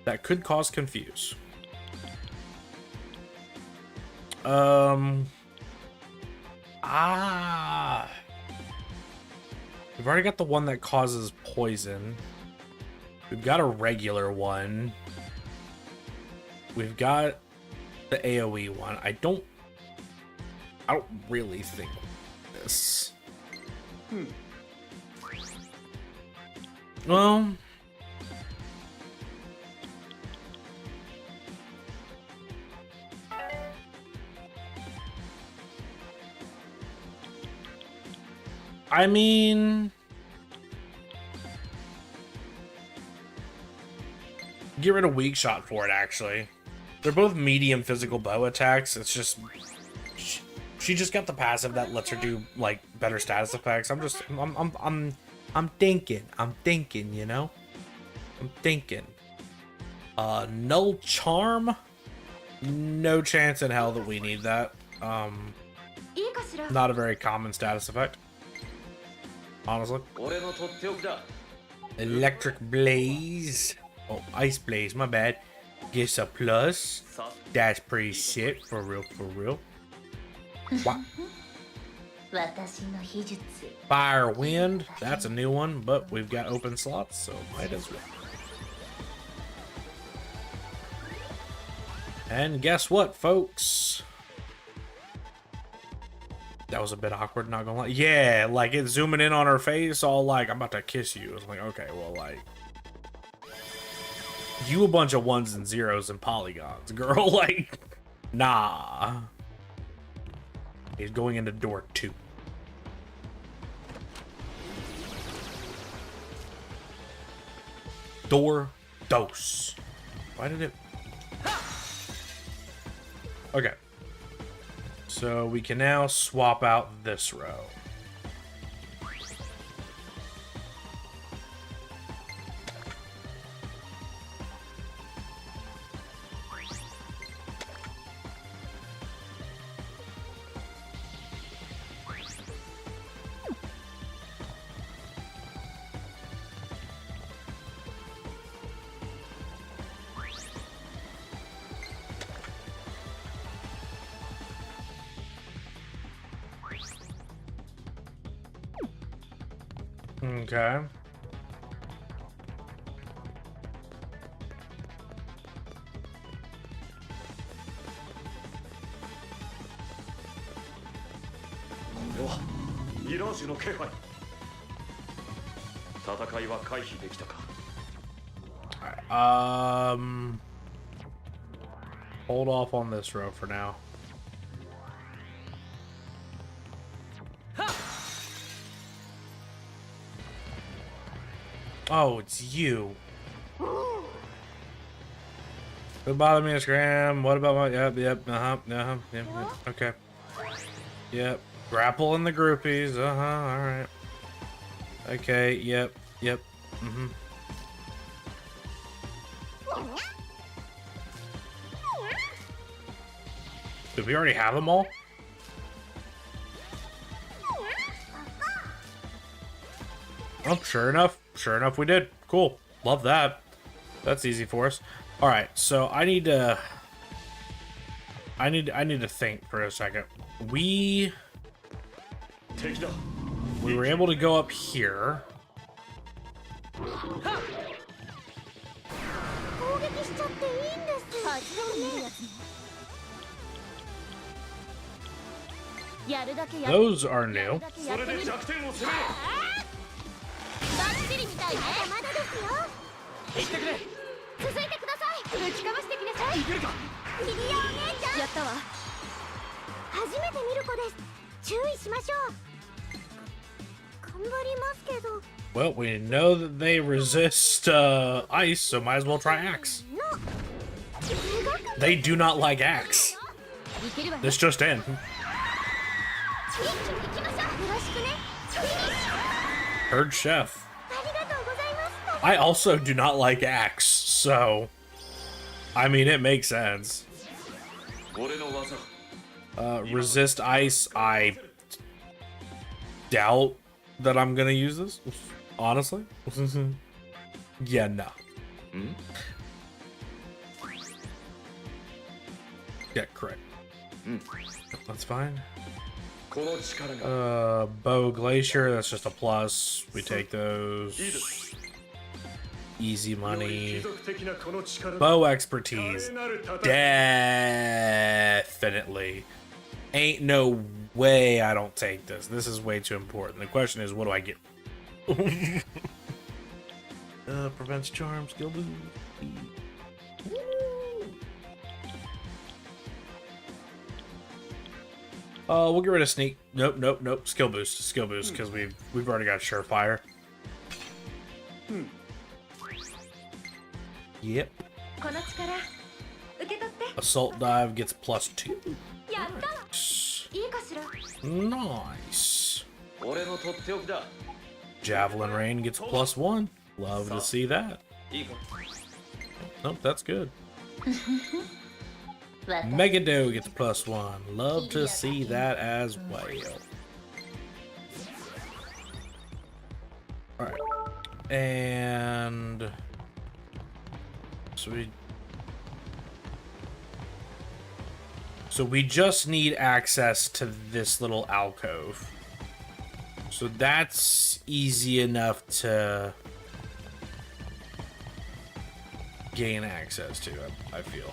that could cause confuse. We've already got the one that causes poison. We've got a regular one. We've got the AoE one. I don't really think this. Well, I mean, get rid of weak shot for it, actually. They're both medium physical bow attacks. It's just she just got the passive that lets her do like better status effects. I'm thinking, you know? I'm thinking. Null Charm? No chance in hell that we need that. Not a very common status effect. Honestly. Electric Blaze. Oh, Ice Blaze, my bad. Gets a plus. That's pretty sick, for real, for real. Wow. Fire Wind, that's a new one, but we've got open slots, so might as well. And guess what, folks? That was a bit awkward, not gonna lie. Yeah, like it's zooming in on her face, all like, I'm about to kiss you. It's like, okay, well, like, you a bunch of ones and zeros and polygons, girl. Like, nah. He's going into door 2. Door dos. Why did it? Okay. So we can now swap out this row. Okay. Hold off on this row for now. Oh, it's you. Don't bother me, Scram. What about my... Yep, okay. Yep. Grapple in the groupies. Alright. Okay, yep. Did we already have them all? Oh, sure enough we did. Cool. Love that. That's easy for us. All right, so I need to think for a second. We were able to go up here. Those are new. Well, we know that they resist ice, so might as well try axe. They do not like axe. This just in. Heard chef. I also do not like axe, so I mean it makes sense. Resist ice. I doubt that I'm gonna use this. Honestly. Yeah, no. Yeah, correct. That's fine. Bow Glacier, that's just a plus. We take those. Easy money. Bow expertise. Definitely. Ain't no way I don't take this. This is way too important. The question is, what do I get? Prevents charm, skill boost. We'll get rid of sneak. Nope. Skill boost, because we've already got surefire. Yep. Assault dive gets +2. Nice. Javelin rain gets +1. Love to see that. Nope, that's good. Megado gets +1. Love to see that as well. Alright. And so we just need access to this little alcove. So that's easy enough to gain access to, I feel.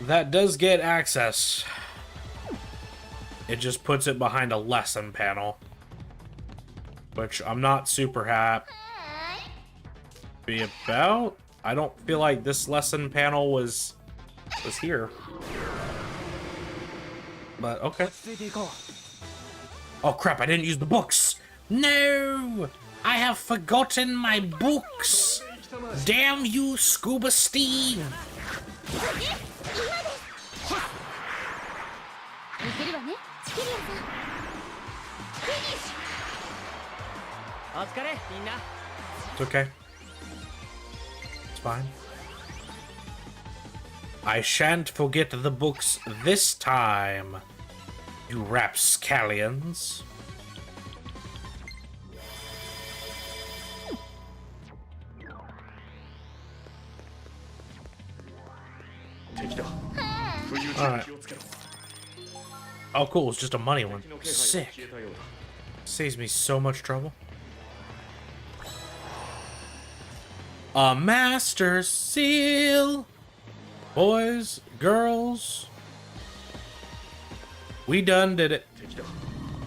That does get access. It just puts it behind a lesson panel, which I'm not super happy about. I don't feel like this lesson panel was here. But okay. Oh crap, I didn't use the books. No! I have forgotten my books. Damn you, Scuba Steve. It's okay. It's fine. I shan't forget the books this time, you rapscallions. Alright. Oh, cool. It's just a money one. Sick. Saves me so much trouble. A master seal. Boys, girls. We done did it.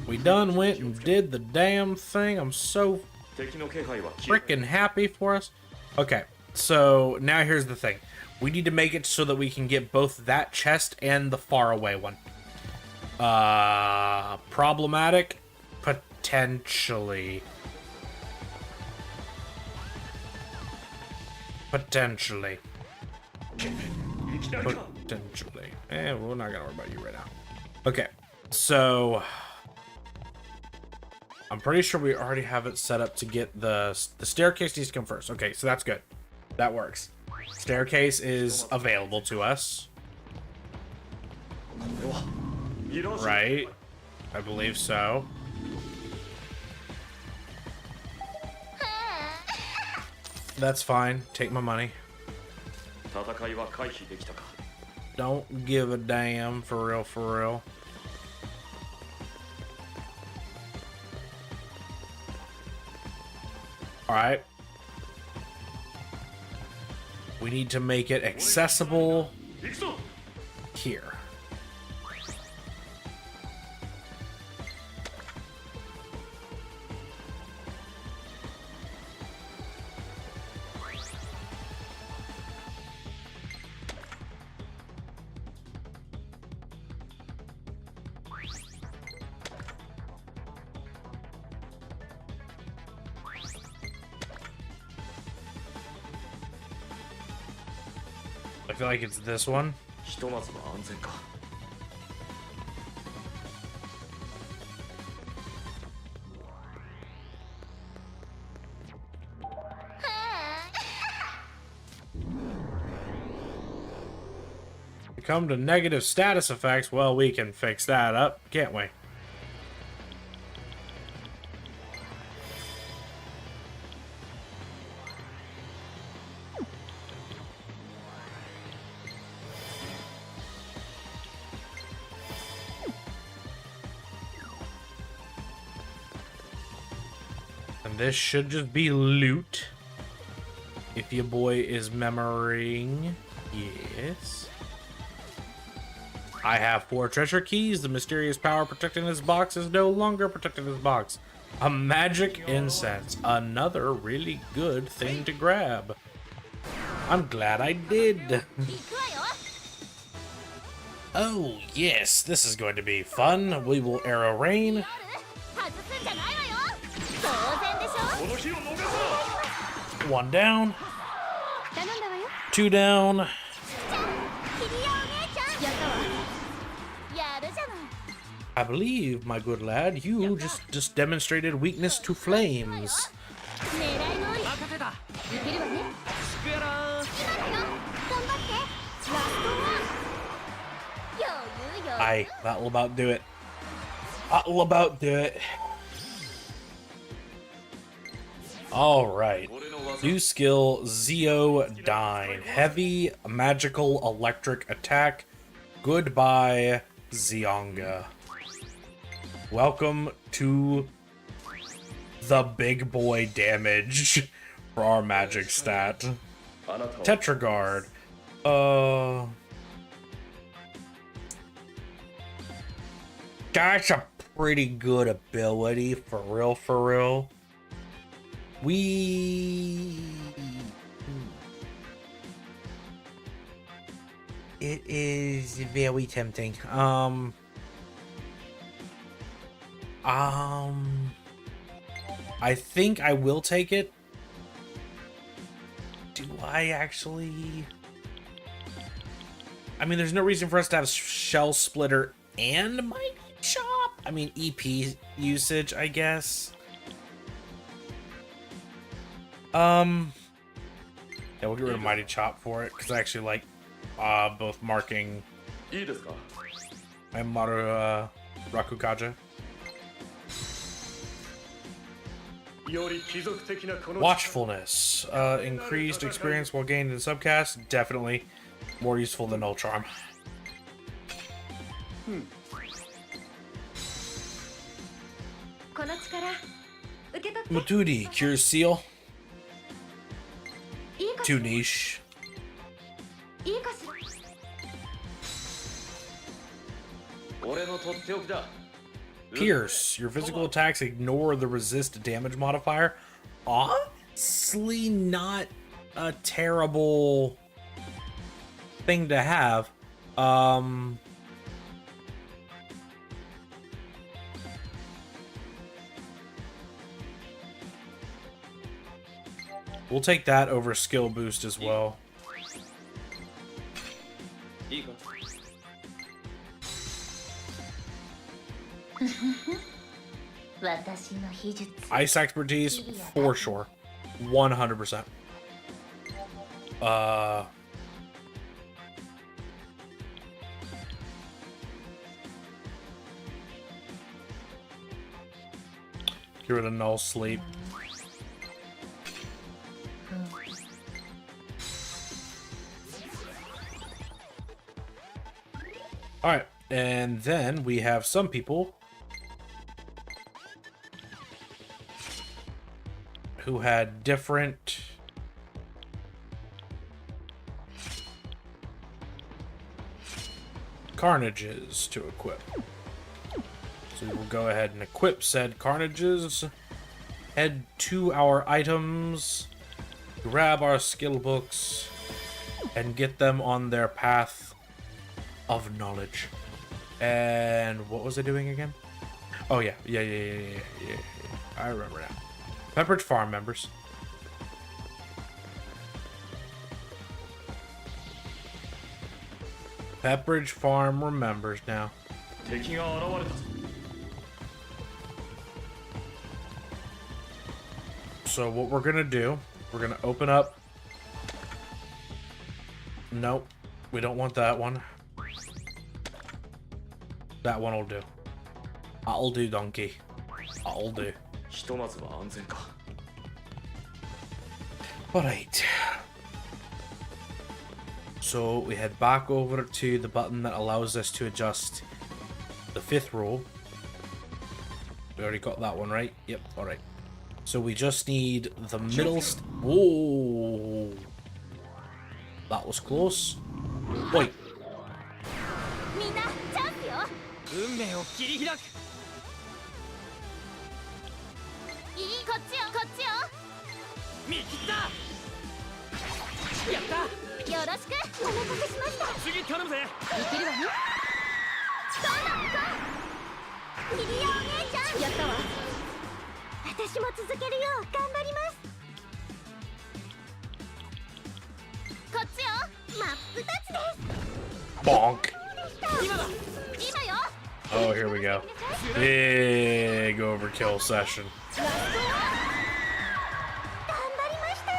We done went and did the damn thing. I'm so freaking happy for us. Okay, so now here's the thing. We need to make it so that we can get both that chest and the faraway one. Problematic? Potentially. Potentially. We're not gonna worry about you right now. Okay, so I'm pretty sure we already have it set up to get the staircase needs to come first. Okay, so that's good. That works. Staircase is available to us. Right? I believe so. That's fine. Take my money. Don't give a damn, for real, for real. Alright. We need to make it accessible here. I feel like it's this one. ひとまずは安全か。We come to negative status effects. Well, we can fix that up, can't we? And this should just be loot. If your boy is memorying. Yes. I have 4 treasure keys. The mysterious power protecting this box is no longer protecting this box. A magic incense. Another really good thing to grab. I'm glad I did. Oh, yes. This is going to be fun. We will arrow rain. この日を逃すな。 1 down. 頼んだわよ。 2 down. I believe, my good lad, you just demonstrated weakness to flames. 任せた。いけるわね。スクエラー。 Aye, that'll about do it. That'll about do it. Alright. New skill, Zeodyne. Heavy magical electric attack. Goodbye, Zionga. Welcome to the big boy damage for our magic stat. Tetragard. That's a pretty good ability, for real, for real. It is very tempting. I think I will take it. Do I actually? I mean, there's no reason for us to have Shell Splitter and Mighty Chop. I mean, EP usage, I guess. Yeah, we'll get rid of Mighty Chop for it, because I actually like both marking いいですか。 and Maru Rakukaja. より貴族的なこの Watchfulness. Increased experience while gained in subcast. Definitely more useful than Null Charm. Matudi, Cure Seal. Too niche. 俺のとっておきだ。 Pierce. Your physical attacks ignore the resist damage modifier. Honestly, not a terrible thing to have. We'll take that over skill boost as well. いいか。 Ice expertise, for sure. 100%. Get rid of Null Sleep. Alright, and then we have some people who had different carnages to equip. So we will go ahead and equip said carnages, head to our items, grab our skill books, and get them on their path of knowledge. And what was I doing again? Oh yeah. I remember now. Pepperidge Farm members. Pepperidge Farm remembers now. 敵が現れたぞ。 So what we're gonna do, we're gonna open up. Nope, we don't want that one. That one will do. I'll do, donkey. I'll do. ひとまずは安全か。 Alright. So we head back over to the button that allows us to adjust the 5th row. We already got that one, right? Yep, alright. So we just need the middle Whoa! That was close. Wait. みんなチャンスよ。運命を切り開く。いい、こっちよこっちよ。見切った。やった。よろしくお任せしました。次頼むぜ。できるわね。そうだ行こう。ミリアお姉ちゃんやったわ。私も続けるよう頑張ります。こっちよ。真っ二つです。 Bonk. 今だ。今よ。 Oh, here we go. Big overkill session. 頑張りましたよ。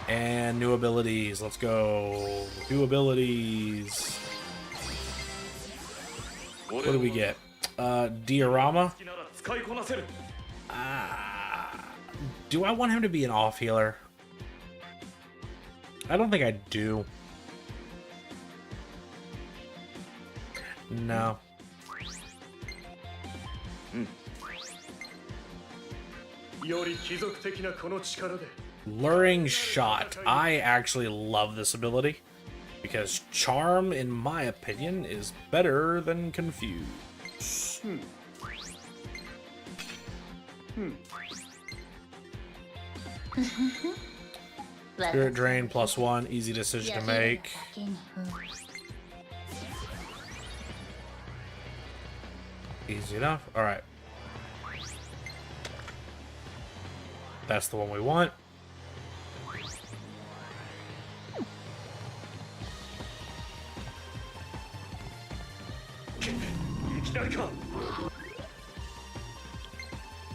And new abilities. Let's go. New abilities. What do we get? Diorama. 好きなら使いこなせる。 Do I want him to be an off healer? I don't think I do. No. より貴族的なこの力で。 Luring shot. I actually love this ability because charm, in my opinion, is better than confuse. Spirit drain +1, easy decision to make. Easy enough. All right. That's the one we want.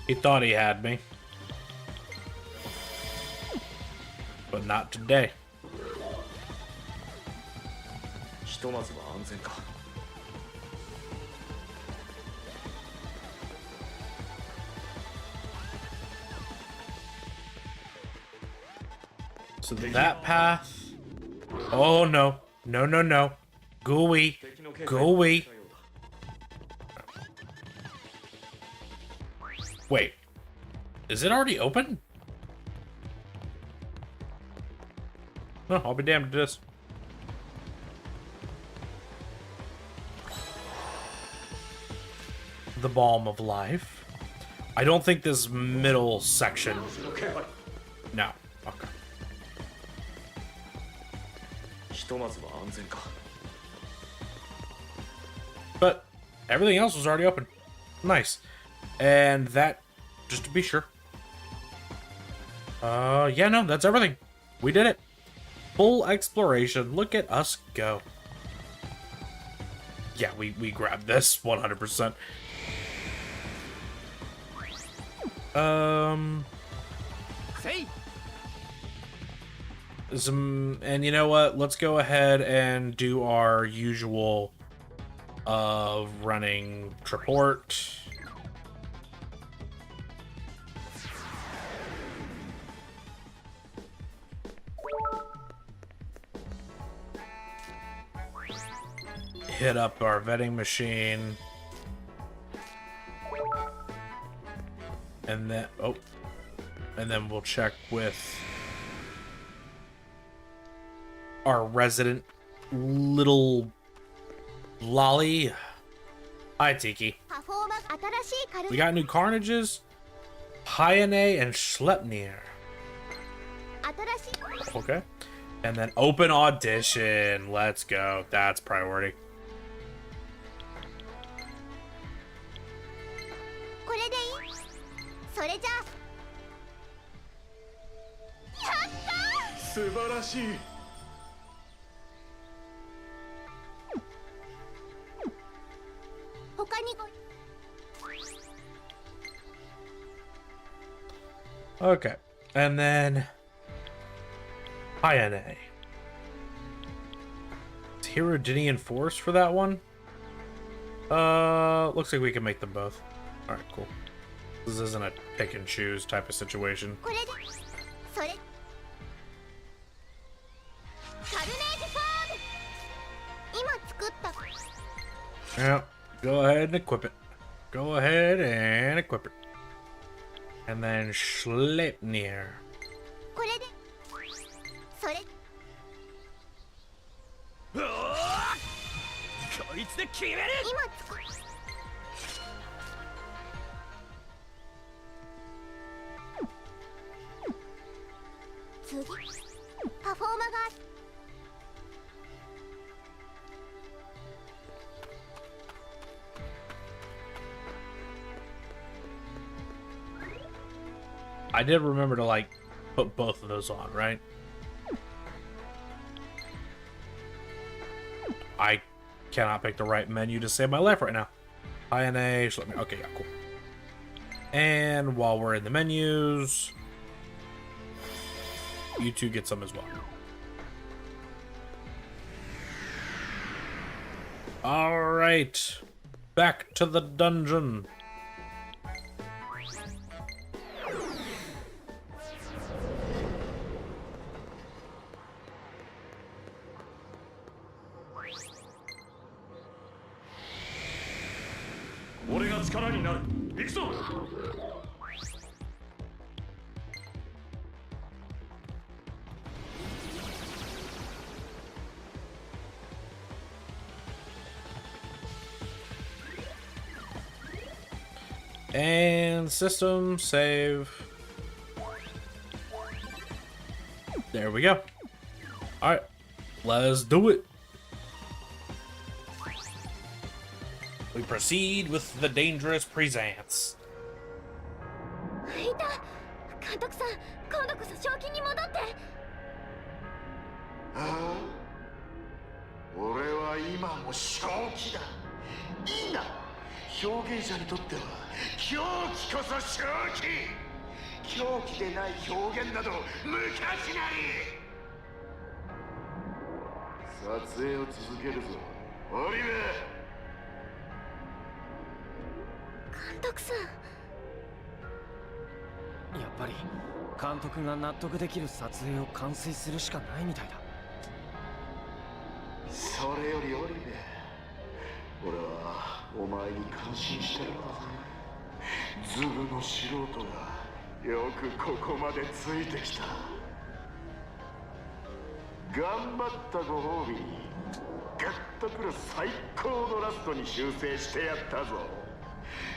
He thought he had me. But not today. ひとまずは安全か。 So that path. Oh no. No, no, no. Gooey. Gooey. Wait. Is it already open? No, I'll be damned to this. The balm of life. I don't think this middle section. No. Okay. ひとまずは安全か。 But everything else was already open. Nice. And that, just to be sure. Yeah, no, that's everything. We did it. Full exploration. Look at us go. Yeah, we grabbed this 100%. And you know what? Let's go ahead and do our usual running Triport. Hit up our vending machine. And then, oh, and then we'll check with our resident little lolly. Hi, Tiki. パフォーマンス新しいカル We got new Carnages, Hyene, and Schleppnir. 新しい Okay. And then open audition. Let's go. That's priority. これでいい。それじゃあ。やったー。素晴らしい。Okay, and then Hyena. Herodinian Force for that one. Looks like we can make them both. All right, cool. This isn't a pick and choose type of situation. Yeah, go ahead and equip it. Go ahead and equip it. And then Schleipnir. こいつで決める。次パフォーマが I did remember to like put both of those on, right? I cannot pick the right menu to save my life right now. INA, okay, yeah, cool. And while we're in the menus, you two get some as well. All right, back to the dungeon. And system save. There we go. All right, let's do it. We proceed with the dangerous presence. いた監督さん、今度こそ正気に戻って。ああ、俺は今も正気だ。いいんだ。表現者にとっては狂気こそ正気。狂気でない表現など無価値なり。撮影を続けるぞ、オリベ。監督さん。やっぱり監督が納得できる撮影を完遂するしかないみたいだ。それよりオリベ、俺はお前に感心してるんだぜ。ズブの素人がよくここまでついてきた。頑張ったご褒美にグッとくる最高のラストに修正してやったぞ。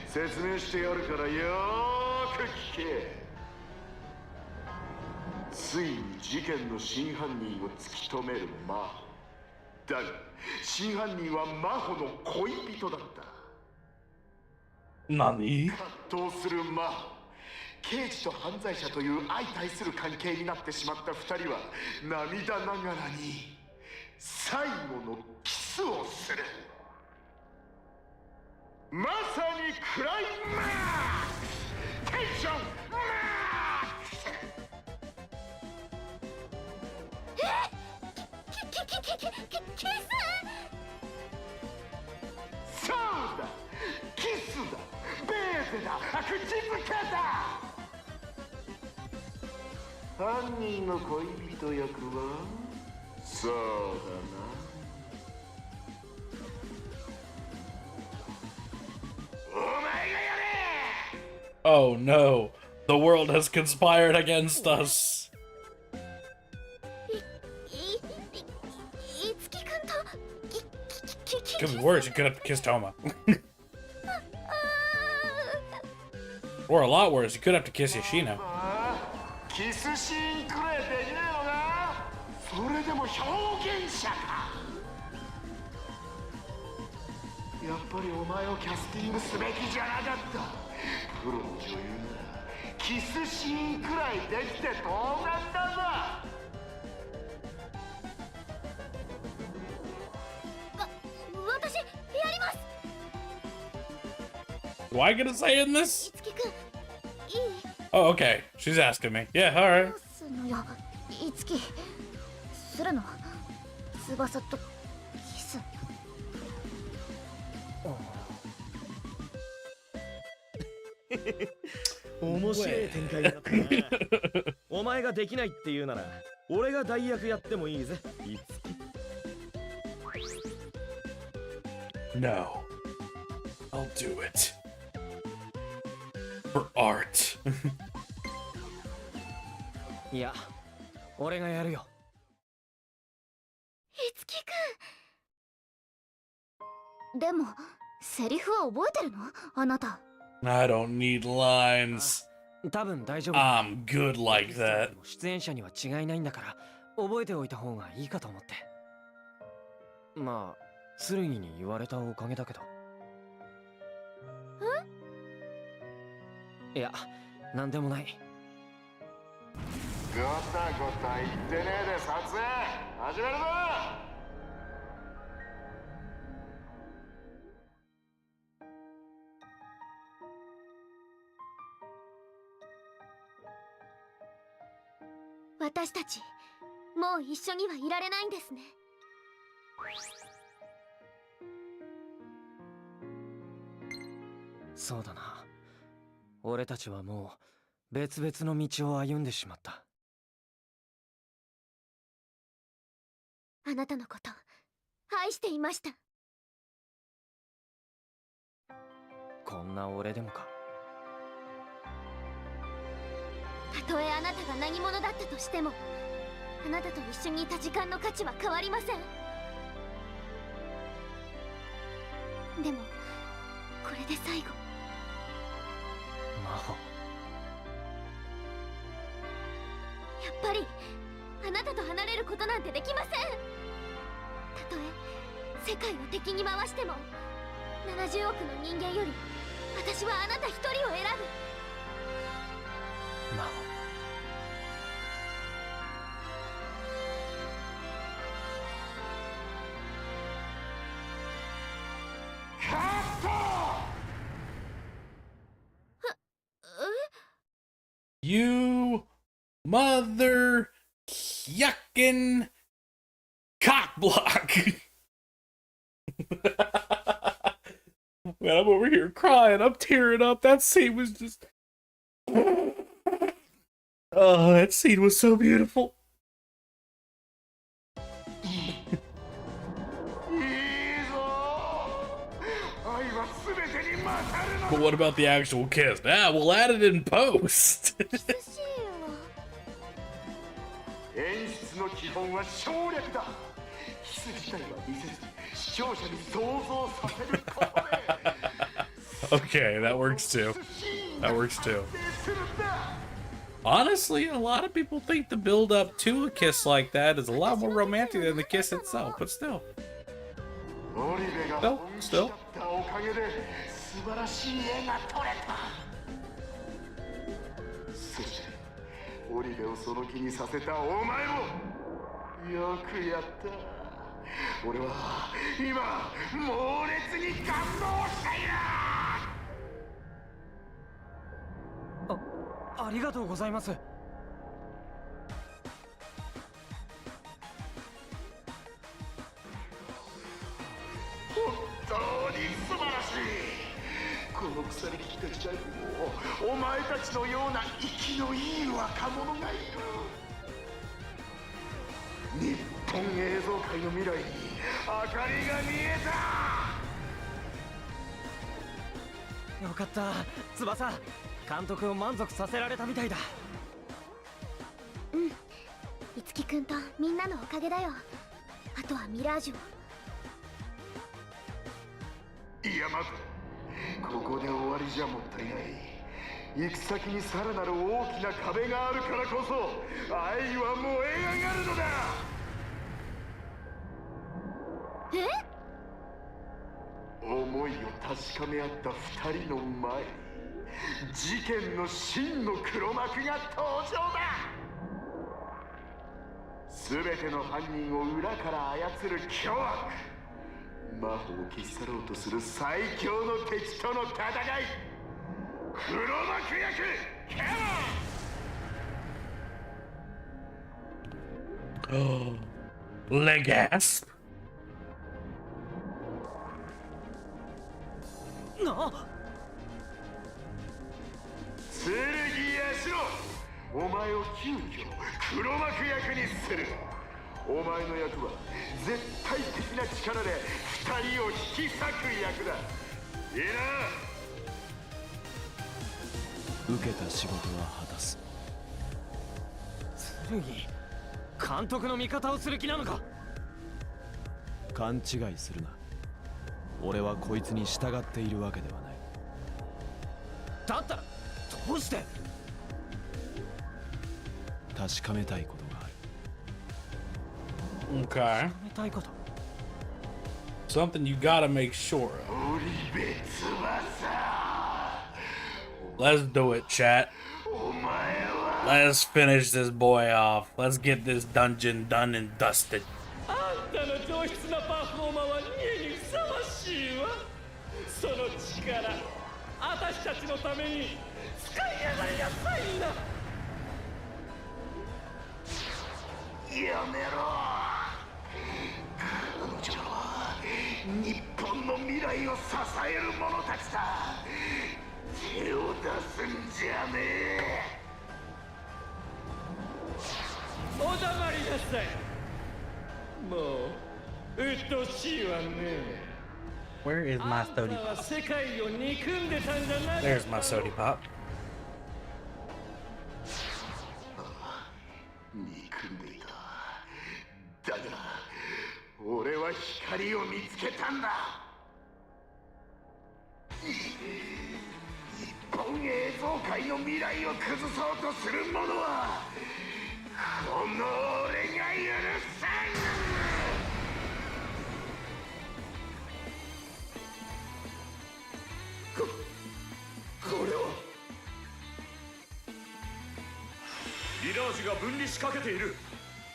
説明してやるからよーく聞け。ついに事件の真犯人を突き止める真帆だが、真犯人は真帆の恋人だった。何？葛藤する真帆、刑事と犯罪者という相対する関係になってしまった二人は涙ながらに最後のキスをする。まさにクライマックス、テンションマックス。キス？そうだ、キスだ、ベーゼだ、口づけだ。犯人の恋人役はそうだな。Oh no, the world has conspired against us. Could be worse, you could have kissed Toma. Or a lot worse, you could have to kiss Yoshino. キスシーンくらいできねえのか。それでも表現者か。やっぱりお前をキャスティングすべきじゃなかった。プロの女優ならキスシーンくらいできて当然だぞ。私やります。Do I get a say in this? 樹くん、いい？ Oh, okay. She's asking me. Yeah, all right. どうすんのよ、いつき。するの？翼とキス。面白い展開だったな。お前ができないって言うなら俺が代役やってもいいぜ、いつき。 No. I'll do it. For art. いや、俺がやるよ。いつきくん。でも、セリフは覚えてるの？あなた。I don't need lines. 多分大丈夫。I'm good like that. 出演者には違いないんだから覚えておいた方がいいかと思って。まあ、剣に言われたおかげだけど。いや、なんでもない。ごたごた言ってねえで撮影始めるぞ。私たち、もう一緒にはいられないんですね。そうだな。俺たちはもう別々の道を歩んでしまった。あなたのこと、愛していました。こんな俺でもか。たとえあなたが何者だったとしても、あなたと一緒にいた時間の価値は変わりません。でも、これで最後。魔法。やっぱりあなたと離れることなんてできません。たとえ世界を敵に回しても、70億の人間より私はあなた一人を選ぶ。魔法。カット。You mother yuckin' cock block. Man, I'm over here crying. I'm tearing up. That scene was just. Oh, that scene was so beautiful. But what about the actual kiss? Ah, we'll add it in post. 演出の基本は省略だ。キス自体は見せず、視聴者に想像させることで。 Okay, that works too. That works too. Honestly, a lot of people think the build up to a kiss like that is a lot more romantic than the kiss itself, but still. Still. 素晴らしい絵が撮れた。そしてオリベをその気にさせたお前もよくやった。俺は今猛烈に感動している。ありがとうございます。本当に素晴らしい。この腐りきった時代にもお前たちのような生きのいい若者がいる。日本映像界の未来に明かりが見えた。よかった、翼。監督を満足させられたみたいだ。うん、樹くんとみんなのおかげだよ。あとはミラージュを。いや、待て。ここで終わりじゃもったいない。行く先にさらなる大きな壁があるからこそ愛は燃え上がるのだ。思いを確かめ合った二人の前に事件の真の黒幕が登場だ。全ての犯人を裏から操る凶悪、魔法を消し去ろうとする最強の敵との戦い、黒幕役キャモン。 Legasp. 剣ヤシロ、お前を急遽黒幕役にする。お前の役は絶対的な力で二人を引き裂く役だ。いいな。受けた仕事は果たす。剣、監督の味方をする気なのか？勘違いするな。俺はこいつに従っているわけではない。だったらどうして？確かめたいことがある。Okay. めたいこと。 Something you gotta make sure of. オリベ翼、 Let's do it, chat. お前は Let's finish this boy off. Let's get this dungeon done and dusted. あんたの上質なパフォーマーは家にふさわしいわ。その力、私たちのために使いやがりなさいな。やめろ。彼女は日本の未来を支える者たちだ。手を出すんじゃねえ。お黙りなさい。もう鬱陶しいわね。 Where is あ my んた sody は pop? 世界を憎んでたんじゃない。 There's my sody pop. 憎んでいた。だが俺は光を見つけたんだ。日本映像界の未来を崩そうとする者はこの俺が許さん。これはミラージュが分離しかけている。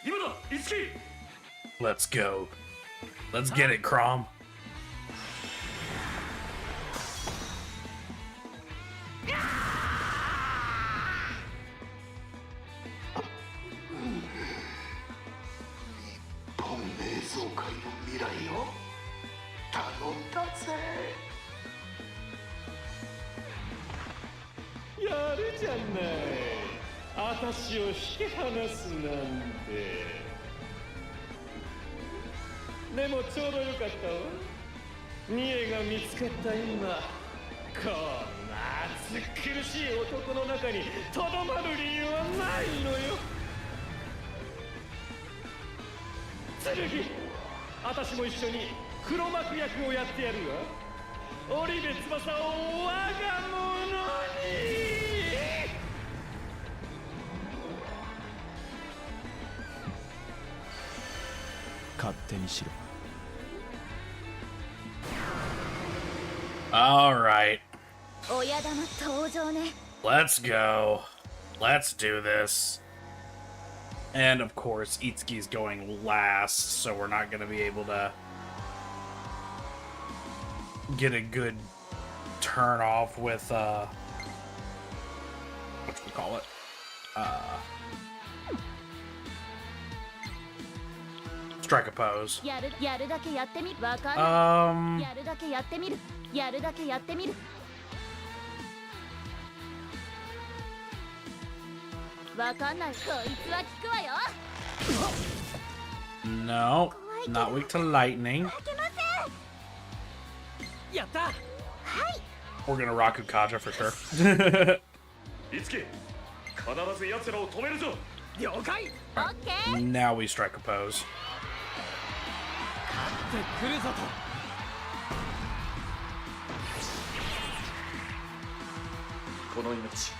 今だ、イツキ。 Let's go. Let's get it, Crom. 日本映像界の未来を頼んだぜ。やるじゃない。私を引き離すなんて。でもちょうどよかったわ。ニエが見つかった今、こんな暑苦しい男の中にとどまる理由はないのよ。剣、私も一緒に黒幕役をやってやるわ。織部翼を我が物に。勝手にしろ。 All right. 親玉登場ね。 Let's go. Let's do this. And of course, Itsuki's going last, so we're not going to be able to get a good turn off with, what do we call it? Strike a pose. やるだけやってみる。わかんない。やるだけやってみる。やるだけやってみる。わかんない。こいつは聞くわよ。 No, not weak to lightning. 負けません。やった。 We're gonna Raku Kaja for sure. イツキ、必ず奴らを止めるぞ。了解。オッケー。 Now we strike a pose. で来るぞと。この命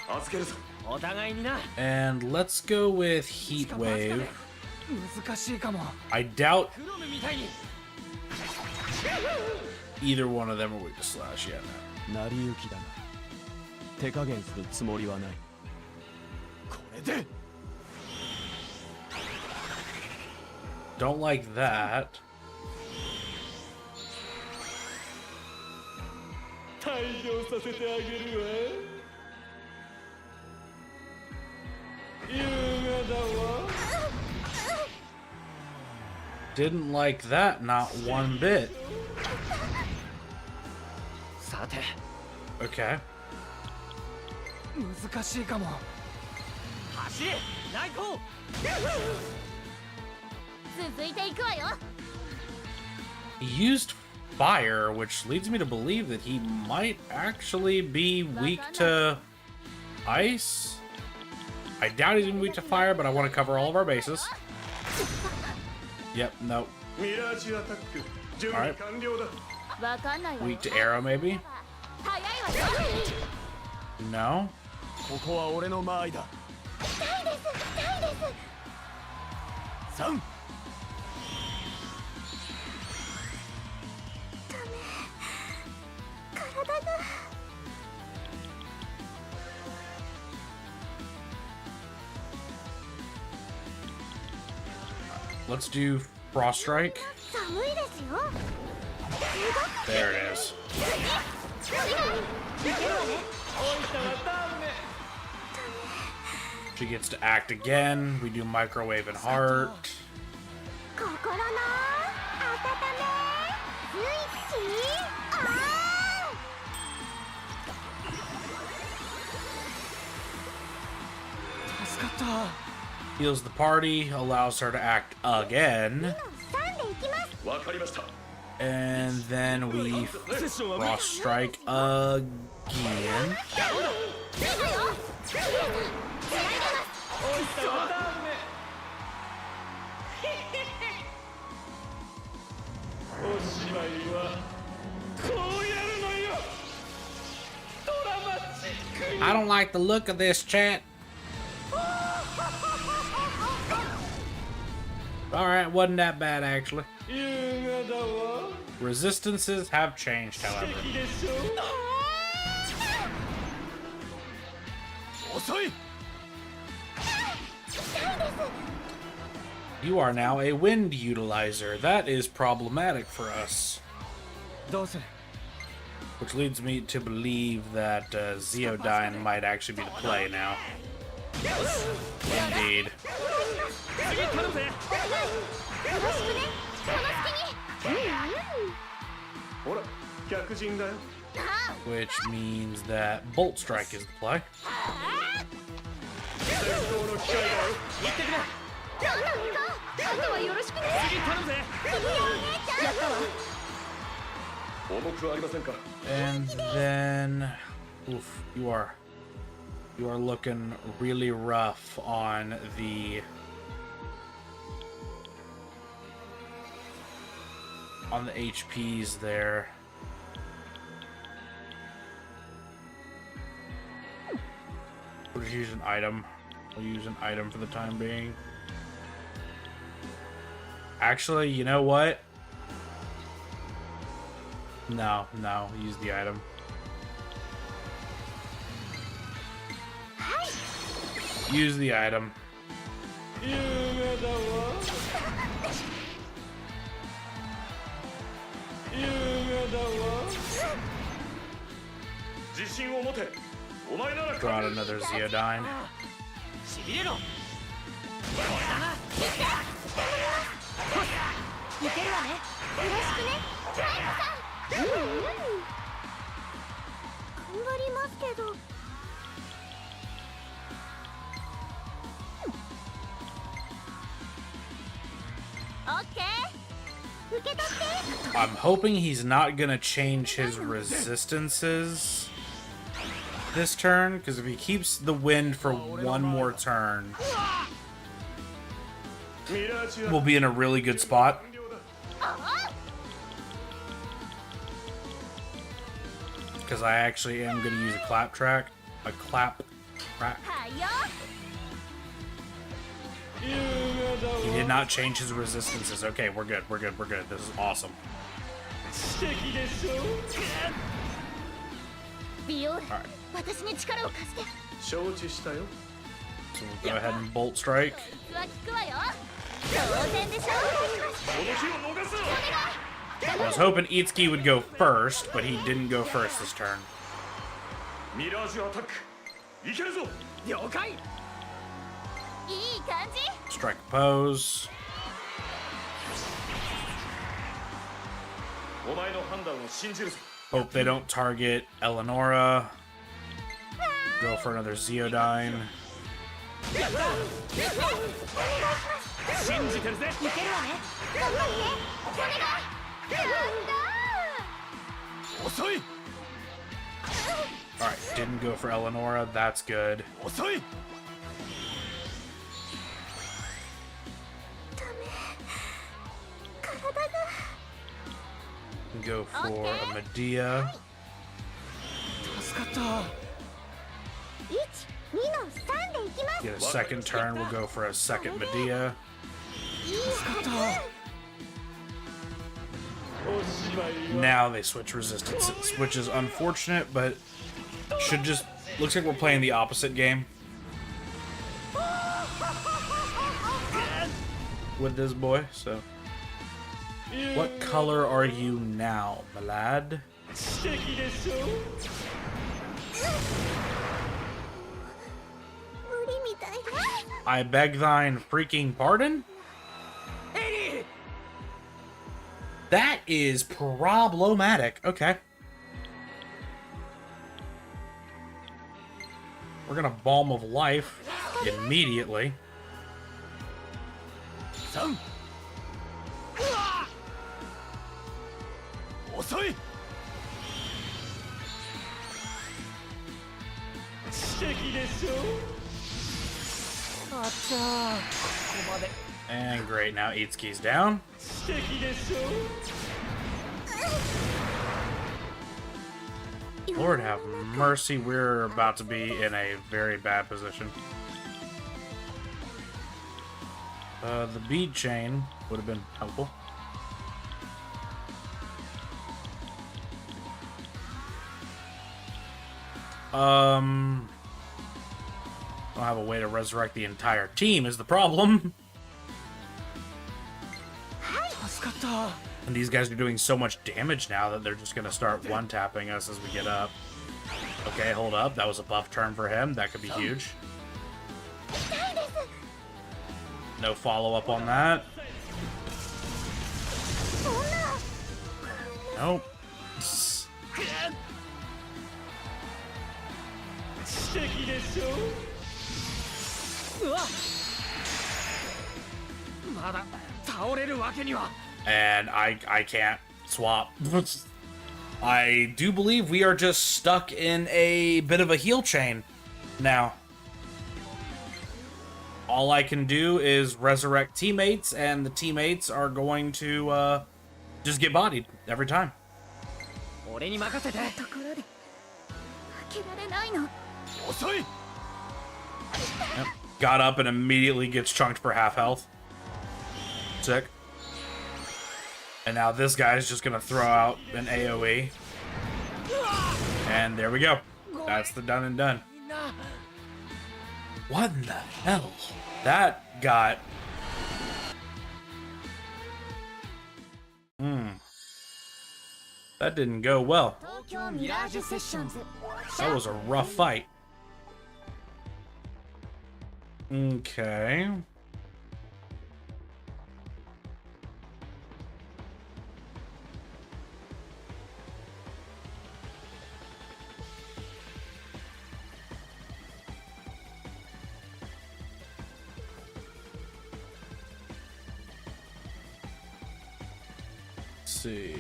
預けるぞ。お互いにな。 And let's go with Heat Wave. 難しいかも。 I doubt クロムみたいに。 either one of them are weak to slash yet. 成り行きだな。手加減するつもりはない。これで。 Don't like that. 退場させてあげるわ。優雅だわ。 Didn't like that, not one bit. さて Okay. 難しいかも。走れ内向。続いていくわよ。 He used fire, which leads me to believe that he might actually be weak to ice. I doubt he's gonna be weak to fire, but I want to cover all of our bases. Yep, nope. ミラージュアタック準備完了だ。わかんないわよ。 Weak to arrow, maybe? 早いわよ。 No? ここは俺の間合いだ。3 Let's do Frost Strike. 寒いですよ。 There it is. She gets to act again. We do Microwave and Heart. 心の温めスイッチオン。 助かった。 Heals the party, allows her to act again. 3でいきます。 わかりました。 And then we Frost Strike again. おしまいはこうやるのよ。ドラマチック。 I don't like the look of this, chat. Alright, wasn't that bad actually. 優雅だわ。 Resistances have changed, 素 however. 敵でしょ。遅い。 You are now a wind utilizer. That is problematic for us. どうする。 Which leads me to believe that Zeodyne might actually be the play now. Indeed. 次頼むぜ。ほら、客人だよ。 Which means that Bolt Strike is the play. 最高の機会だよ。行ってくれ。あとはよろしくね。次頼むぜ。やったわ。重くありませんか。 And then, oof, you are looking really rough on the HPs there. We'll just use an item. We'll use an item for the time being. Actually, you know what? No, use the item. Use the item. 優雅だわ。優雅だわ。自信を持て。お前なら。 Draw out another Zeodyne. しびれろ。いけるわね。よろしくね。頑張りますけど。オッケー。受け取って。 I'm hoping he's not gonna change his resistances this turn, because if he keeps the wind for one more turn, we'll be in a really good spot. Because I actually am gonna use a clap track. A clap track. はいよ。 He did not change his resistances. Okay, we're good. We're good. We're good. This is awesome. 素敵でしょ。ビオール Alright. 私に力を貸して。承知したよ。 So we'll go ahead and Bolt Strike. は聞くわよ。当然でしょ。この日を逃す。頑 I was hoping Itsuki would go first, but he didn't go first this turn. ミラージュアタックいけるぞ了解。いい感じ。 Strike pose. お前の判断を信じるぞ Hope they don't target Eleonora. Go for another Zeodyne. 信じてるぜいけるわね。頑張って。お願い。遅い。 Alright, didn't go for Eleonora. That's good. 遅い。 Go for a Medea. 助かった。 1、2の3でいきます。 Get a second turn. We'll go for a second Medea. 助かった。 Now they switch resistances, which is unfortunate, but should just... Looks like we're playing the opposite game with this boy, so... What color are you now, my lad? 素敵でしょ無理みたい。 I beg thine freaking pardon? That is problematic. Okay. We're gonna Balm of Life immediately. 3。遅い。素敵でしょあったー。ここまで。 And great, now Itsuki's down. 素敵でしょ Lord have mercy, we're about to be in a very bad position. The bead chain would have been helpful. Don't have a way to resurrect the entire team is the problem. 助かった。 And these guys are doing so much damage now that they're just gonna start one-tapping us as we get up. Okay, hold up. That was a buff turn for him. That could be huge. No follow-up on that. Nope. 素敵でしょうわ。まだ倒れるわけには。 And I can't swap. I do believe we are just stuck in a bit of a heal chain now. All I can do is resurrect teammates, and the teammates are going to just get bodied every time. 俺に任せて。ところで開けられないの。遅い。 Yep. Got up and immediately gets chunked for half health. Sick. And now this guy's just gonna throw out an AoE. And there we go. That's the done and done. What in the hell? That got... That didn't go well. Tokyo Mirage Sessions. That was a rough fight. Okay. Let's see.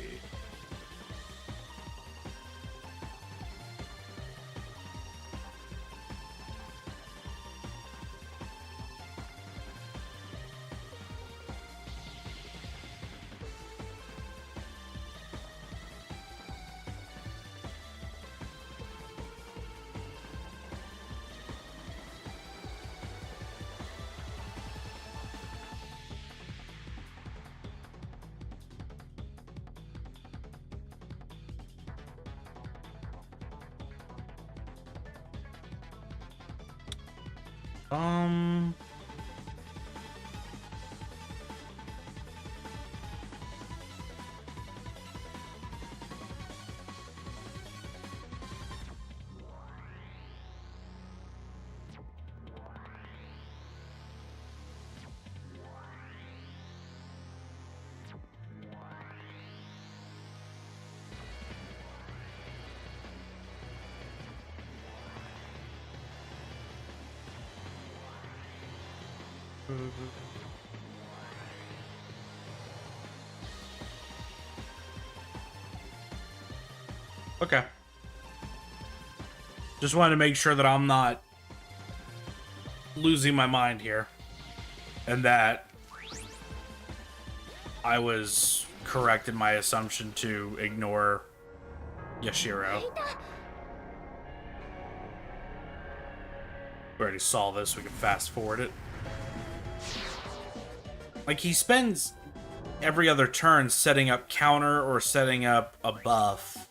Okay. Just wanted to make sure that I'm not losing my mind here. And that I was correct in my assumption to ignore Yashiro. We already saw this, we can fast forward it. Like, he spends every other turn setting up counter or setting up a buff.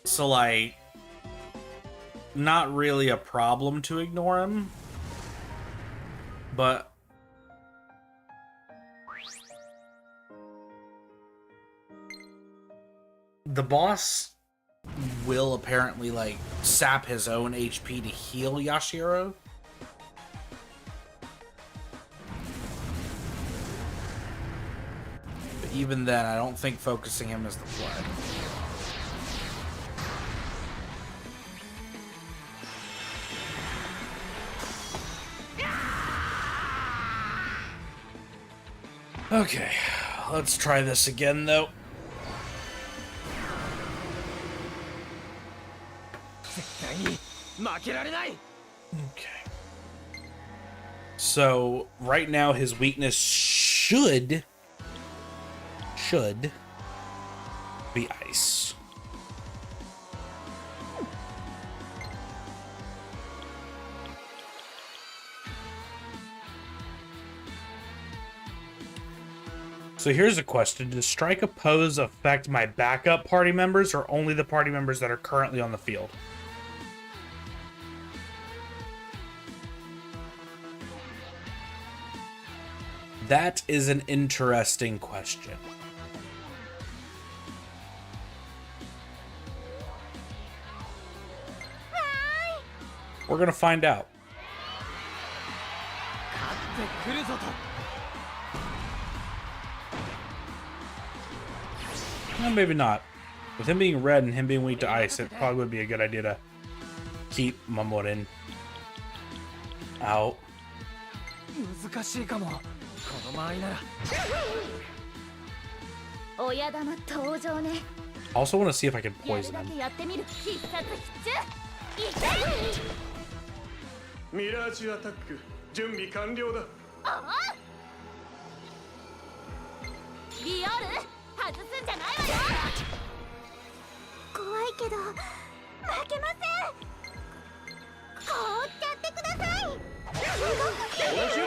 So, like, not really a problem to ignore him. But the boss will apparently, like, sap his own HP to heal Yashiro. But even then, I don't think focusing him is the play. Okay, let's try this again, though. Okay. So, right now his weakness should be ice. So here's a question. Does strike a pose affect my backup party members or only the party members that are currently on the field? That is an interesting question. We're gonna find out. Well, maybe not. With him being red and him being weak to ice, it probably would be a good idea to keep Mamorin out. I also want to see if I can poison him. ミラージュアタック準備完了だ。リアル外すんじゃないわよ。怖いけど負けません。放っちゃってください。よろしく。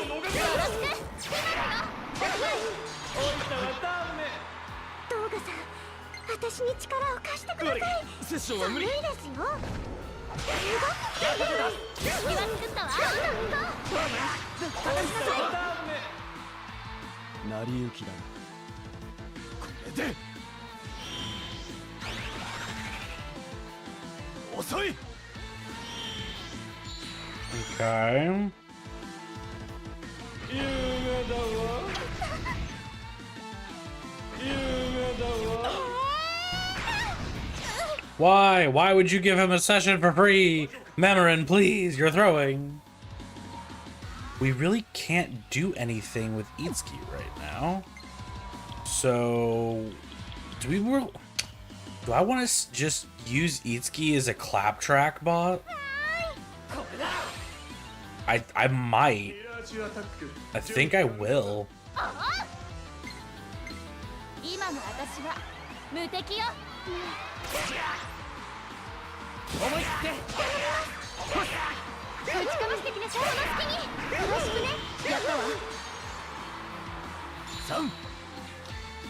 トーガさん、私に力を貸してください。セッションは無理。寒いですよ。成り行きだ。これで遅い。Okay. Why? Why would you give him a session for free? Mamorin, please, you're throwing. We really can't do anything with Itsuki right now. So, do I want to just use Itsuki as a claptrack bot? I might. I think I will.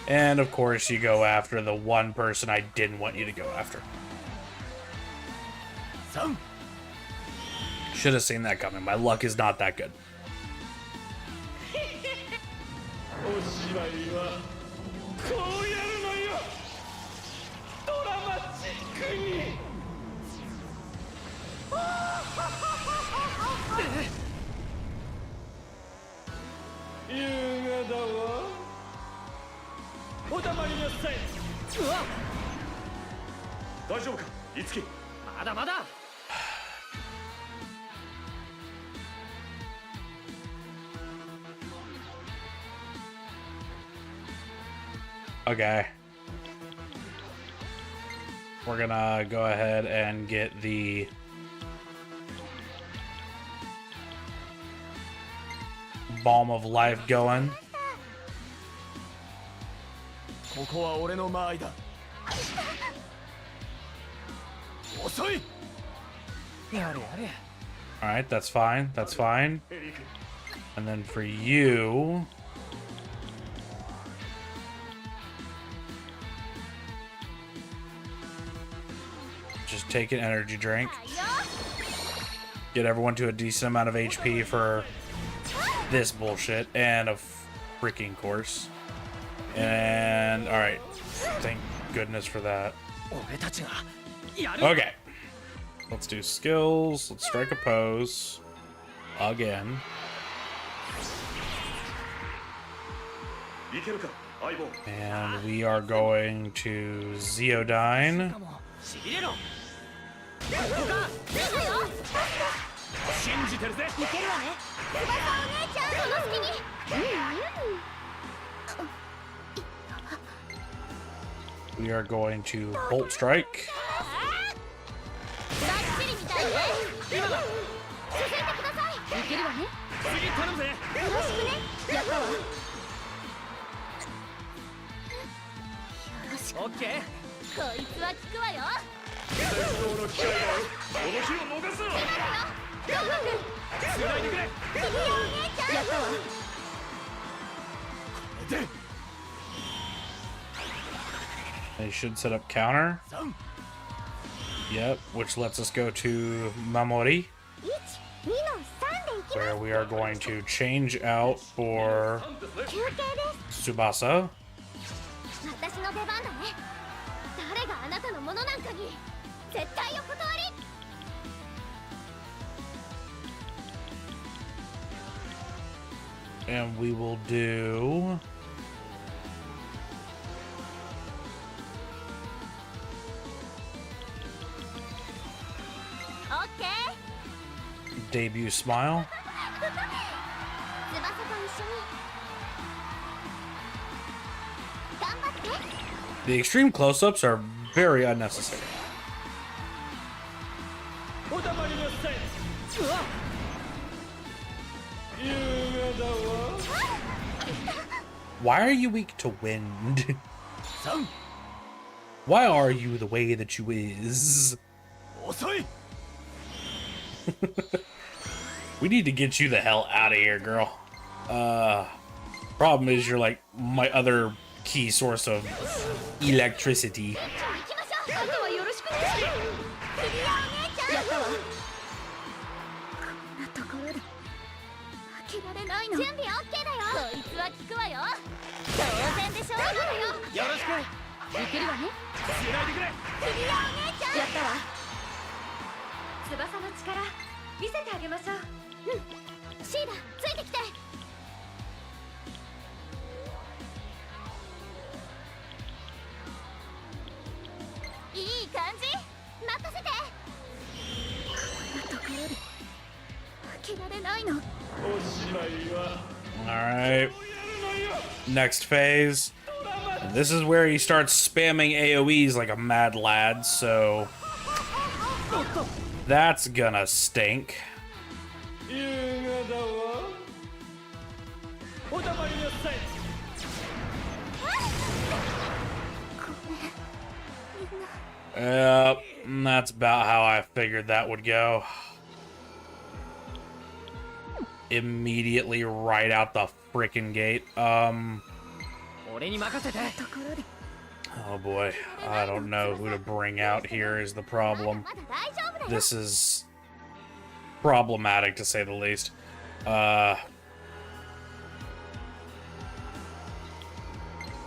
And of course you go after the one person I didn't want you to go after. Should have seen that coming. My luck is not that good. Okay. We're gonna go ahead and get the Balm of Life going. ここは俺の間合いだ。遅い。やれやれ。 Alright, that's fine. That's fine. And then for you... just take an energy drink. Get everyone to a decent amount of HP for this bullshit. And a freaking course. And... alright. Thank goodness for that. 俺たちがやる。 Okay. Let's do skills. Let's strike a pose. Again. いけるか、相棒。 And we are going to Zeodyne. しびれろ。信じてるぜ。いけるわね。翼お姉ちゃん、その隙に。We are going to Bolt Strike. バッチリみたいね。続いてください。いけるわね。次頼むぜ。よろしくね。やったわ。よろしく。オッケー。こいつは効くわよ。最高の機会だよ。この日を逃すな。繋いでくれ。次よお姉ちゃん。やったわ。 They should set up counter. Yep, which lets us go to Mamori, 1、2の3でいきます。 where we are going to change out for 休憩です。 Tsubasa. 私の出番だね。誰があなたのものなんかに絶対お断り。 And we will do... OK。 debut smile. 翼と一緒に頑張って。 The extreme close-ups are very unnecessary. おたまりなさい。うわ。優雅だわ。 Why are you weak to wind? 3。 Why are you the way that you is? 遅い。 We need to get you the hell out of here, girl. Problem is you're like my other key source of electricity. 行きましょう。あとはよろしくね。次はお姉ちゃん。やったわ。こんなところで開けられないの。準備 OK だよ。こいつは効くわよ。当然でしょ。そうだよ。よろしく。いけるわね。繋いでくれ。次はお姉ちゃん。やったわ。翼の力見せてあげましょう。シーダ、ついてきて。いい感じ。任せて。こんなところで開けられないの。おしまいは。 Alright. Next phase. This is where he starts spamming AoEs like a mad lad, so that's gonna stink. 優雅だわ。おたまりなさい。 Yep, that's about how I figured that would go. Immediately right out the frickin' gate. 俺に任せて。 Oh boy, I don't know who to bring out here is the problem. まだ大丈夫だよ。 This is problematic to say the least.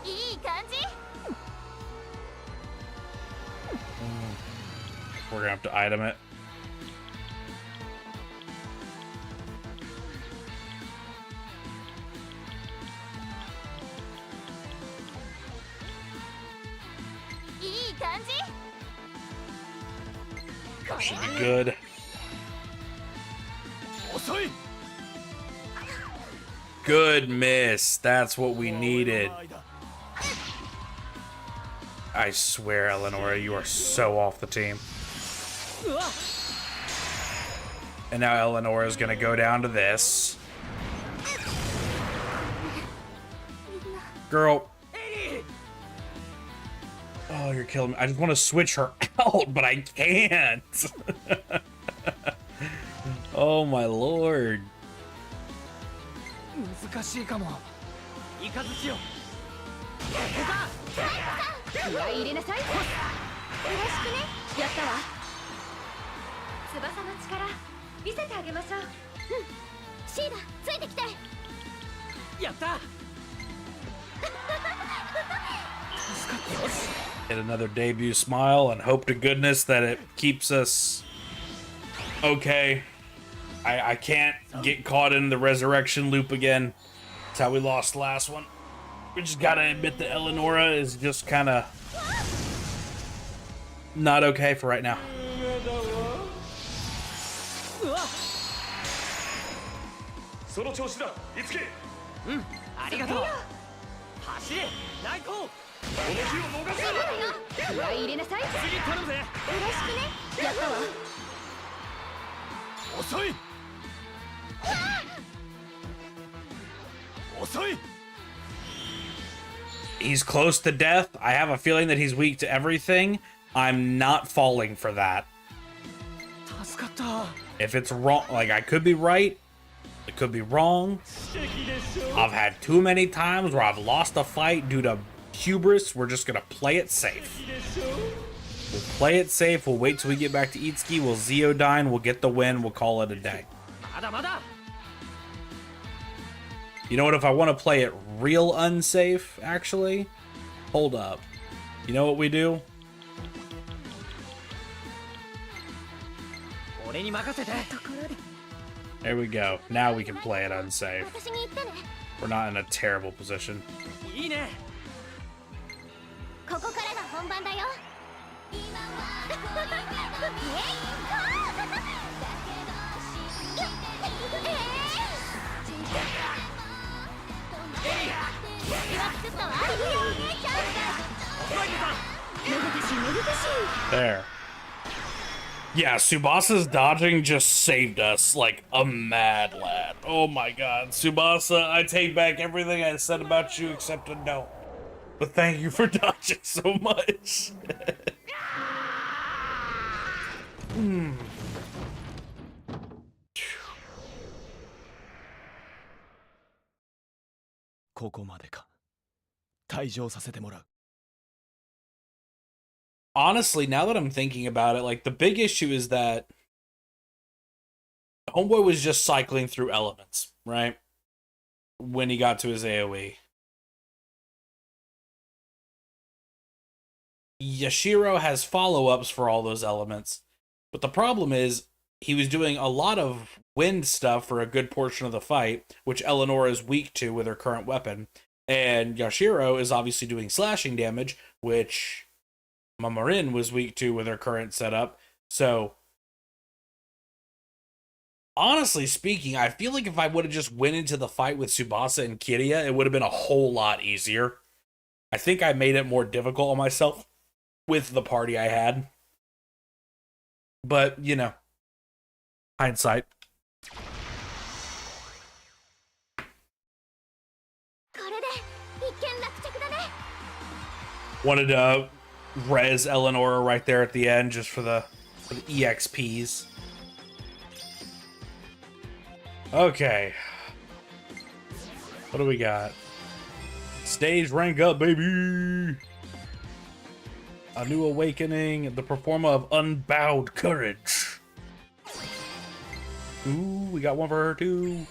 いい感じ。 We're gonna have to item it. いい感じ。 Should be good. 遅い。 Good miss. That's what we needed. I swear, Eleonora, you are so off the team. And now Eleonora is gonna go down to this. Girl. Oh, you're killing me. I just want to switch her out, but I can't. Oh my lord. 難しいかも。イカズチよ。気合い入れなさい。よろしくね。やったわ。翼の力見せてあげましょう。シーダ、ついてきて。やった。 Get another debut smile and hope to goodness that it keeps us okay. I can't get caught in the resurrection loop again. That's how we lost the last one. We just gotta admit that Eleonora is just kind of not okay for right now. その調子だ、いつけ。うん、ありがとう。走れ、ナイコー。この日を逃すな。気合い入れなさい。次頼むぜ。よろしくね。やったわ。遅い。遅い。 He's close to death. I have a feeling that he's weak to everything. I'm not falling for that. 助かった。 If it's wrong, like I could be right, it could be wrong. I've had too many times where I've lost a fight due to hubris. We're just gonna play it safe. We'll play it safe. We'll wait till we get back to Itsuki. We'll Zeodyne. We'll get the win. We'll call it a day. You know what? If I want to play it real unsafe, actually, hold up. You know what we do? There we go. Now we can play it unsafe. We're not in a terrible position. ここからが本番だよ。There. Yeah, Tsubasa's dodging just saved us like a mad lad. Oh my god. Tsubasa, I take back everything I said about you except a no. But thank you for dodging so much. Hmm. ここまでか。退場させてもらう。 Honestly, now that I'm thinking about it, like the big issue is that Homeboy was just cycling through elements, right? When he got to his AoE. Yashiro has follow-ups for all those elements, but the problem is he was doing a lot of wind stuff for a good portion of the fight, which Eleonora is weak to with her current weapon, and Yashiro is obviously doing slashing damage, which Oren was weak to with her current setup. So, honestly speaking, I feel like if I would have just went into the fight with Tsubasa and Kiria, it would have been a whole lot easier. I think I made it more difficult on myself with the party I had. But, you know, hindsight. Wanted to res Eleonora right there at the end just for the EXPs. Okay. What do we got? Stage rank up, baby! A new awakening, the performer of unbowed courage. Ooh, we got one for her too.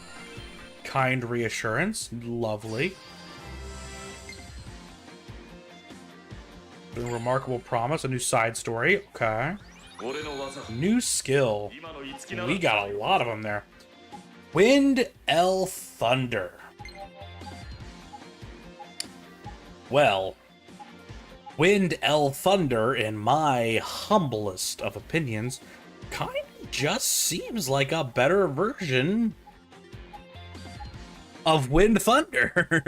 Kind reassurance, lovely. A remarkable promise, a new side story, okay. New skill. We got a lot of them there. Wind L Thunder. Well, Wind L Thunder, in my humblest of opinions, kind of just seems like a better version of Wind Thunder.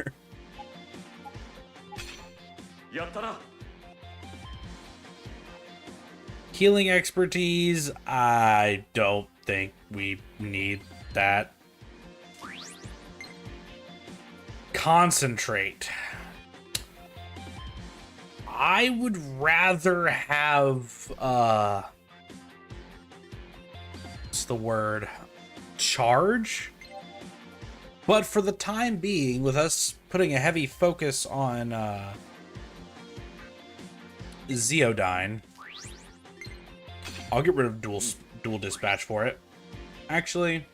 Healing expertise, I don't think we need that. Concentrate. I would rather have, what's the word? Charge? But for the time being, with us putting a heavy focus on, Zeodyne, I'll get rid of dual dispatch for it. Actually,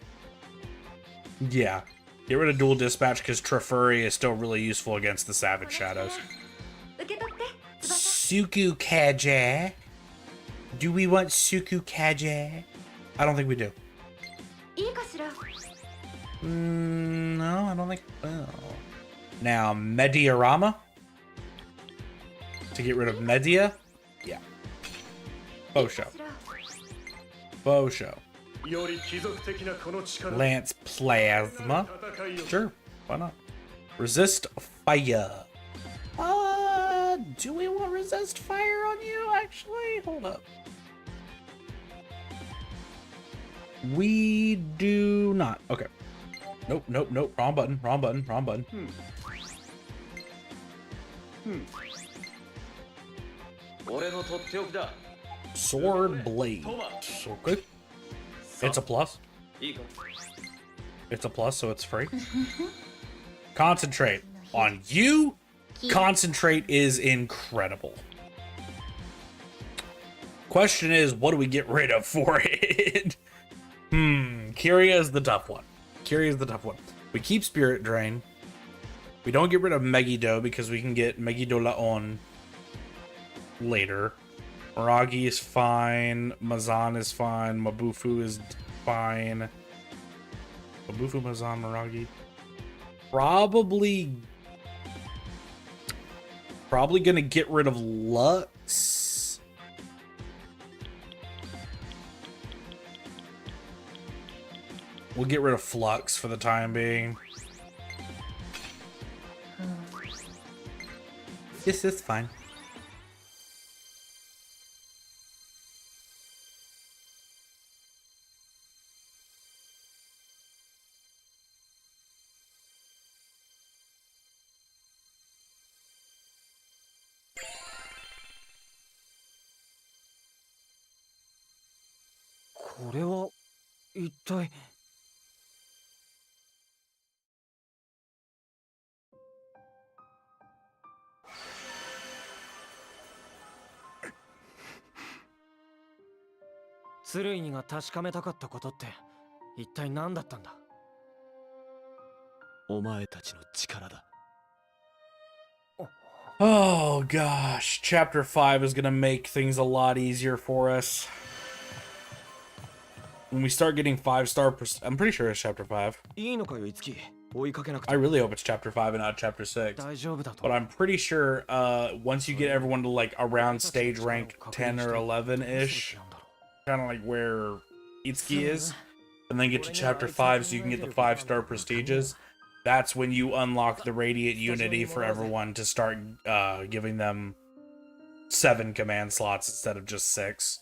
yeah. Get rid of dual dispatch because Trifuri is still really useful against the Savage Shadows. Suku Kaja. Do we want Suku Kaja? I don't think we do. No, I don't think. Oh. Now, Mediarama. To get rid of Media. Yeah. Bosho. Bosho. Lance Plasma. Sure, why not? Resist Fire. Do we want Resist Fire on you, actually? Hold up. We do not. Okay. Nope, nope, nope. Wrong button, wrong button, wrong button. Sword Blade. Okay. It's a plus. It's a plus, so it's free. Concentrate. On you, Concentrate is incredible. Question is, what do we get rid of for it? Kyria is the tough one. Kyria is the tough one. We keep Spirit Drain. We don't get rid of Megiddo because we can get Megiddo Laon later. Miragi is fine. Mazan is fine. Mabufu is fine. Mabufu, Mazan, Miragi. Probably gonna get rid of Lux. We'll get rid of Flux for the time being. This is fine. Oh gosh, chapter 5 is gonna make things a lot easier for us. When we start getting 5-star, I'm pretty sure it's chapter 5. I really hope it's chapter 5 and not chapter 6. But I'm pretty sure once you get everyone to like around stage rank 10 or 11-ish, kind of like where Itsuki is, and then get to chapter 5 so you can get the 5-star prestiges, that's when you unlock the Radiant Unity for everyone to start giving them 7 command slots instead of just 6.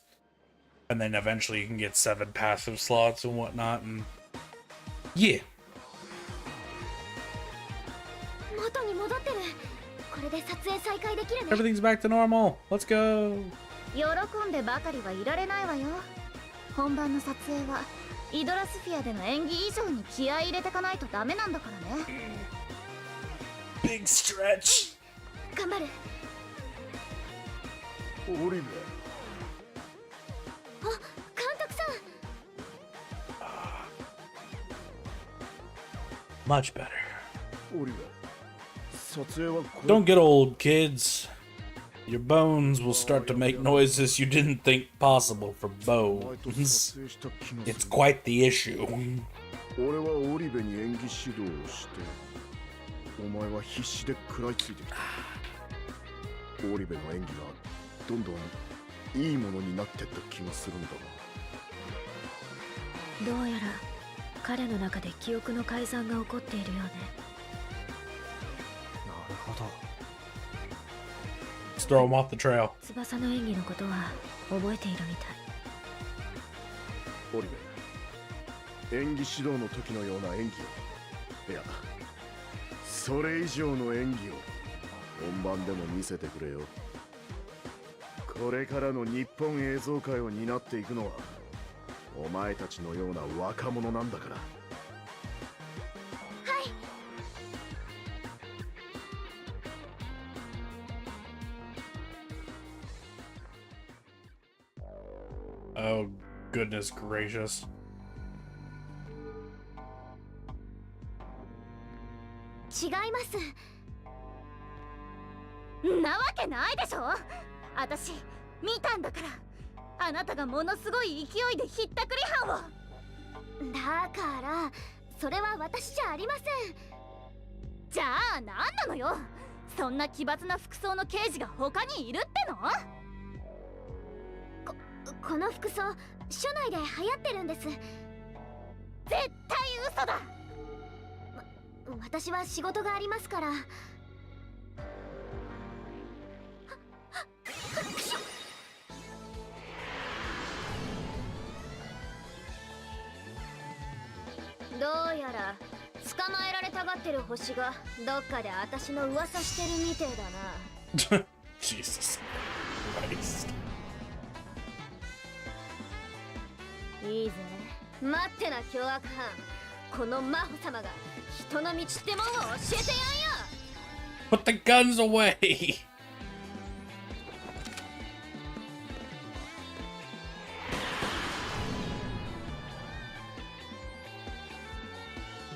And then eventually you can get 7 passive slots and whatnot, and yeah. Everything's back to normal. Let's go. 喜んでばかりはいられないわよ。本番の撮影はイドラスフィアでの演技以上に気合い入れてかないとダメなんだからね。Big stretch. 頑張る。オリベ。あ、監督さん。Much better. オリベ。撮影はこれ。Don't get old, kids. Your bones will start to make noises you didn't think possible for bones. It's quite the issue. 俺はオリベに演技指導をして、お前は必死で食らいついてきた。オリベの演技がどんどんいいものになってった気がするんだが。どうやら彼の中で記憶の改ざんが起こっているようね。なるほど。Let's throw him off the trail. 翼の演技のことは覚えているみたい。オリベ、演技指導の時のような演技を、いや、それ以上の演技を本番でも見せてくれよ。これからの日本映像界を担っていくのはお前たちのような若者なんだから。Oh, goodness gracious. 違います。なわけないでしょ。私見たんだから。あなたがものすごい勢いでひったくり犯を。だからそれは私じゃありません。じゃあ何なのよ。そんな奇抜な服装の刑事が他にいるっての？この服装署内で流行ってるんです。絶対嘘だ。私は仕事がありますから。どうやら捕まえられたがってる星がどっかで私の噂してるみてえだな。Jesus Christ. いいぜ、待ってな凶悪犯。この魔法様が人の道ってもんを教えてやんよ。 Put the guns away.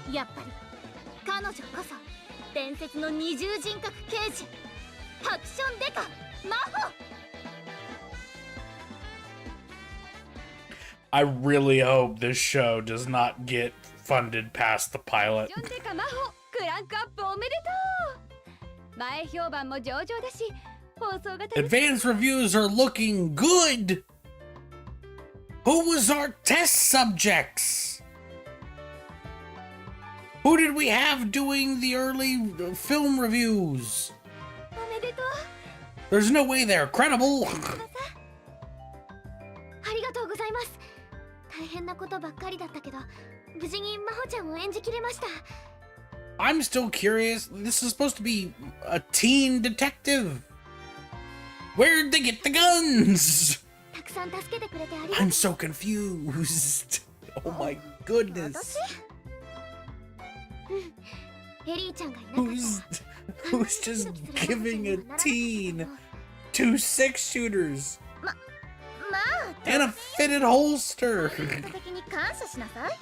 やっぱり彼女こそ伝説の二重人格刑事ハクションデカ魔法。I really hope this show does not get funded past the pilot. ジョンデカ魔法クランクアップおめでとう。前評判も上々だし、放送が Advanced reviews are looking good. Who was our test subjects? Who did we have doing the early film reviews? おめでとう。 There's no way they're credible. ありがとうございます。大変なことばっかりだったけど、無事に真帆ちゃんを演じきれました。I'm still curious. This is supposed to be a teen detective. Where'd they get the guns? たくさん助けてくれてありがとう。I'm so confused. Oh my goodness. エリーちゃんがいなかったら Who's just giving a teen 2 6-shooters まあ and a fitted holster? 的に感謝しなさい。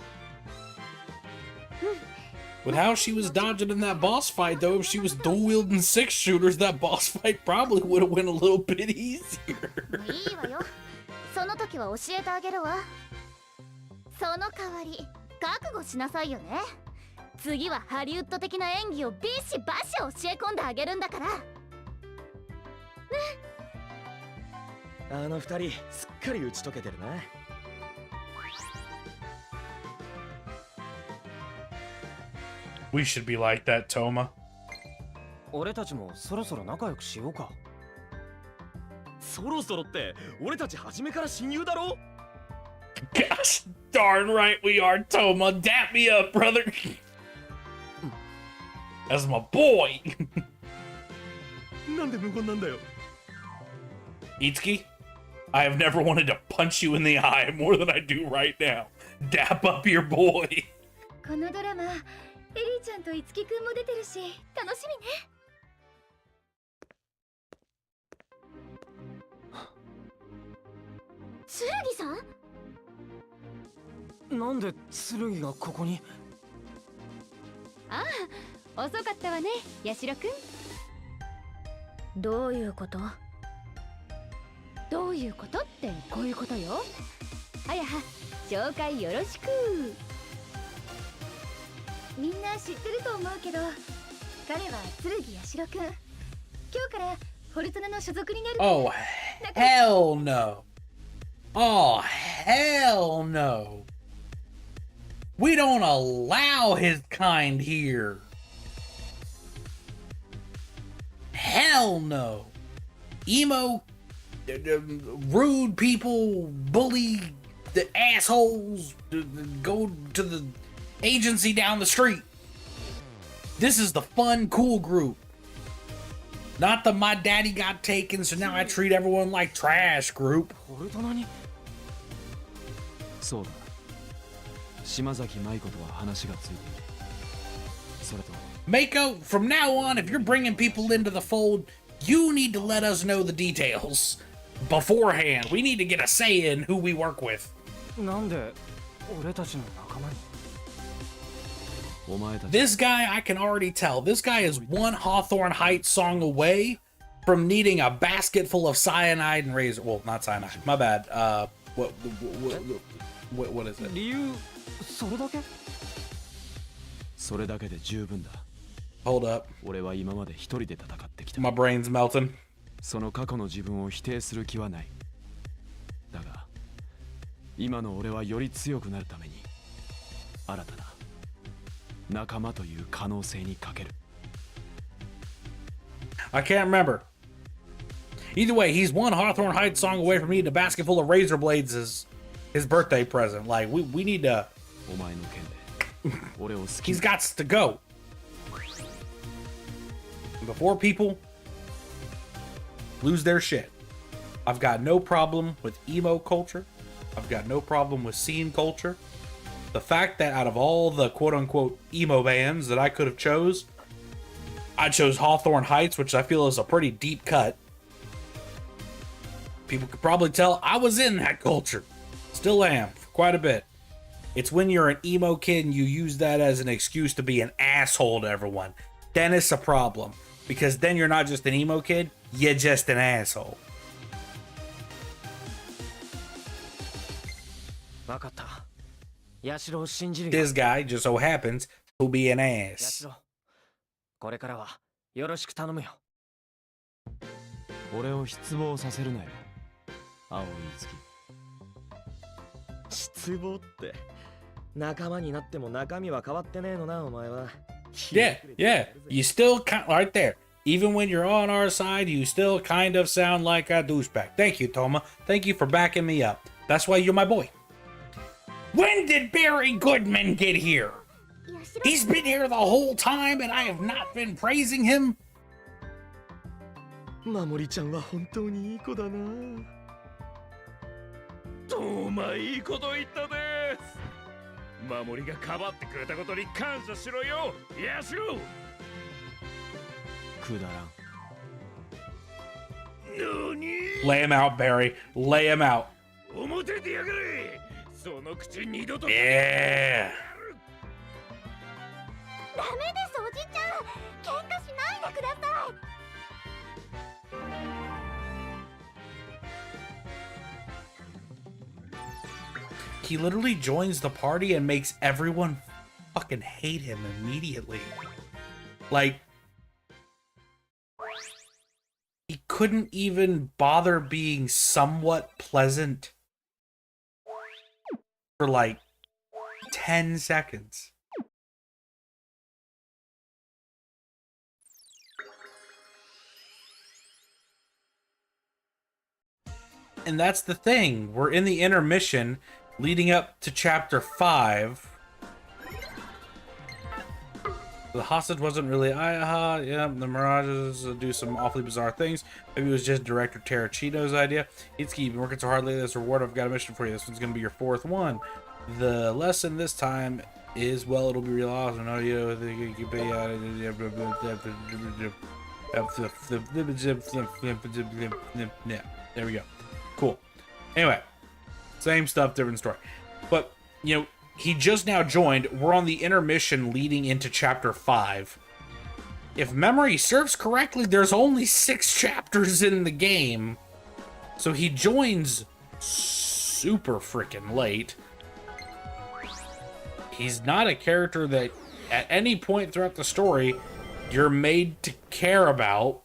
With how she was dodging in that boss fight, though, if she was dual wielding 6-shooters, that boss fight probably would have went a little bit easier. いいわよ。その時は教えてあげるわ。その代わり覚悟しなさいよね。次はハリウッド的な演技をビシバシ教え込んであげるんだから。あの二人すっかり打ち解けてるな。We should be like that, Toma. 俺たちもそろそろ仲良くしようか。そろそろって俺たち初めから親友だろ。 Gosh darn right we are, Toma. Dap me up, brother. That's my boy. なんで無言なんだよ。 Itsuki, I have never wanted to punch you in the eye more than I do right now. Dap up your boy. このドラマ、エリーちゃんといつきくんも出てるし、楽しみね。剣さん？なんで剣がここに？ああ、遅かったわね、ヤシロくん。どういうこと？どういうことってこういうことよ。あやは、紹介よろしく。みんな知ってると思うけど、彼は剣ヤシロくん。今日からフォルトナの所属になる。 Oh, hell no. Oh, hell no. We don't allow his kind here. Hell no. emo, rude people, bully the assholes, go to the agency down the street. This is the fun, cool group. Not the my daddy got taken, so now I treat everyone like trash group. そうだ。島崎舞子とは話がついている。それと Mako, from now on, if you're bringing people into the fold, you need to let us know the details beforehand. We need to get a say in who we work with. なんで俺たちの仲間に お前たち This guy, I can already tell. This guy is one Hawthorne Heights song away from needing a basket full of cyanide and razor. Well, not cyanide. My bad. What is it? 理由それだけそれだけで十分だ。 Hold up. 俺は今まで一人で戦ってきた。 My brain's melting. その過去の自分を否定する気はない。だが、今の俺はより強くなるために、新たな仲間という可能性にかける。I can't remember. Either way, he's one Hawthorne Heights song away from eating a basket full of razor blades as his birthday present. Like, we need to... お前の件で俺を好き He's got to go. Before people lose their shit. I've got no problem with emo culture. I've got no problem with scene culture. The fact that out of all the quote-unquote emo bands that I could have chose, I chose Hawthorne Heights, which I feel is a pretty deep cut. People could probably tell I was in that culture. Still am, for quite a bit. It's when you're an emo kid and you use that as an excuse to be an asshole to everyone. Then it's a problem. Because then you're not just an emo kid, you're just an asshole. 分かった。ヤシロを信じるよ。 This guy just so happens to be an ヤ ass. シロ、これからはよろしく頼むよ。俺を失望させるなよ。青い月。失望って仲間になっても中身は変わってねえのなお前は。 Yeah, yeah. You still right there. Even when you're on our side, you still kind of sound like a douchebag. Thank you, Toma. Thank you for backing me up. That's why you're my boy. When did Barry Goodman get here? He's been here the whole time and I have not been praising him. 守りちゃんは本当にいい子だな。お前いいこと言ったです。守りがかばってくれたことに感謝しろよ、ヤシロ。くだらん。何 Lay him out, Barry. Lay him out. 表でやがれ。その口二度と。Yeah. ダメですおじちゃん、喧嘩しないでください。He literally joins the party and makes everyone fucking hate him immediately. Like, he couldn't even bother being somewhat pleasant for like 10 seconds. And that's the thing. We're in the intermission leading up to chapter 5. The hostage wasn't really yeah, the Mirages do some awfully bizarre things. Maybe it was just director Tarantino's idea. Itsuki, you've been working so hard lately. This reward, I've got a mission for you. This one's gonna be your 4th one. The lesson this time is, well, it'll be real awesome. Oh, yeah, there we go. Cool. Anyway, same stuff, different story. But, you know, he just now joined. We're on the intermission leading into chapter 5. If memory serves correctly, there's only 6 chapters in the game. So he joins super freaking late. He's not a character that at any point throughout the story you're made to care about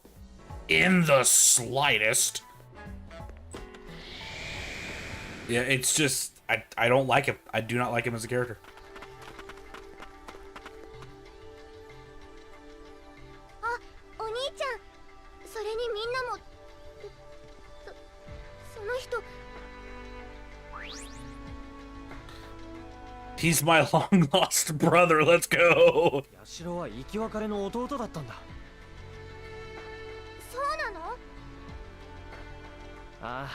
in the slightest. Yeah, it's just, I don't like him. I do not like him as a character. あ、お兄ちゃん、それにみんなも He's my long lost brother. Let's go. ヤシロは生き別れの弟だったんだ。そうなの？ああ、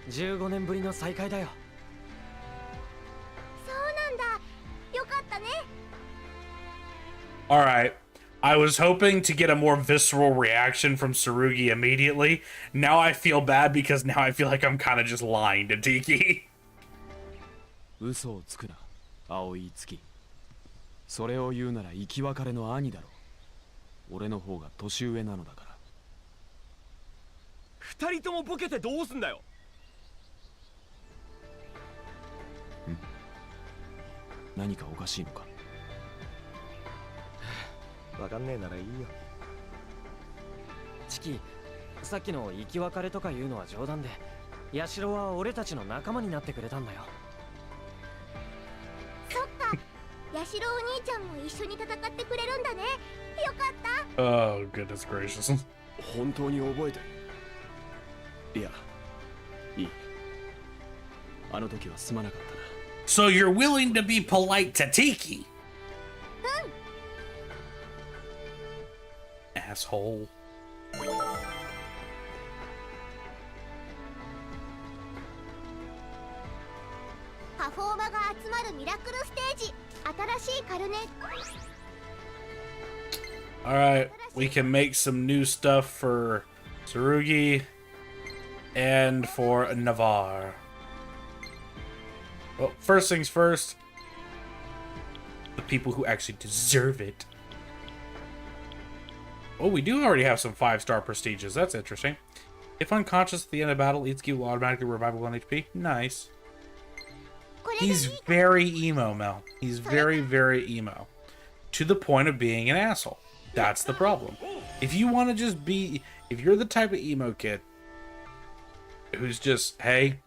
15年ぶりの再会だよ。そうなんだ。よかったね。All right. I was hoping to get a more visceral reaction from Tsurugi immediately. Now I feel bad because now I feel like I'm kind of just lying to Tiki. 嘘をつくな、青い月。それを言うなら生き別れの兄だろう。俺の方が年上なのだから。二人ともボケてどうすんだよ。何かおかしいのか。わかんねえならいいよ。チキ、さっきの生き別れとか言うのは冗談で、ヤシロは俺たちの仲間になってくれたんだよ。そっか。ヤシロお兄ちゃんも一緒に戦ってくれるんだね。よかった。Oh, goodness gracious. 本当に覚えてる。いや、いい。あの時はすまなかったな。So you're willing to be polite to Tiki? Asshole. パフォーマが集まるミラクルステージ。新しいカルネ。Alright, we can make some new stuff for Tsurugi and for Navarre. Well, first things first, the people who actually deserve it. Oh, we do already have some 5-star prestiges. That's interesting. If unconscious at the end of battle, Itsuki will automatically revive 1 HP. Nice. He's very emo, Mel. He's very, very emo. To the point of being an asshole. That's the problem. If you want to just be... If you're the type of emo kid who's just, hey,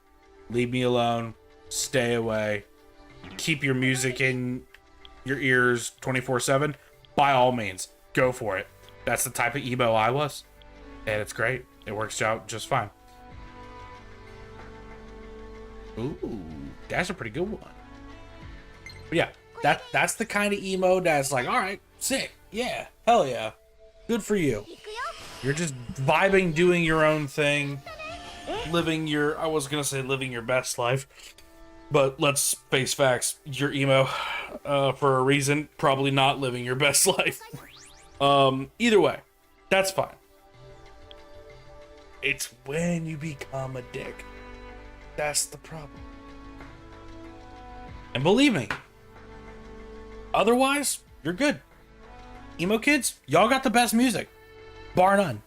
leave me alone, stay away, keep your music in your ears 24/7, by all means, go for it. That's the type of emo I was. And it's great. It works out just fine. Ooh, that's a pretty good one. But yeah, that's the kind of emo that's like, alright, sick. Yeah, hell yeah. Good for you. You're just vibing, doing your own thing. Living your, I was gonna say living your best life. But let's face facts, you're emo for a reason. Probably not living your best life. Either way, that's fine. It's when you become a dick. That's the problem. And believe me, otherwise, you're good. Emo kids, y'all got the best music. Bar none.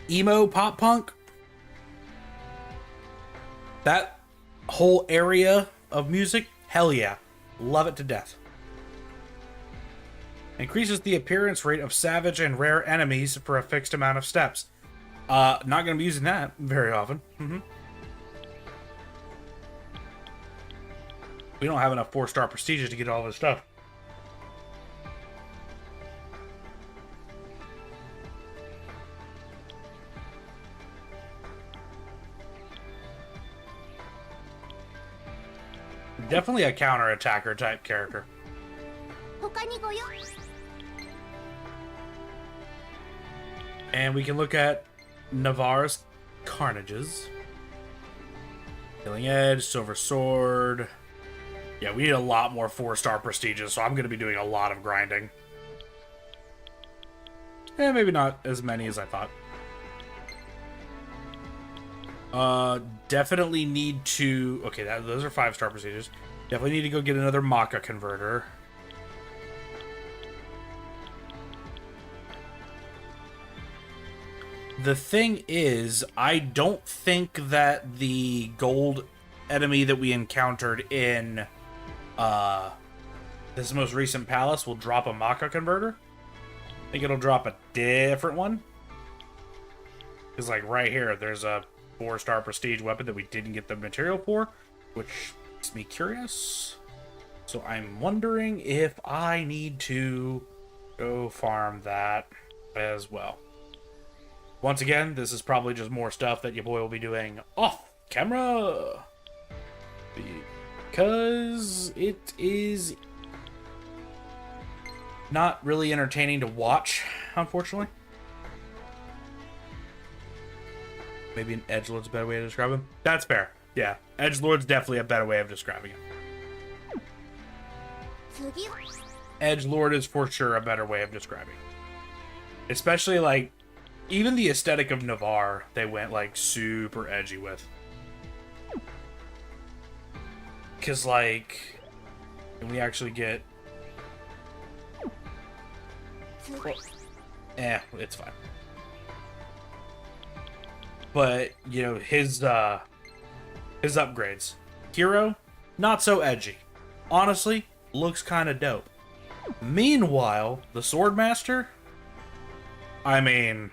Emo, pop punk. That whole area of music, hell yeah. Love it to death. Increases the appearance rate of savage and rare enemies for a fixed amount of steps. Not gonna be using that very often. We don't have enough 4-star prestiges to get all this stuff. Definitely a counter-attacker type character. And we can look at Navarre's Carnages. Killing Edge, Silver Sword. Yeah, we need a lot more 4-star prestiges, so I'm going to be doing a lot of grinding. Maybe not as many as I thought. Definitely need to... Okay, those are 5-star prestiges. Definitely need to go get another Maka converter. The thing is, I don't think that the gold enemy that we encountered in this most recent palace will drop a Maka converter. I think it'll drop a different one. Because, like, right here, there's a 4-star prestige weapon that we didn't get the material for, which makes me curious. So I'm wondering if I need to go farm that as well. Once again, this is probably just more stuff that your boy will be doing off camera. Because it is not really entertaining to watch, unfortunately. Maybe an edgelord's a better way to describe him. That's fair. Yeah, edgelord's definitely a better way of describing him. Edgelord is for sure a better way of describing. Especially like even the aesthetic of Navarre, they went like super edgy with. Cause like when we actually get it's fine. But you know, his upgrades. Hero, not so edgy. Honestly, looks kinda dope. Meanwhile, the Swordmaster, I mean,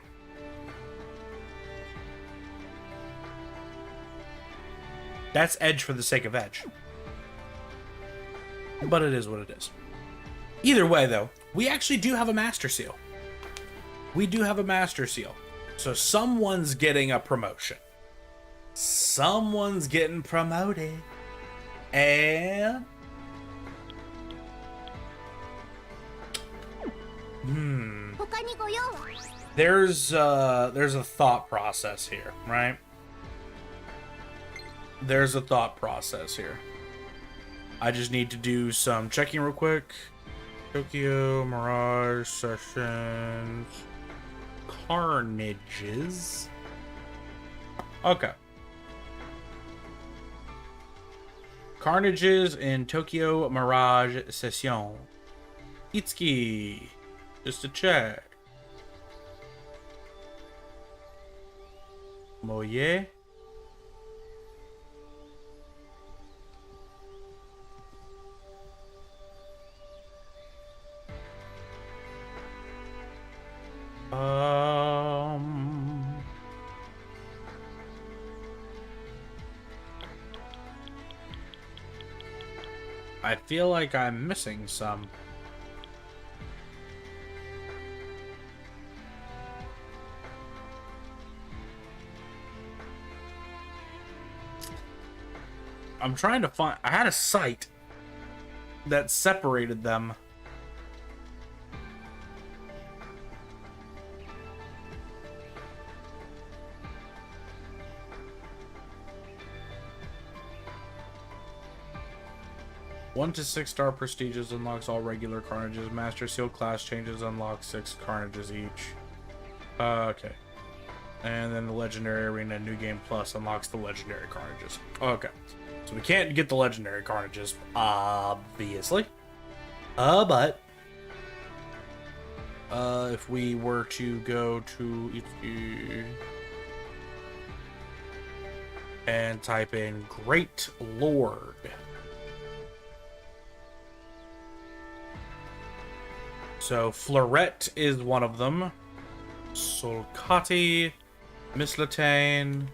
that's edge for the sake of edge. But it is what it is. Either way, though, we actually do have a Master Seal. We do have a Master Seal. So someone's getting a promotion. Someone's getting promoted. And... There's a thought process here, right? There's a thought process here. I just need to do some checking real quick. Tokyo Mirage Sessions. Carnages. Okay. Carnages in Tokyo Mirage Sessions. Itsuki. Just to check. Moye. I feel like I'm missing some. I'm trying to find... I had a site that separated them. One to 6 star prestiges unlocks all regular carnages. Master Seal class changes unlock 6 carnages each. Okay. And then the Legendary Arena New Game Plus unlocks the Legendary Carnages. Okay. So we can't get the Legendary Carnages, obviously. But... if we were to go to... and type in Great Lord. So Florette is one of them. Solcati, Mislatane.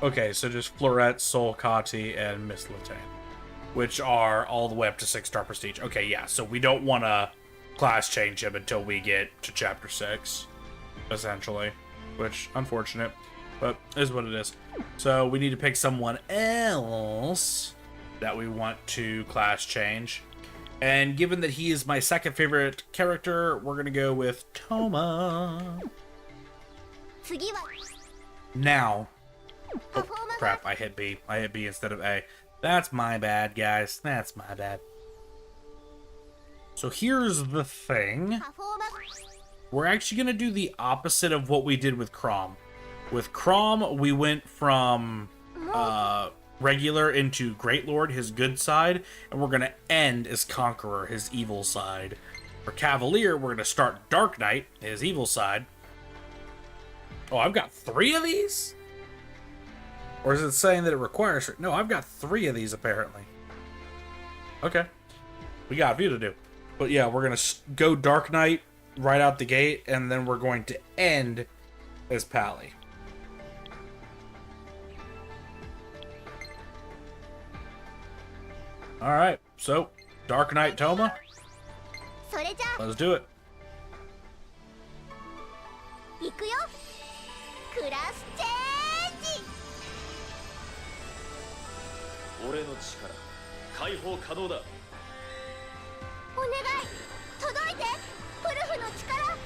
Okay, so just Florette, Solcati, and Mislatane, which are all the way up to 6 star prestige. Okay, yeah, so we don't want to class change him until we get to chapter 6, essentially, which unfortunate, but is what it is. So we need to pick someone else that we want to class change. And given that he is my second favorite character, we're going to go with Toma. Now. Oh, crap, I hit B. I hit B instead of A. That's my bad, guys. That's my bad. So here's the thing. We're actually going to do the opposite of what we did with Crom. With Crom, we went from... regular into Great Lord, his good side, and we're going to end as Conqueror, his evil side. For Cavalier, we're going to start Dark Knight, his evil side. Oh, I've got 3 of these? Or is it saying that it requires... No, I've got 3 of these, apparently. Okay. We got a few to do. But yeah, we're going to go Dark Knight right out the gate, and then we're going to end as Pally. Alright, so, Dark Knight Toma. Let's do it. 俺の力解放可能だ。お願い届いてウルフの力。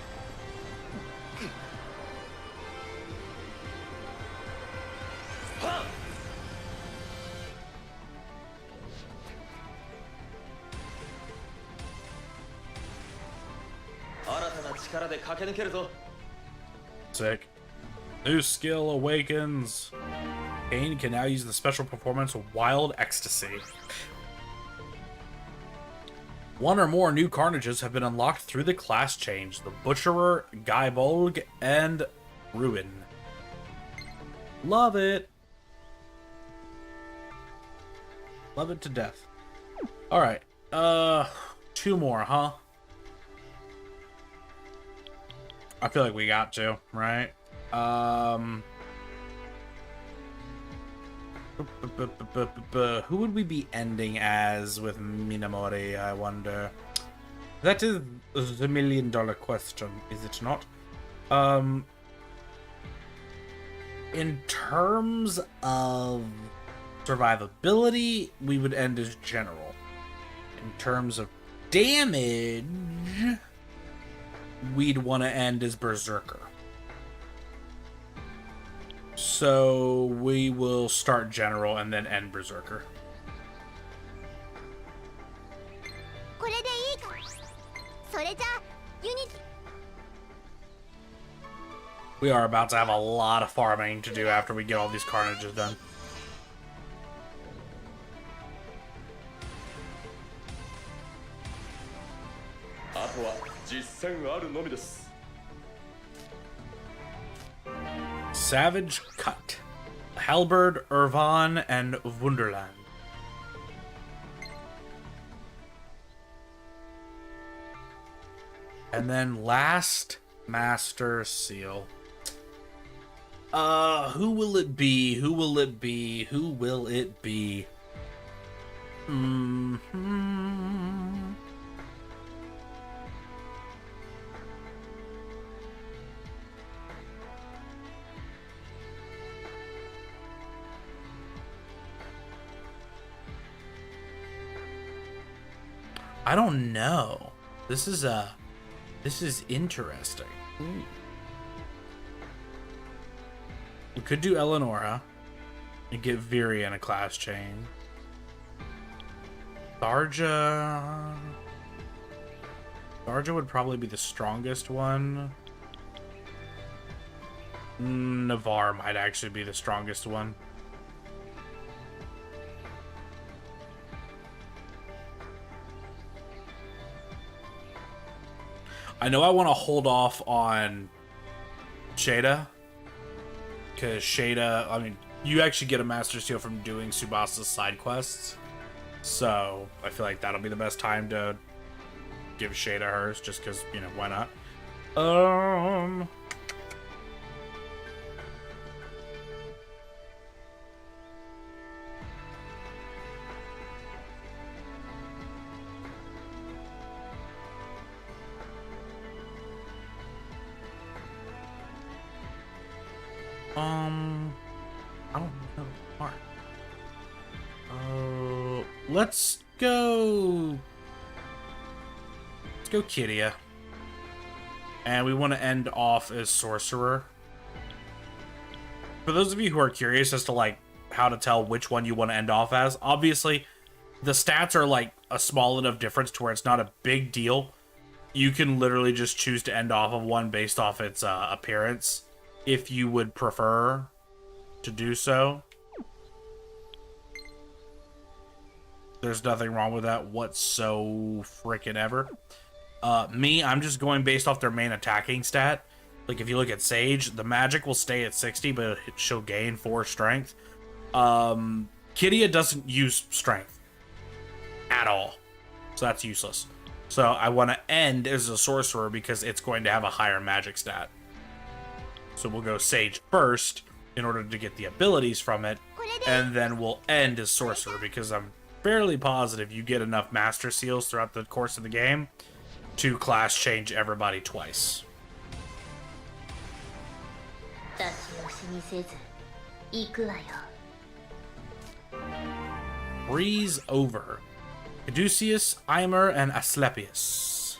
新たな力で駆け抜けるぞ。 Sick. New skill awakens. Kane can now use the special performance Wild Ecstasy. One or more new carnages have been unlocked through the class change. The Butcherer, Gaibolg, and Ruin. Love it. Love it to death. Alright. 2 more, huh? I feel like we got to, right? Who would we be ending as with Minamori, I wonder? That is the $1 million question, is it not? In terms of survivability, we would end as General. In terms of damage, we'd want to end as Berserker. So we will start General and then end Berserker. これでいいか。それじゃユニティ。 We are about to have a lot of farming to do after we get all these carnages done. Savage Cut, Halberd, Irvan, and Wunderland. And then last Master Seal. Who will it be? Who will it be? Who will it be? I don't know. This is interesting. Ooh. We could do Eleonora and get Viri in a class chain. Tharja would probably be the strongest one. Navarre might actually be the strongest one. I know I want to hold off on Shada, because Shada, I mean, you actually get a Master Seal from doing Subasa's side quests, so I feel like that'll be the best time to give Shada hers, just because, you know, why not? I don't know. Mark. Let's go Kiria. And we want to end off as Sorcerer. For those of you who are curious as to like how to tell which one you want to end off as, obviously the stats are like a small enough difference to where it's not a big deal. You can literally just choose to end off of one based off its appearance, if you would prefer to do so. There's nothing wrong with that whatso frickin' ever. I'm just going based off their main attacking stat. Like if you look at Sage, the magic will stay at 60, but she'll gain 4 strength. Kidia doesn't use strength at all, so that's useless. So I want to end as a sorcerer because it's going to have a higher magic stat. So we'll go Sage first in order to get the abilities from it, and then we'll end as Sorcerer because I'm fairly positive you get enough Master Seals throughout the course of the game to class change everybody twice. breeze over. Caduceus, Eimer, and Asclepius.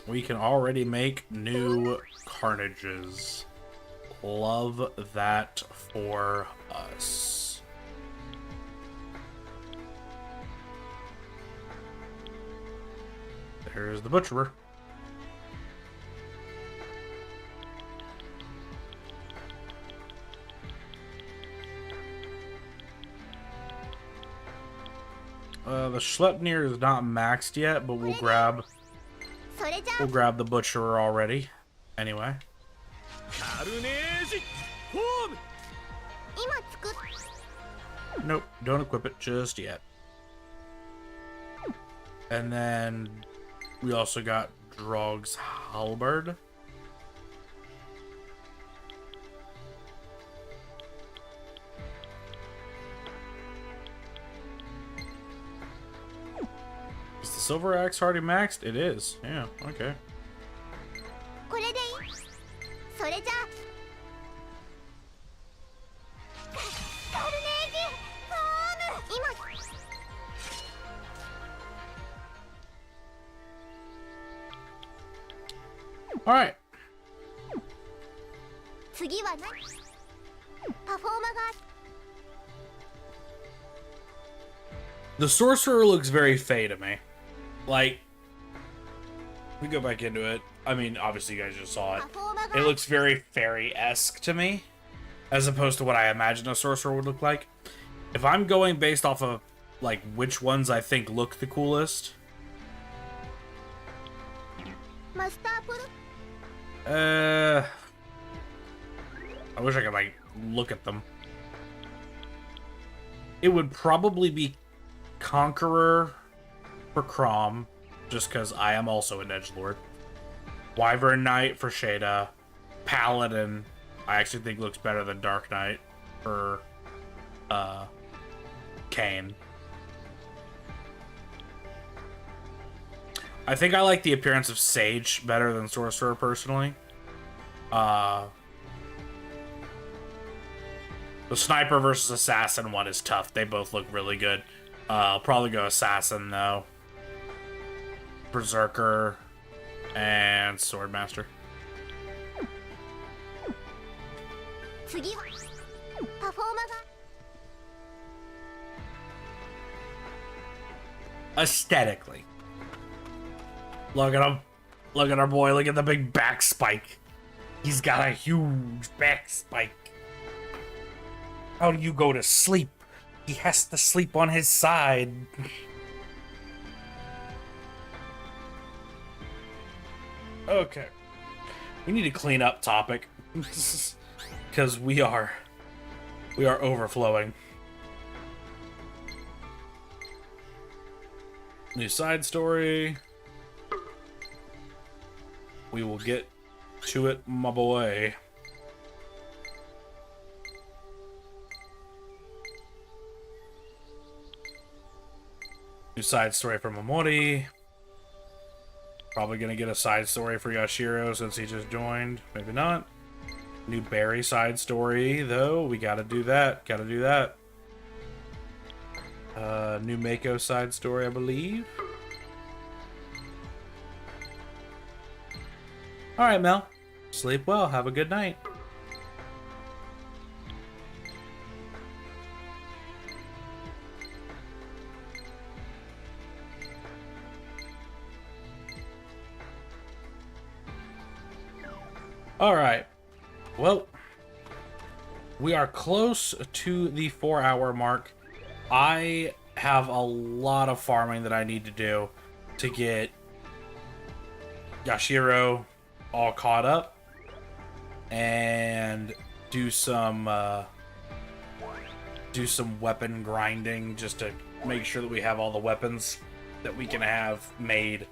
We can already make new carnages. Love that for us. There's the butcherer. The Schleppnir is not maxed yet, but we'll grab the butcherer already. Anyway. Nope, don't equip it just yet. And then we also got Drog's Halberd. Is the Silver Axe already maxed? It is. Yeah, okay. All right. The sorcerer looks very Fey to me. Like, we go back into it. I mean, obviously you guys just saw it. It looks very fairy-esque to me, as opposed to what I imagine a sorcerer would look like. If I'm going based off of like which ones I think look the coolest, I wish I could like look at them. It would probably be Conqueror for Crom, just because I am also an edgelord. Wyvern Knight for Shada. Paladin, I actually think looks better than Dark Knight for Kane. I think I like the appearance of Sage better than Sorcerer, personally. The Sniper versus Assassin one is tough. They both look really good. I'll probably go Assassin, though. Berserker and Swordmaster. Aesthetically. Look at him. Look at our boy. Look at the big back spike. He's got a huge back spike. How do you go to sleep? He has to sleep on his side. Okay. We need to clean up topic. Because we are overflowing. New side story. We will get to it, my boy. New side story for Momori. Probably gonna get a side story for Yashiro since he just joined. Maybe not. New Barry side story, though. We gotta do that. Gotta do that. New Mako side story, I believe. Alright, Mel. Sleep well. Have a good night. Alright. Well, we are close to the 4-hour mark. I have a lot of farming that I need to do to get Yashiro all caught up and do some weapon grinding just to make sure that we have all the weapons that we can have made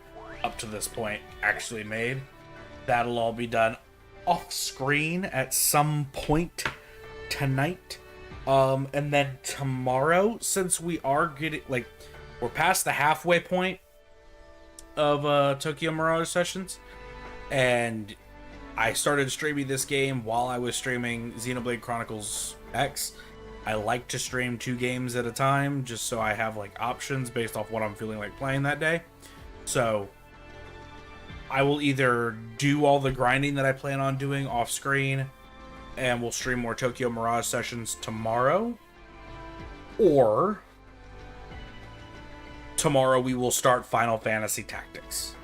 up to this point actually made. That'll all be done off screen at some point tonight. And then tomorrow, since we are getting, like, we're past the halfway point of Tokyo Mirage Sessions, and I started streaming this game while I was streaming Xenoblade Chronicles X. I like to stream 2 games at a time just so I have like options based off what I'm feeling like playing that day. So I will either do all the grinding that I plan on doing off screen and we'll stream more Tokyo Mirage Sessions tomorrow, or tomorrow we will start Final Fantasy Tactics.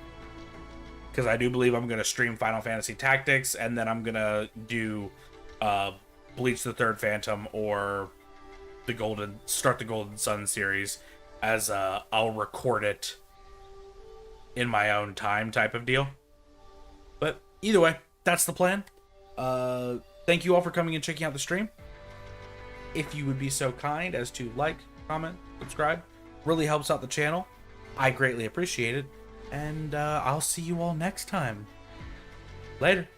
Because I do believe I'm going to stream Final Fantasy Tactics, and then I'm going to do Bleach the Third Phantom or the Golden Sun series as I'll record it in my own time type of deal. But either way, that's the plan. Thank you all for coming and checking out the stream. If you would be so kind as to like, comment, subscribe, really helps out the channel. I greatly appreciate it. And I'll see you all next time. Later.